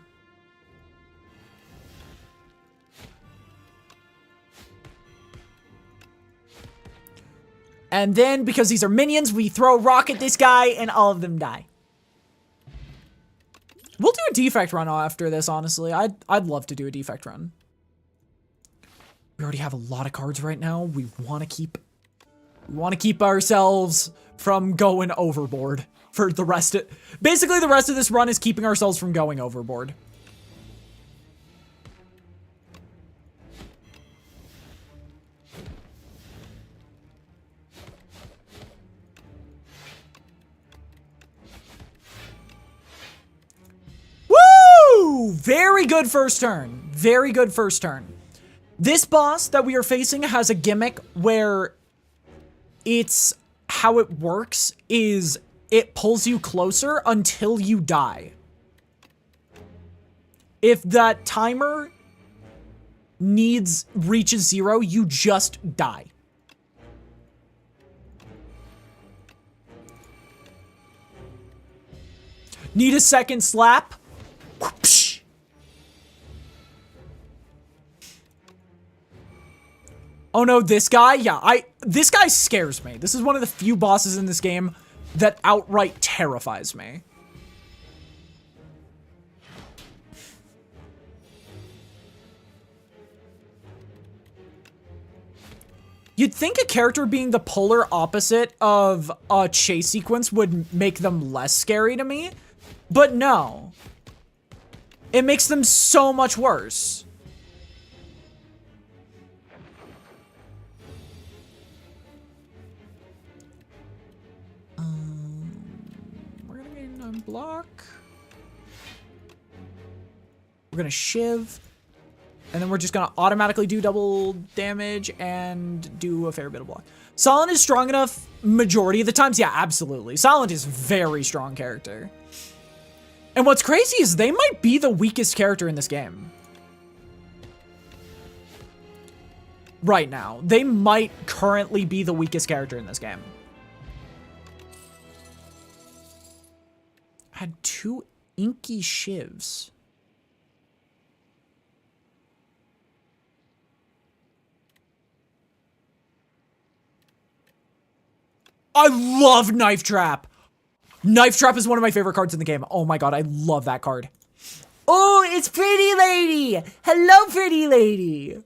And then, because these are minions, we throw a rock at this guy, and all of them die. We'll do a defect run after this, honestly. I'd love to do a defect run. We already have a lot of cards right now. We want to keep ourselves from going overboard for the rest of... Basically, the rest of this run is keeping ourselves from going overboard. Very good first turn. Very good first turn. This boss that we are facing has a gimmick where it's how it works is it pulls you closer until you die. If that timer reaches 0, you just die. Need a second slap? Whoopsh. Oh no, this guy? Yeah, this guy scares me. This is one of the few bosses in this game that outright terrifies me. You'd think a character being the polar opposite of a chase sequence would make them less scary to me, but no. It makes them so much worse. We're gonna gain unblock. We're gonna shiv. And then we're just gonna automatically do double damage and do a fair bit of block. Silent is strong enough majority of the times. Yeah, absolutely. Silent is very strong character. And what's crazy is they might be the weakest character in this game. Right now. They might currently be the weakest character in this game. Had 2 Inky shivs. I love Knife Trap. Knife Trap is one of my favorite cards in the game. Oh my god, I love that card. Oh, it's Pretty Lady. Hello, Pretty Lady.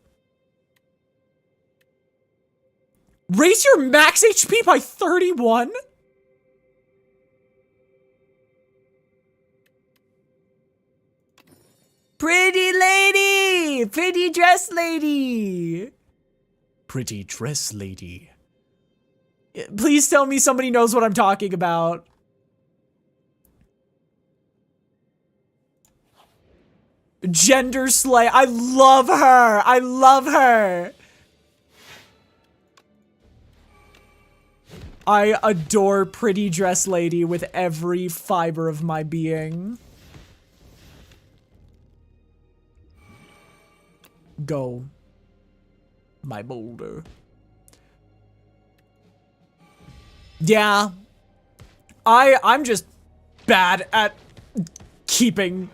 Raise your max HP by 31? Pretty lady! Pretty dress lady! Pretty dress lady. Please tell me somebody knows what I'm talking about. Gender slay. I love her. I love her. I adore Pretty Dress Lady with every fiber of my being. Go, my boulder. Yeah. I'm just bad at keeping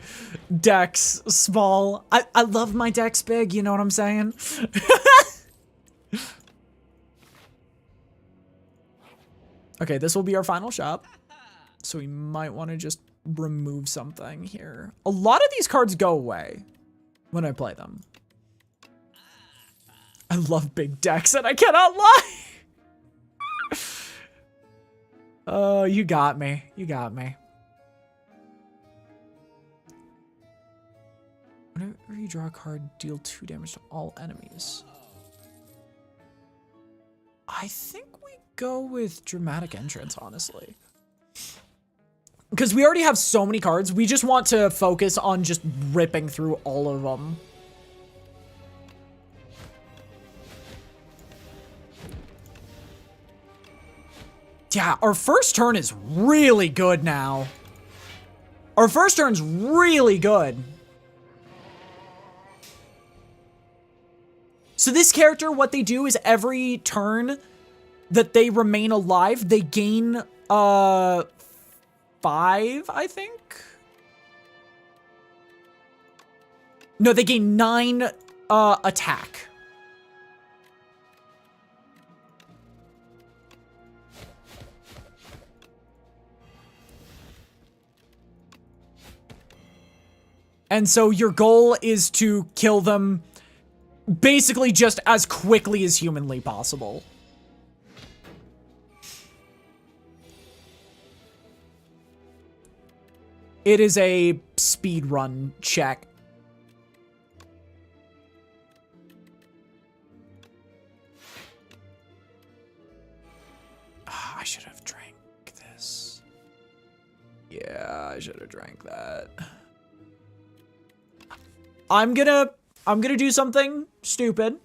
decks small. I love my decks big, you know what I'm saying? Okay, this will be our final shop. So we might want to just remove something here. A lot of these cards go away when I play them. I love big decks and I cannot lie. Oh, you got me. You got me. Whenever you draw a card, deal 2 damage to all enemies. I think we go with Dramatic Entrance, honestly. Because we already have so many cards, we just want to focus on just ripping through all of them. Yeah, our first turn is really good now. Our first turn's really good. So this character, what they do is every turn that they remain alive, they gain 5, I think. No, they gain 9 attack. And so your goal is to kill them basically just as quickly as humanly possible. It is a speed run check. I should have drank this. Yeah, I should have drank that. I'm gonna do something stupid.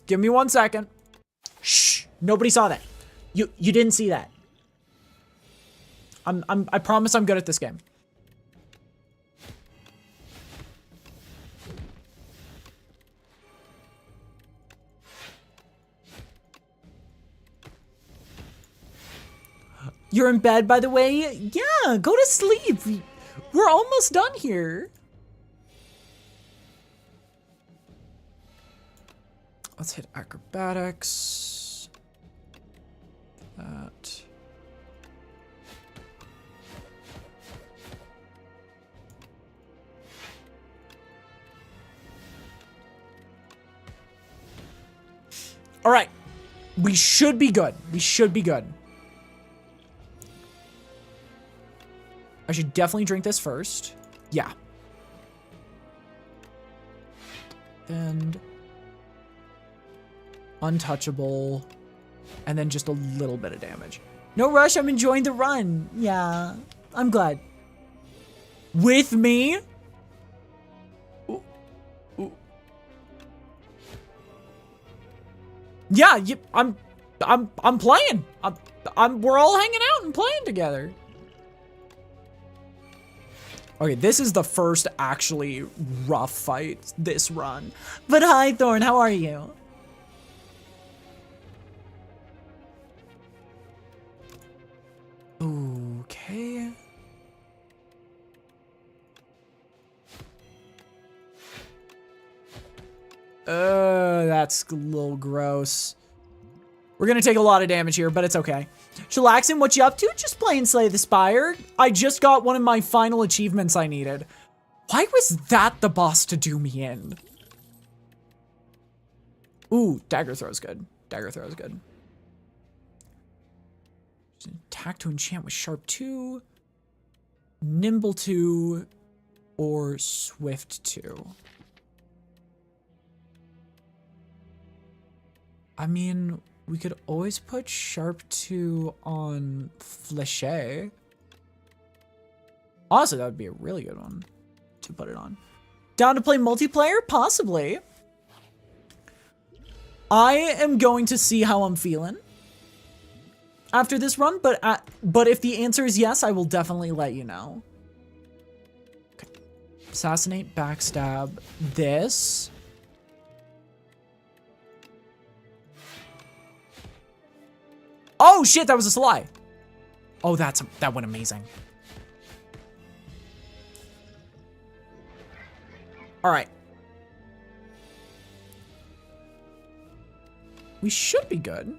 Give me 1 second. Shh. Nobody saw that. You didn't see that. I promise I'm good at this game. You're in bed, by the way? Yeah, go to sleep. We're almost done here. Let's hit acrobatics. That. All right. We should be good. We should be good. I should definitely drink this first. Yeah. And untouchable, and then just a little bit of damage. No rush, I'm enjoying the run. Yeah, I'm glad. With me? Ooh. Ooh. Yeah, I'm playing. We're all hanging out and playing together. Okay, this is the first actually rough fight this run. But hi, Thorn, how are you? Okay. That's a little gross. We're gonna take a lot of damage here, but it's okay. Chillaxin, what you up to? Just playing Slay the Spire. I just got one of my final achievements I needed. Why was that the boss to do me in? Ooh, dagger throw's good. Dagger throw's good. Attack to enchant with sharp 2, nimble 2, or swift 2. I mean, we could always put sharp 2 on Fléché. Honestly, that would be a really good one to put it on. Down to play multiplayer? Possibly. I am going to see how I'm feeling after this run, but if the answer is yes, I will definitely let you know. Okay. Assassinate, backstab, this. Oh shit, that was a Sly. Oh, that went amazing. All right. We should be good.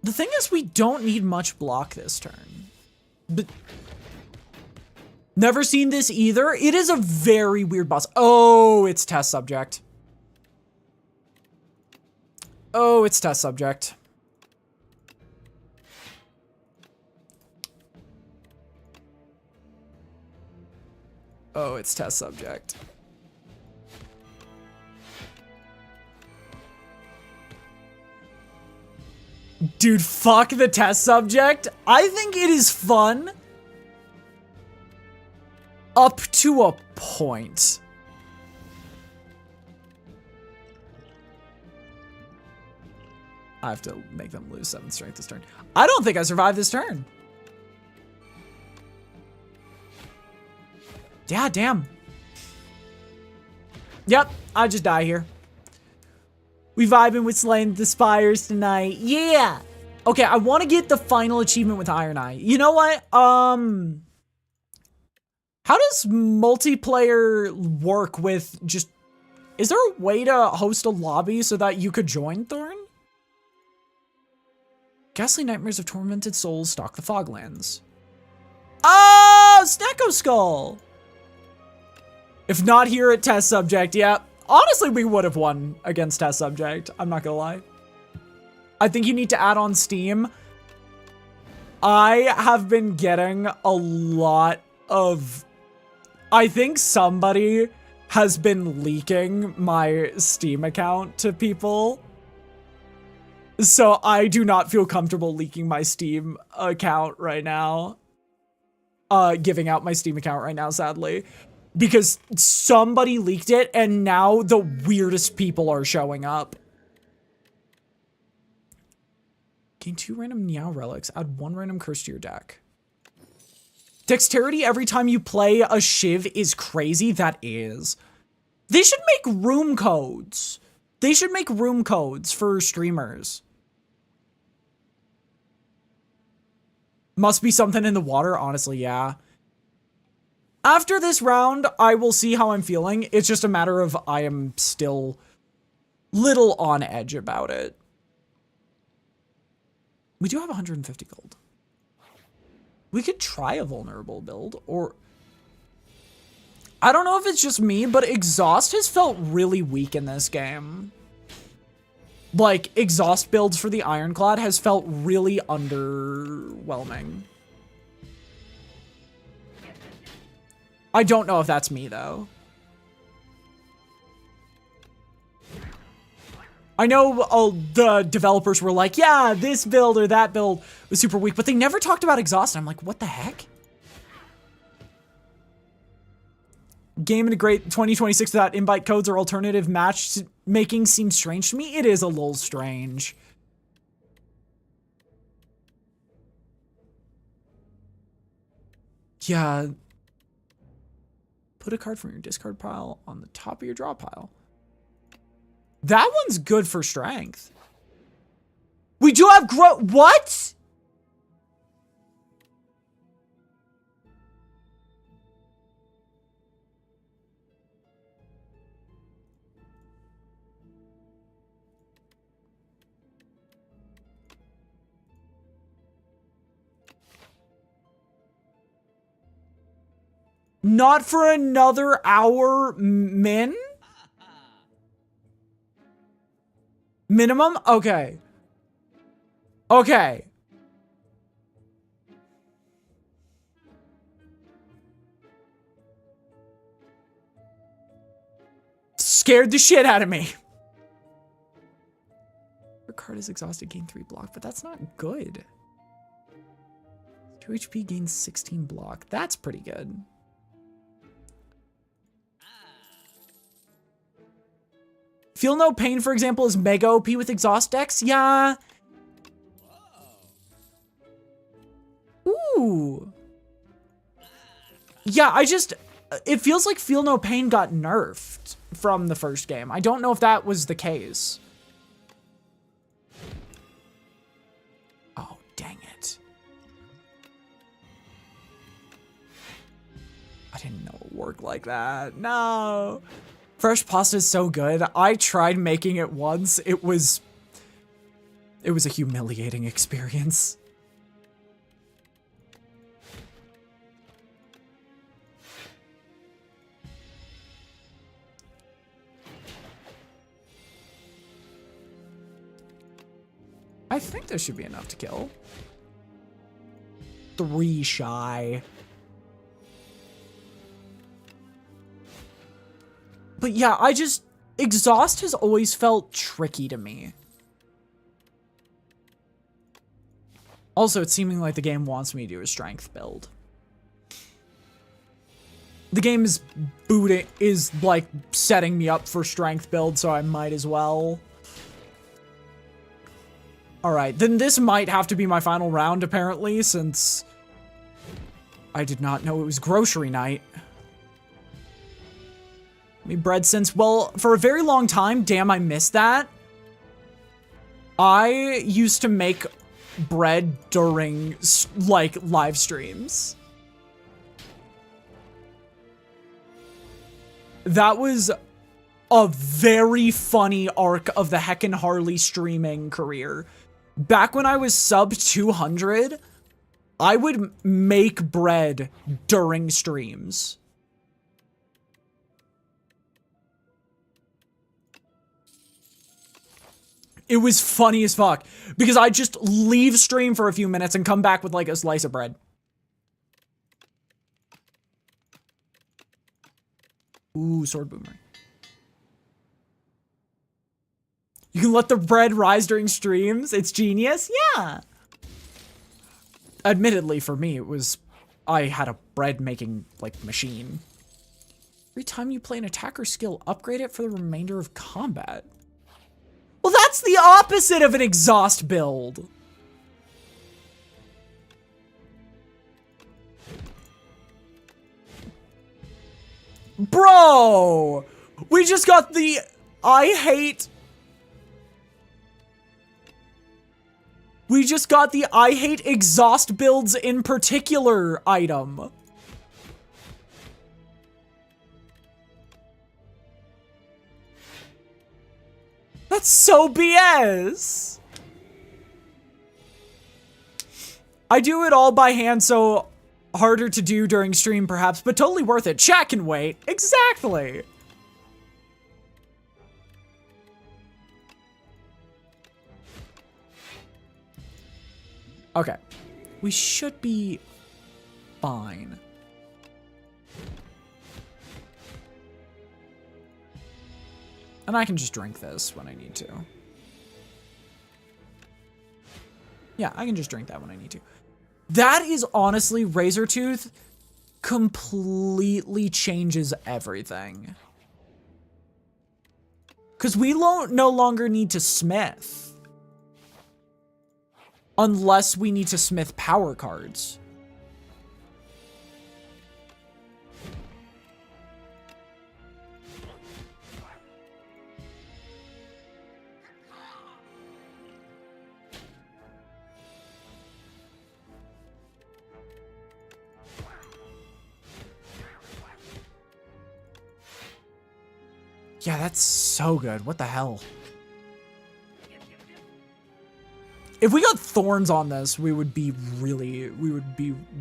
The thing is, we don't need much block this turn. But never seen this either. It is a very weird boss. Oh, it's test subject. Oh, it's test subject. Oh, it's test subject. Dude, fuck the test subject. I think it is fun. Up to a point. I have to make them lose 7 strength this turn. I don't think I survived this turn. Yeah, damn. Yep, I just die here. We vibing with slaying the Spires tonight. Yeah. Okay, I want to get the final achievement with Iron Eye. You know what? How does multiplayer work with just... Is there a way to host a lobby so that you could join, Thorn? Ghastly nightmares of tormented souls stalk the Foglands. Oh, Snecko Skull! If not here at test subject, yeah. Honestly, we would have won against test subject. I'm not gonna lie. I think you need to add on Steam. I have been getting a lot of... I think somebody has been leaking my Steam account to people. So I do not feel comfortable leaking my Steam account right now. Giving out my Steam account right now, sadly. Because somebody leaked it, and now the weirdest people are showing up. Gain 2 random Meow relics. Add 1 random curse to your deck. Dexterity every time you play a Shiv is crazy. That is. They should make room codes. They should make room codes for streamers. Must be something in the water, honestly, yeah. After this round, I will see how I'm feeling. It's just a matter of I am still little on edge about it. We do have 150 gold. We could try a vulnerable build, or... I don't know if it's just me, but Exhaust has felt really weak in this game. Like, Exhaust builds for the Ironclad has felt really underwhelming. I don't know if that's me, though. I know the developers were like, yeah, this build or that build was super weak, but they never talked about Exhaust. And I'm like, what the heck? Game integrate 2026 without invite codes or alternative match making seems strange to me. It is a little strange. Yeah. Put a card from your discard pile on the top of your draw pile. That one's good for strength. We do have what? Not for another hour minimum? Okay. Okay. Scared the shit out of me. Your card is exhausted, gain 3 block, but that's not good. 2 HP gains 16 block. That's pretty good. Feel No Pain, for example, is mega OP with exhaust decks. Yeah. Ooh. Yeah, it feels like Feel No Pain got nerfed from the first game. I don't know if that was the case. Oh, dang it. I didn't know it worked like that. No. Fresh pasta is so good. I tried making it once. It was a humiliating experience. I think this should be enough to kill. 3 shy. But yeah, exhaust has always felt tricky to me. Also, it's seeming like the game wants me to do a strength build. The game is like setting me up for strength build, so I might as well. Alright, then this might have to be my final round, apparently, since I did not know it was grocery night. I mean, bread since, well, for a very long time, damn, I missed that. I used to make bread during, like, live streams. That was a very funny arc of the Heccin Harley streaming career. Back when I was sub 200, I would make bread during streams. It was funny as fuck because I'd just leave stream for a few minutes and come back with like a slice of bread. Ooh, sword boomerang. You can let the bread rise during streams. It's genius. Yeah. Admittedly, for me, I had a bread making like machine. Every time you play an attacker skill, upgrade it for the remainder of combat. Well, that's the opposite of an exhaust build. Bro, we just got the We just got the I hate exhaust builds in particular item. That's so BS. I do it all by hand, so harder to do during stream perhaps, but totally worth it. Chat can wait. Exactly. Okay. We should be fine. And I can just drink this when I need to. Yeah, I can just drink that when I need to. That is honestly, Razortooth completely changes everything. Because we no longer need to smith. Unless we need to smith power cards. Yeah, that's so good. What the hell? If we got thorns on this, we would be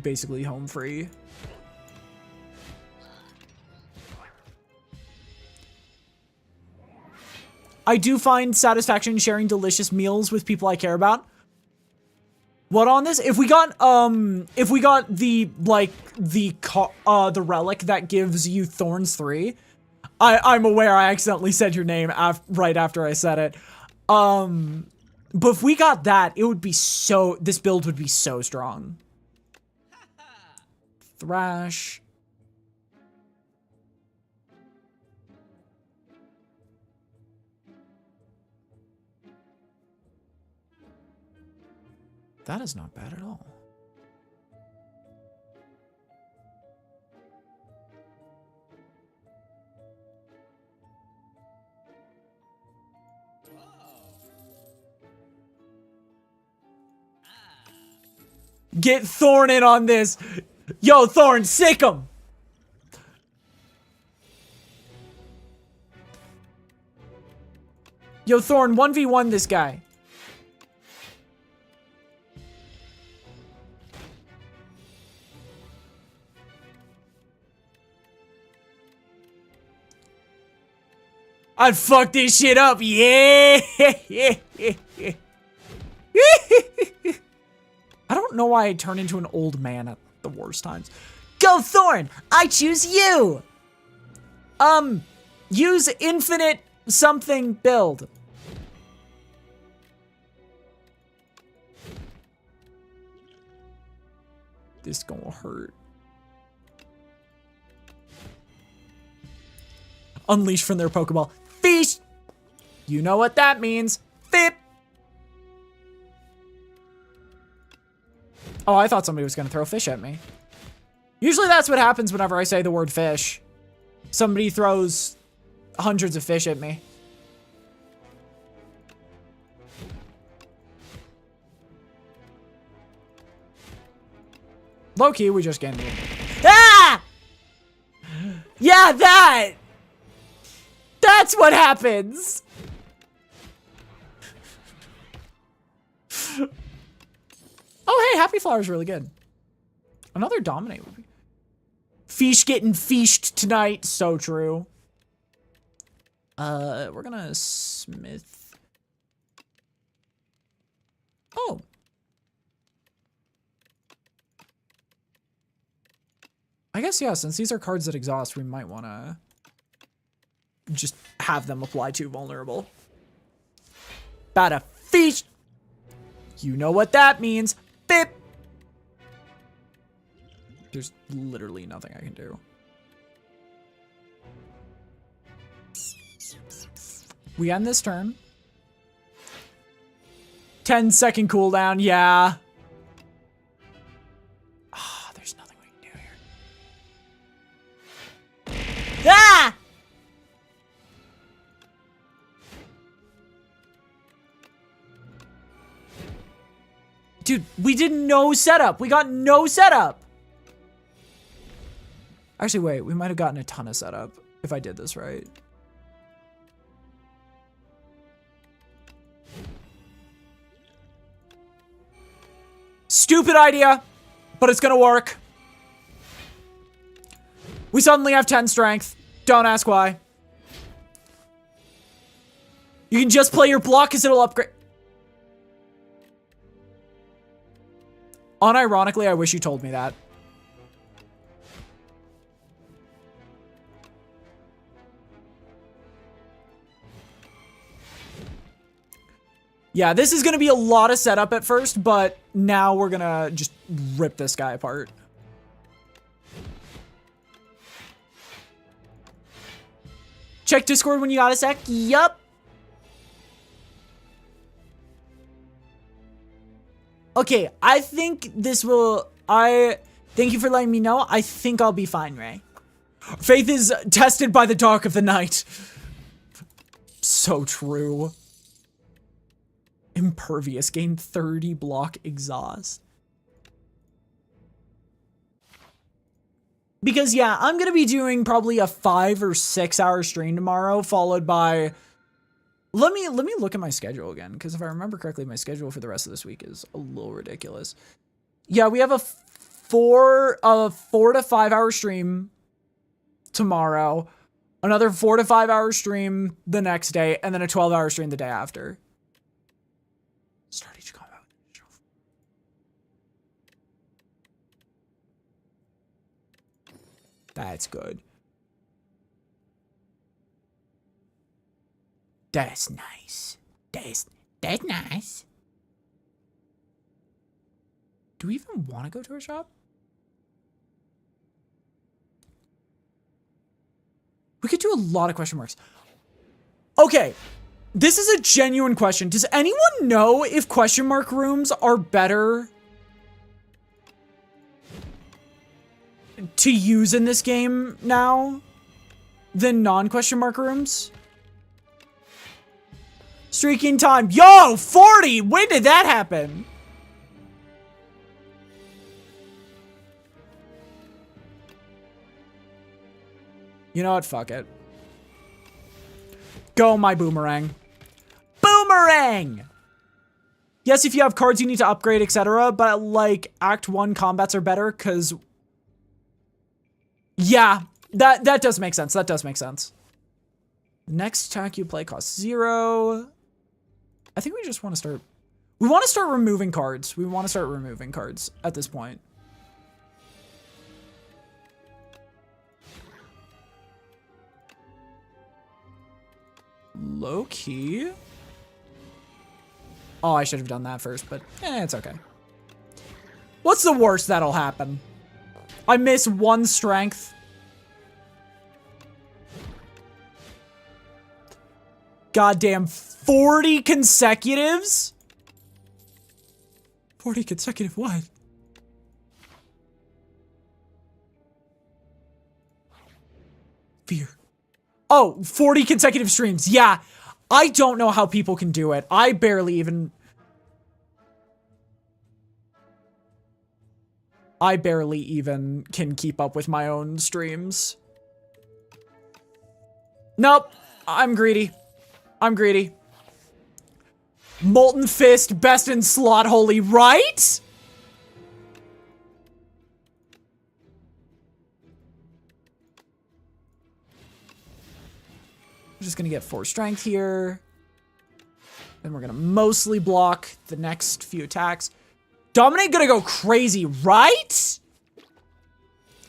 basically home free. I do find satisfaction in sharing delicious meals with people I care about. What on this? If we got the the relic that gives you Thorns 3, I'm aware I accidentally said your name right after I said it. But if we got that, it would be so, this build would be so strong. Thrash. That is not bad at all. Get Thorn in on this. Yo, Thorn, sick him. Yo, Thorn, 1v1 this guy. I'd fuck this shit up, yeah! I don't know why I turn into an old man at the worst times. Go, Thorn! I choose you! Use infinite something build. This gonna hurt. Unleash from their Pokeball. Fish! You know what that means. Fip! Oh, I thought somebody was gonna throw fish at me. Usually that's what happens whenever I say the word fish. Somebody throws hundreds of fish at me. Low-key, we just gained it. Ah! Yeah, that! That's what happens! Oh, hey, Happy Flower is really good. Another Dominate would be... Fish getting fished tonight. So true. We're gonna Smith... Oh. I guess, yeah, since these are cards that exhaust, we might want to just have them apply to vulnerable. Bada fish! You know what that means. Bip! There's literally nothing I can do. We end this turn. 10-second cooldown, yeah. Ah, there's nothing we can do here. Ah! Dude, we did no setup. We got no setup. Actually, wait. We might have gotten a ton of setup if I did this right. Stupid idea, but it's gonna work. We suddenly have 10 strength. Don't ask why. You can just play your block because it'll upgrade. Unironically, I wish you told me that. Yeah, this is going to be a lot of setup at first, but now we're going to just rip this guy apart. Check Discord when you got a sec. Yup. Okay, I think this will... Thank you for letting me know. I think I'll be fine, Ray. Faith is tested by the dark of the night. So true. Impervious. Gain 30 block exhaust. Because, yeah, I'm going to be doing probably a 5 or 6 hour stream tomorrow, followed by... Let me look at my schedule again, because if I remember correctly, my schedule for the rest of this week is a little ridiculous. Yeah, we have a 4 to 5 hour stream tomorrow. Another 4 to 5 hour stream the next day, and then a 12-hour stream the day after. Start each combat. That's good. That's nice. That's nice. Do we even want to go to a shop? We could do a lot of question marks. Okay, this is a genuine question. Does anyone know if question mark rooms are better to use in this game now than non-question mark rooms? Streaking time. Yo, 40! When did that happen? You know what? Fuck it. Go, my boomerang. Boomerang! Yes, if you have cards you need to upgrade, etc. But, like, Act 1 combats are better, because... Yeah, that does make sense. That does make sense. Next attack you play costs 0. I think we just want to start... We want to start removing cards. We want to start removing cards at this point. Low key. Oh, I should have done that first, but it's okay. What's the worst that'll happen? I miss 1 strength. Goddamn 40 consecutives? 40 consecutive what? Fear. Oh, 40 consecutive streams. Yeah. I don't know how people can do it. I barely even can keep up with my own streams. Nope. I'm greedy. I'm greedy. Molten Fist, best in slot, holy right? We're just gonna get 4 strength here. Then we're gonna mostly block the next few attacks. Dominate gonna go crazy, right?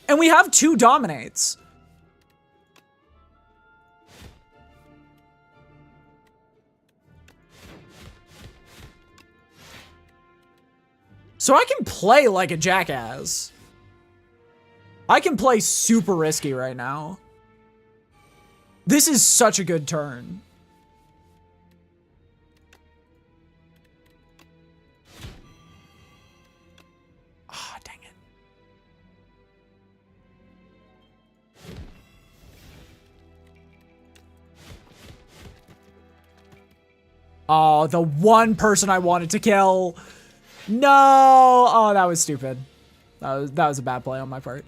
And we have 2 dominates. So I can play like a jackass. I can play super risky right now. This is such a good turn. Ah, oh, dang it. Oh, the one person I wanted to kill. No! Oh, that was stupid. That was a bad play on my part.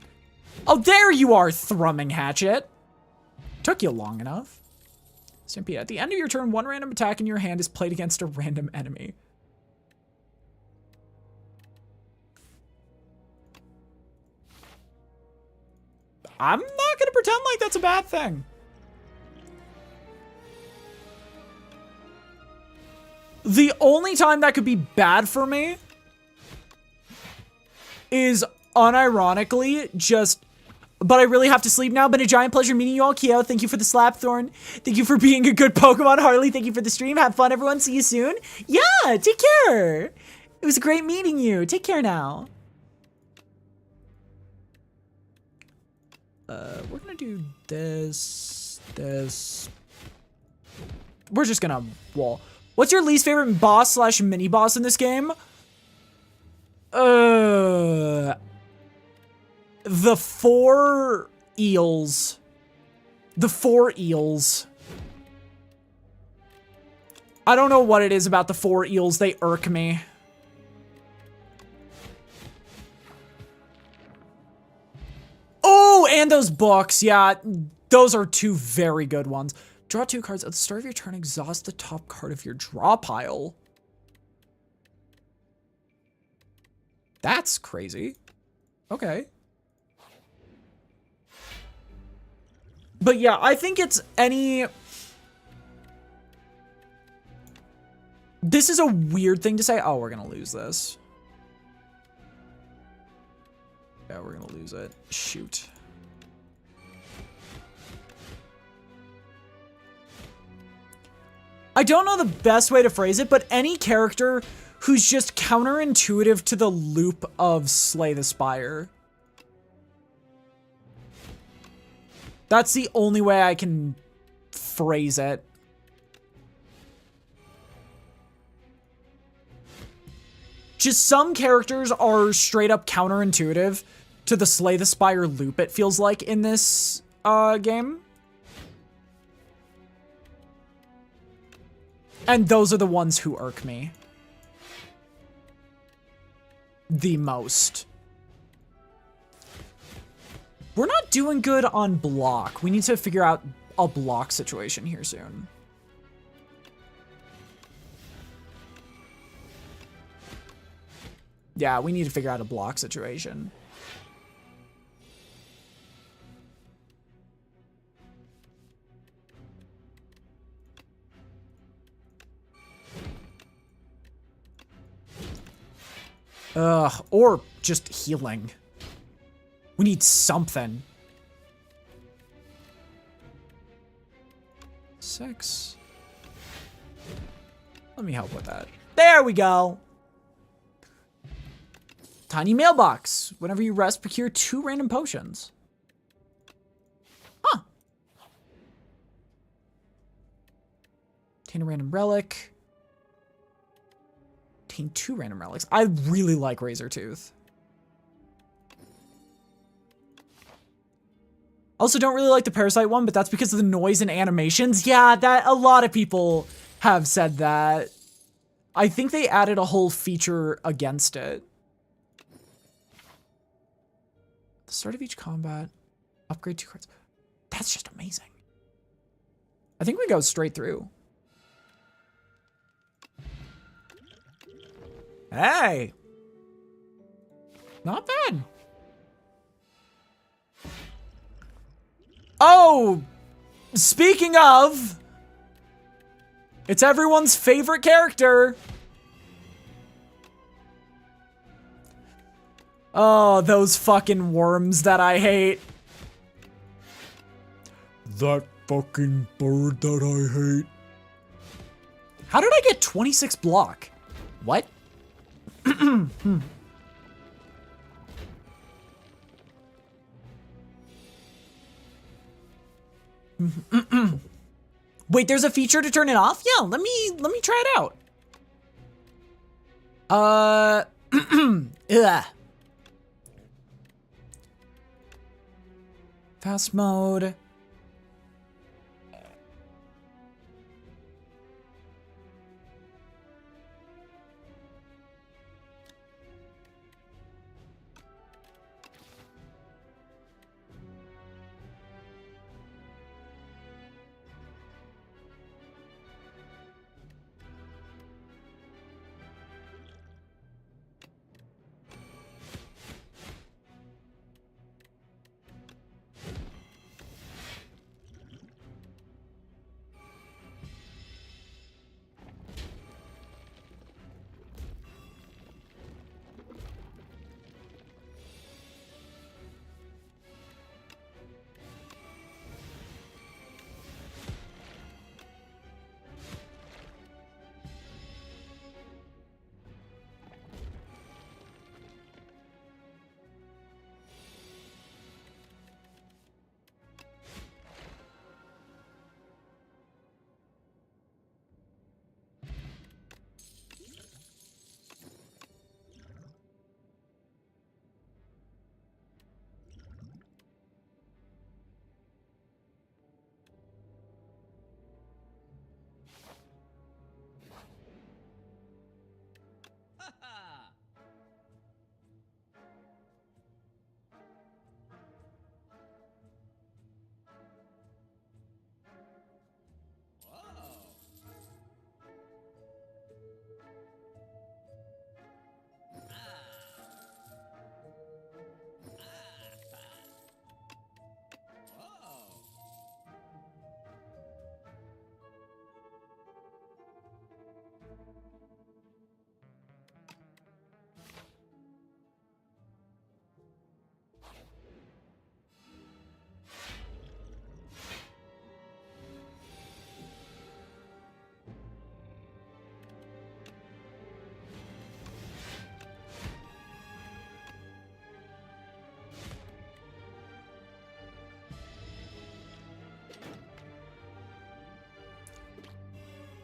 Oh, there you are, Thrumming Hatchet. Took you long enough. Stampede. At the end of your turn, 1 random attack in your hand is played against a random enemy. I'm not gonna pretend like that's a bad thing. The only time that could be bad for me is unironically just, but I really have to sleep now. Been a giant pleasure meeting you all. Kyo, thank you for the Slapthorn. Thank you for being a good Pokemon. Harley, thank you for the stream. Have fun, everyone. See you soon. Yeah, take care. It was great meeting you. Take care now. We're gonna do this. We're just gonna wall. What's your least favorite boss / mini boss in this game? The 4 eels. The 4 eels. I don't know what it is about the 4 eels. They irk me. Oh, and those books. Yeah, those are 2 very good ones. Draw 2 cards. At the start of your turn, exhaust the top card of your draw pile. That's crazy. Okay. But yeah, I think it's any... This is a weird thing to say. Oh, we're gonna lose this. Yeah, we're gonna lose it. Shoot. I don't know the best way to phrase it, but any character who's just counterintuitive to the loop of Slay the Spire. That's the only way I can phrase it. Just some characters are straight up counterintuitive to the Slay the Spire loop, it feels like, in this game. And those are the ones who irk me the most. We're not doing good on block. We need to figure out a block situation here soon. Yeah, we need to figure out a block situation. Or just healing. We need something. 6. Let me help with that. There we go. Tiny mailbox. Whenever you rest, procure 2 random potions. Huh. Obtain a random relic. Obtain 2 random relics. I really like Razor Tooth. Also, don't really like the Parasite one, but that's because of the noise and animations. Yeah, that a lot of people have said that. I think they added a whole feature against it. The start of each combat, upgrade 2 cards. That's just amazing. I think we go straight through. Hey. Not bad. Oh, speaking of, it's everyone's favorite character. Oh, those fucking worms that I hate. That fucking bird that I hate. How did I get 26 block? What? Wait, there's a feature to turn it off? Yeah, let me try it out. Ugh. Fast mode.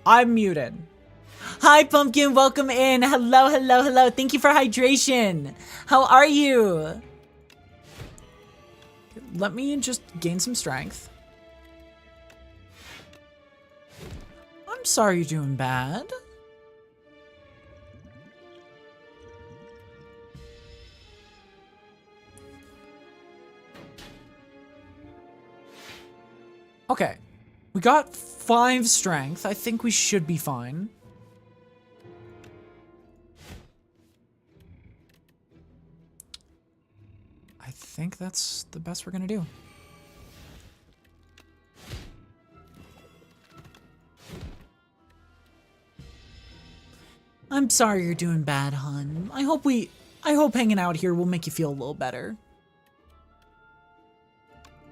I'm muted. Hi, Pumpkin. Welcome in. Hello, hello, hello. Thank you for hydration. How are you? Let me just gain some strength. I'm sorry you're doing bad. Okay. We got 5 strength. I think we should be fine. I think that's the best we're gonna do. I'm sorry you're doing bad, hun. I hope hanging out here will make you feel a little better.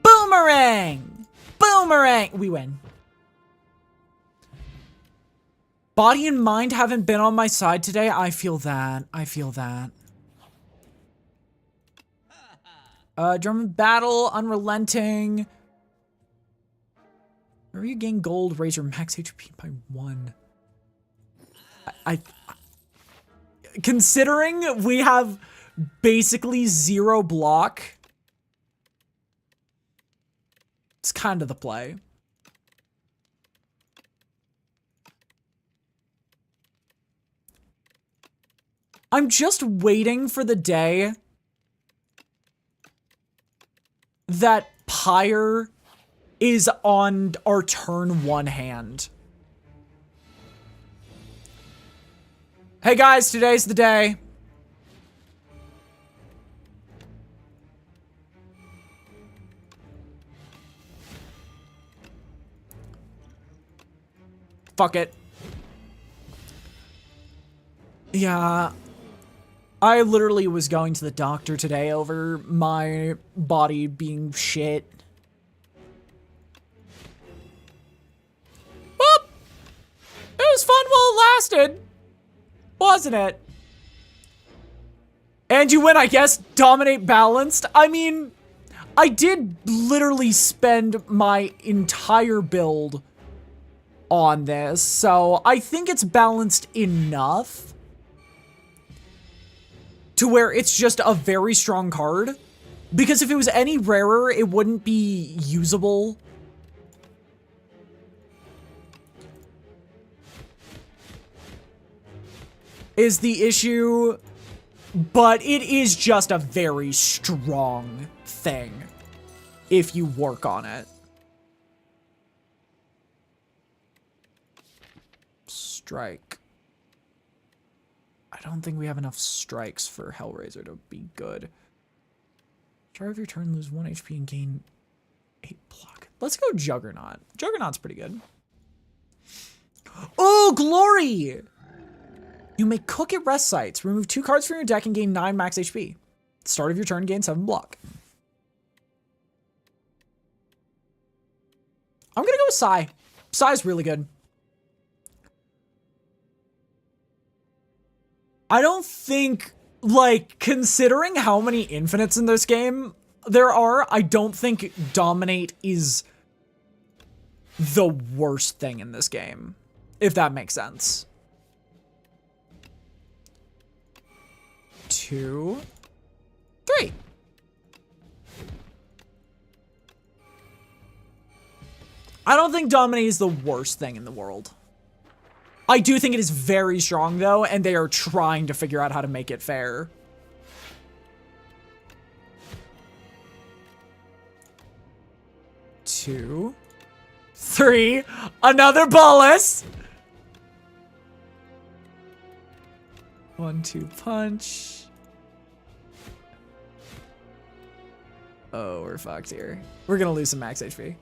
Boomerang! Boomerang! We win. Body and mind haven't been on my side today. I feel that. I feel that. Drum battle, unrelenting. Whenever you gain gold, raise your max HP by 1. Considering we have basically 0 block, it's kind of the play. I'm just waiting for the day that Pyre is on our turn 1 hand. Hey guys, today's the day. Fuck it. Yeah. I literally was going to the doctor today over my body being shit. Well, it was fun while it lasted. Wasn't it? And you win, I guess, dominate balanced. I mean, I did literally spend my entire build on this, so I think it's balanced enough to where it's just a very strong card. Because if it was any rarer, it wouldn't be usable. Is the issue, but it is just a very strong thing if you work on it. Strike. I don't think we have enough strikes for Hellraiser to be good. Start of your turn, lose 1 HP and gain 8 block. Let's go Juggernaut. Juggernaut's pretty good. Oh, glory! You may cook at rest sites. Remove 2 cards from your deck and gain 9 max HP. Start of your turn, gain 7 block. I'm gonna go with Psy. Psy's really good. I don't think, like, considering how many infinites in this game there are, I don't think Dominate is the worst thing in this game, if that makes sense. 2, 3. I don't think Dominate is the worst thing in the world. I do think it is very strong, though, and they are trying to figure out how to make it fair. Two, 3, another bolus. 1, 2 punch. Oh, we're fucked here. We're gonna lose some max HP.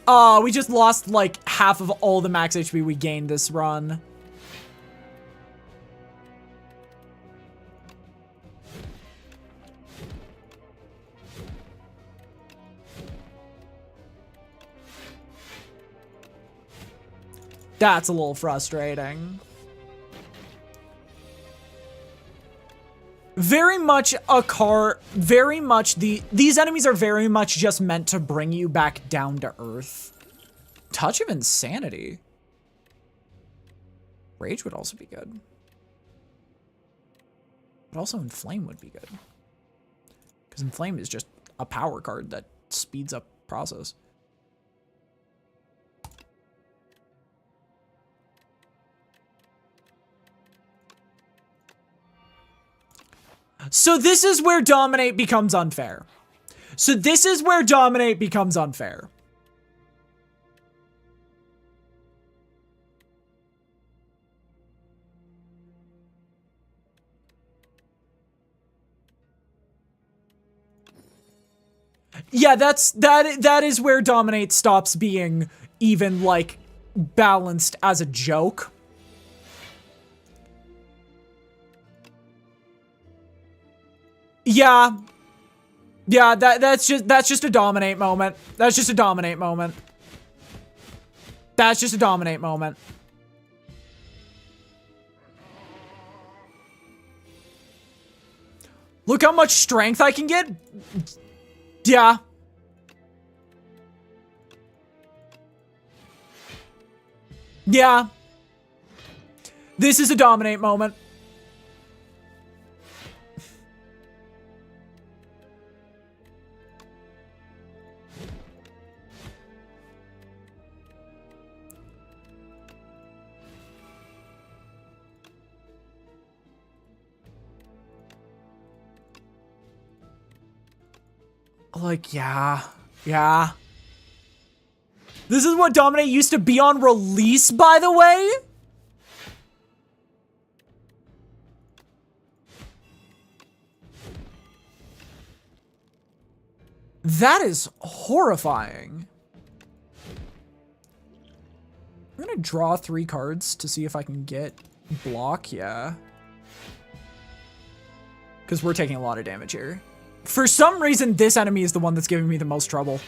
Oh, we just lost like half of all the max HP we gained this run. That's a little frustrating. Very much a car, very much these enemies are very much just meant to bring you back down to earth. Touch of Insanity. Rage would also be good. But also Inflame would be good. Because Inflame is just a power card that speeds up process. So this is where Dominate becomes unfair. So this is where Dominate becomes unfair. Yeah, that is where Dominate stops being even like balanced as a joke. Yeah. Yeah, that's just a Dominate moment. That's just a Dominate moment. That's just a Dominate moment. Look how much strength I can get. Yeah. Yeah. This is a Dominate moment. Like, yeah. This is what Dominate used to be on release, by the way? That is horrifying. I'm gonna draw 3 cards to see if I can get block, yeah. Because we're taking a lot of damage here. For some reason, this enemy is the one that's giving me the most trouble.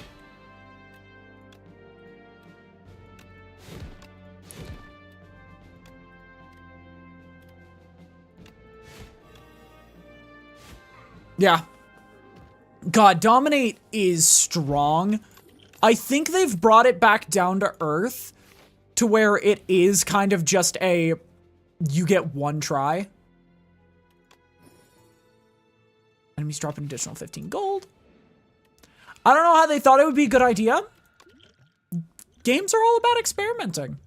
Yeah. God, Dominate is strong. I think they've brought it back down to earth to where it is kind of just a, you get one try. Enemies drop an additional 15 gold. I don't know how they thought it would be a good idea. Games are all about experimenting.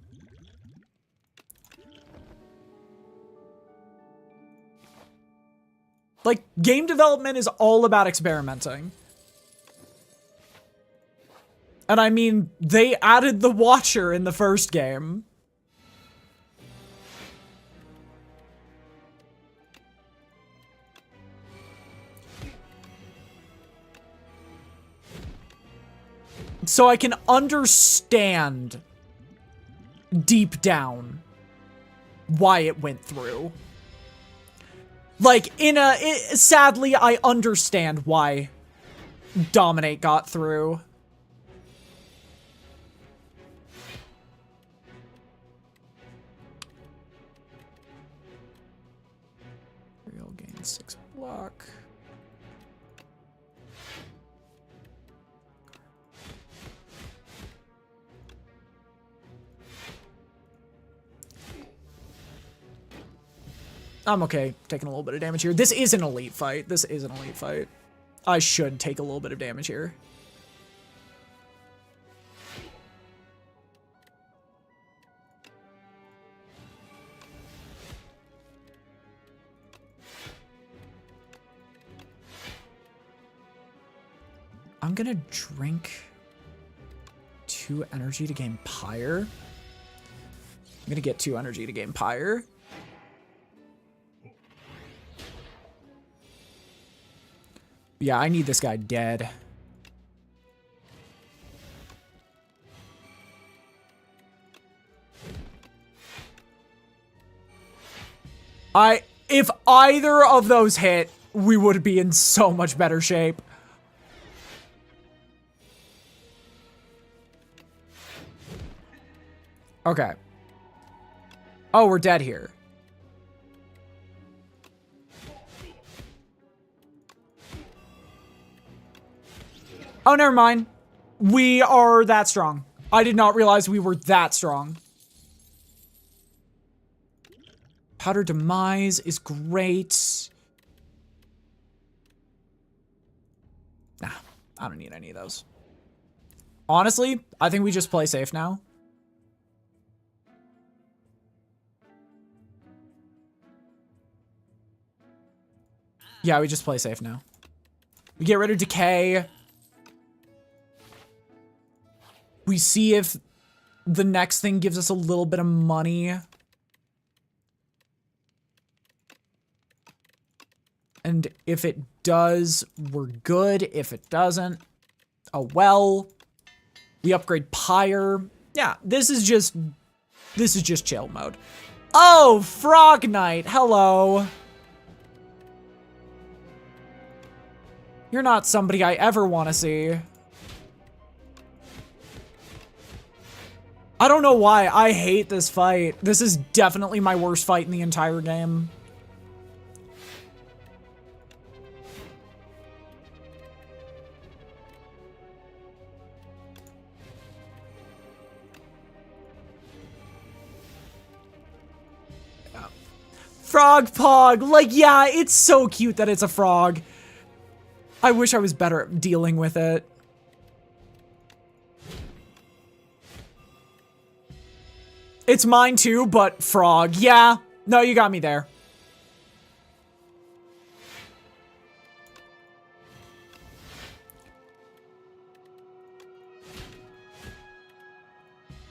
Like, game development is all about experimenting. And I mean, they added the Watcher in the first game. So I can understand deep down why it went through. Like, sadly, I understand why Dominate got through. Real gain 6 block. I'm okay taking a little bit of damage here. This is an elite fight. This is an elite fight. I should take a little bit of damage here. I'm gonna drink 2 energy to gain Pyre. I'm gonna get 2 energy to gain Pyre. Yeah, I need this guy dead. If either of those hit, we would be in so much better shape. Okay. Oh, we're dead here. Oh, never mind. We are that strong. I did not realize we were that strong. Powder Demise is great. Nah, I don't need any of those. Honestly, I think we just play safe now. Yeah, we just play safe now. We get rid of Decay. We see if the next thing gives us a little bit of money. And if it does, we're good. If it doesn't, oh well. We upgrade Pyre. Yeah, this is just chill mode. Oh, Frog Knight, hello. You're not somebody I ever want to see. I don't know why. I hate this fight. This is definitely my worst fight in the entire game. Frog Pog. Like, yeah, it's so cute that it's a frog. I wish I was better at dealing with it. It's mine too, but frog. Yeah. No, you got me there.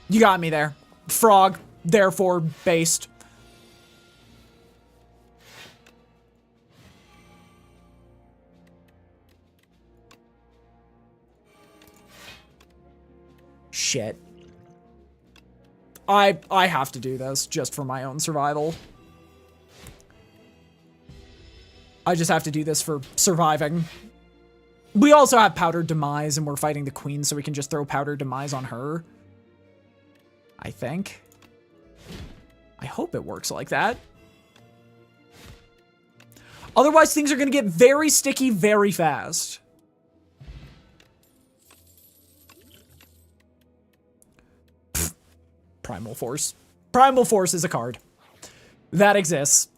You got me there. Frog, therefore based. Shit. I have to do this just for my own survival. I just have to do this for surviving. We also have Powder Demise and we're fighting the queen, so we can just throw Powder Demise on her. I think. I hope it works like that. Otherwise, things are going to get very sticky very fast. Pfft. Primal Force. Primal Force is a card. That exists.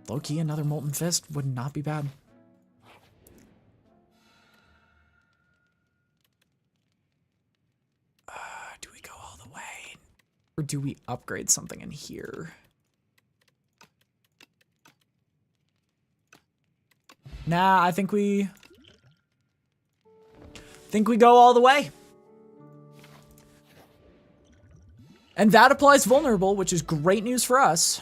Low-key, another Molten Fist would not be bad. Do we go all the way? Or do we upgrade something in here? Nah, I think we go all the way. And that applies vulnerable, which is great news for us.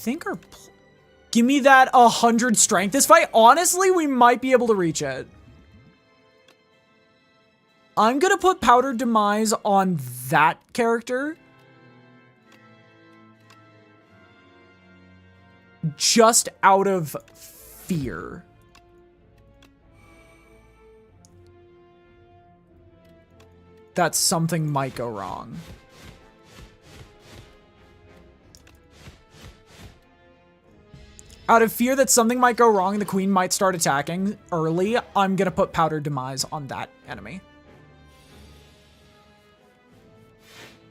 Think our give me that 100 strength this fight. Honestly, we might be able to reach it. I'm gonna put Powder Demise on that character just out of fear. That something might go wrong. Out of fear that something might go wrong and the queen might start attacking early, I'm gonna put Powder Demise on that enemy.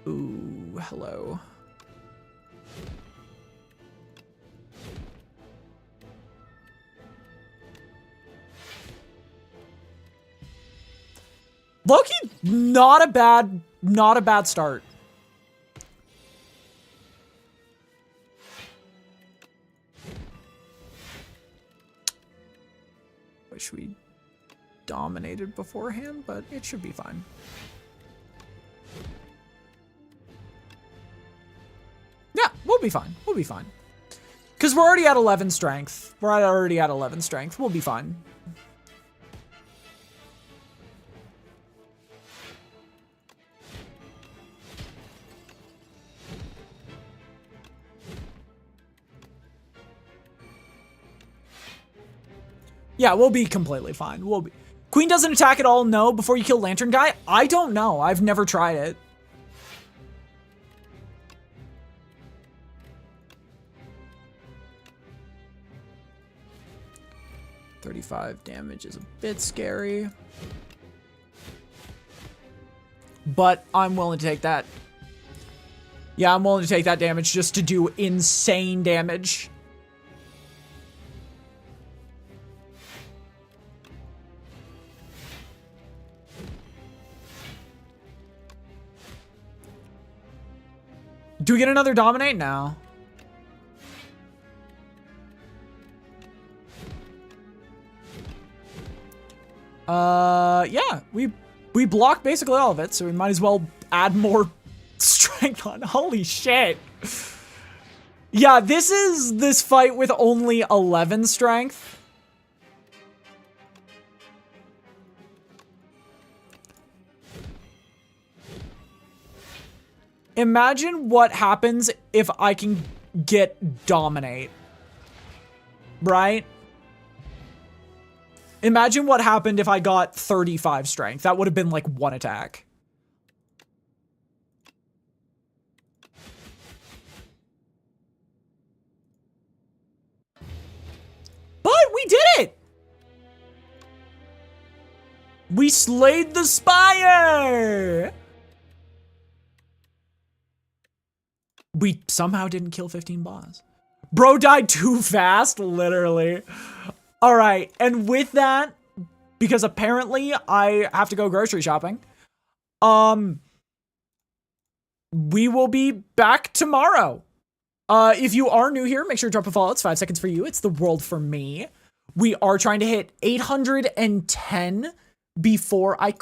Ooh, hello. Loki, not a bad start. Wish we dominated beforehand, but it should be fine. Yeah, we'll be fine. We'll be fine. Because we're already at 11 strength. We're already at 11 strength. We'll be fine. Yeah, we'll be completely fine. We'll be. Queen doesn't attack at all, no, before you kill Lantern Guy? I don't know. I've never tried it. $35 damage is a bit scary. But I'm willing to take that. Yeah, I'm willing to take that damage just to do insane damage. Do we get another dominate now? Yeah, we block basically all of it, so we might as well add more strength on. Holy shit. Yeah, this is this fight with only 11 strength. Imagine what happens if I can get dominate. Right? Imagine what happened if I got 35 strength. That would have been like one attack. But we did it! We slayed the Spire! We somehow didn't kill 15 boss. Bro died too fast, literally. All right, and with that, because apparently I have to go grocery shopping, we will be back tomorrow. If you are new here, make sure to drop a follow. It's 5 seconds for you. It's the world for me. We are trying to hit 810 before I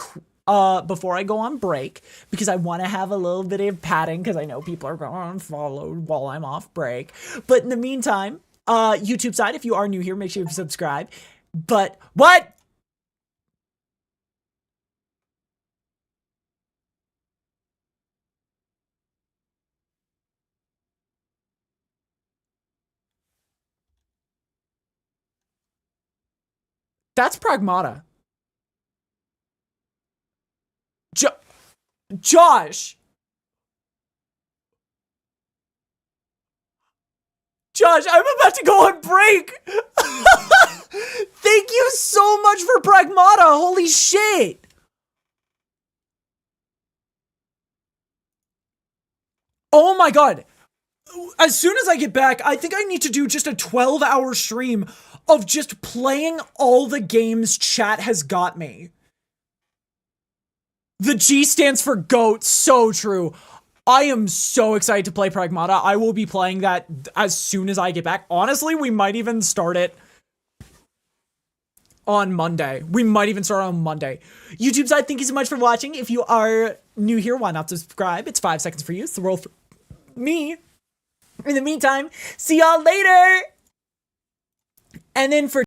go on break, because I want to have a little bit of padding, because I know people are going to follow while I'm off break. But in the meantime, YouTube side, if you are new here, make sure you subscribe. But what? That's Pragmata. Josh! Josh, I'm about to go on break! Thank you so much for Pragmata! Holy shit! Oh my god! As soon as I get back, I think I need to do just a 12-hour stream of just playing all the games chat has got me. The G stands for GOAT, so true. I am so excited to play Pragmata. I will be playing that as soon as I get back. Honestly, we might even start it on Monday. We might even start on Monday. YouTube side, thank you so much for watching. If you are new here, why not subscribe? It's 5 seconds for you. It's the world for me. In the meantime, see y'all later. And then for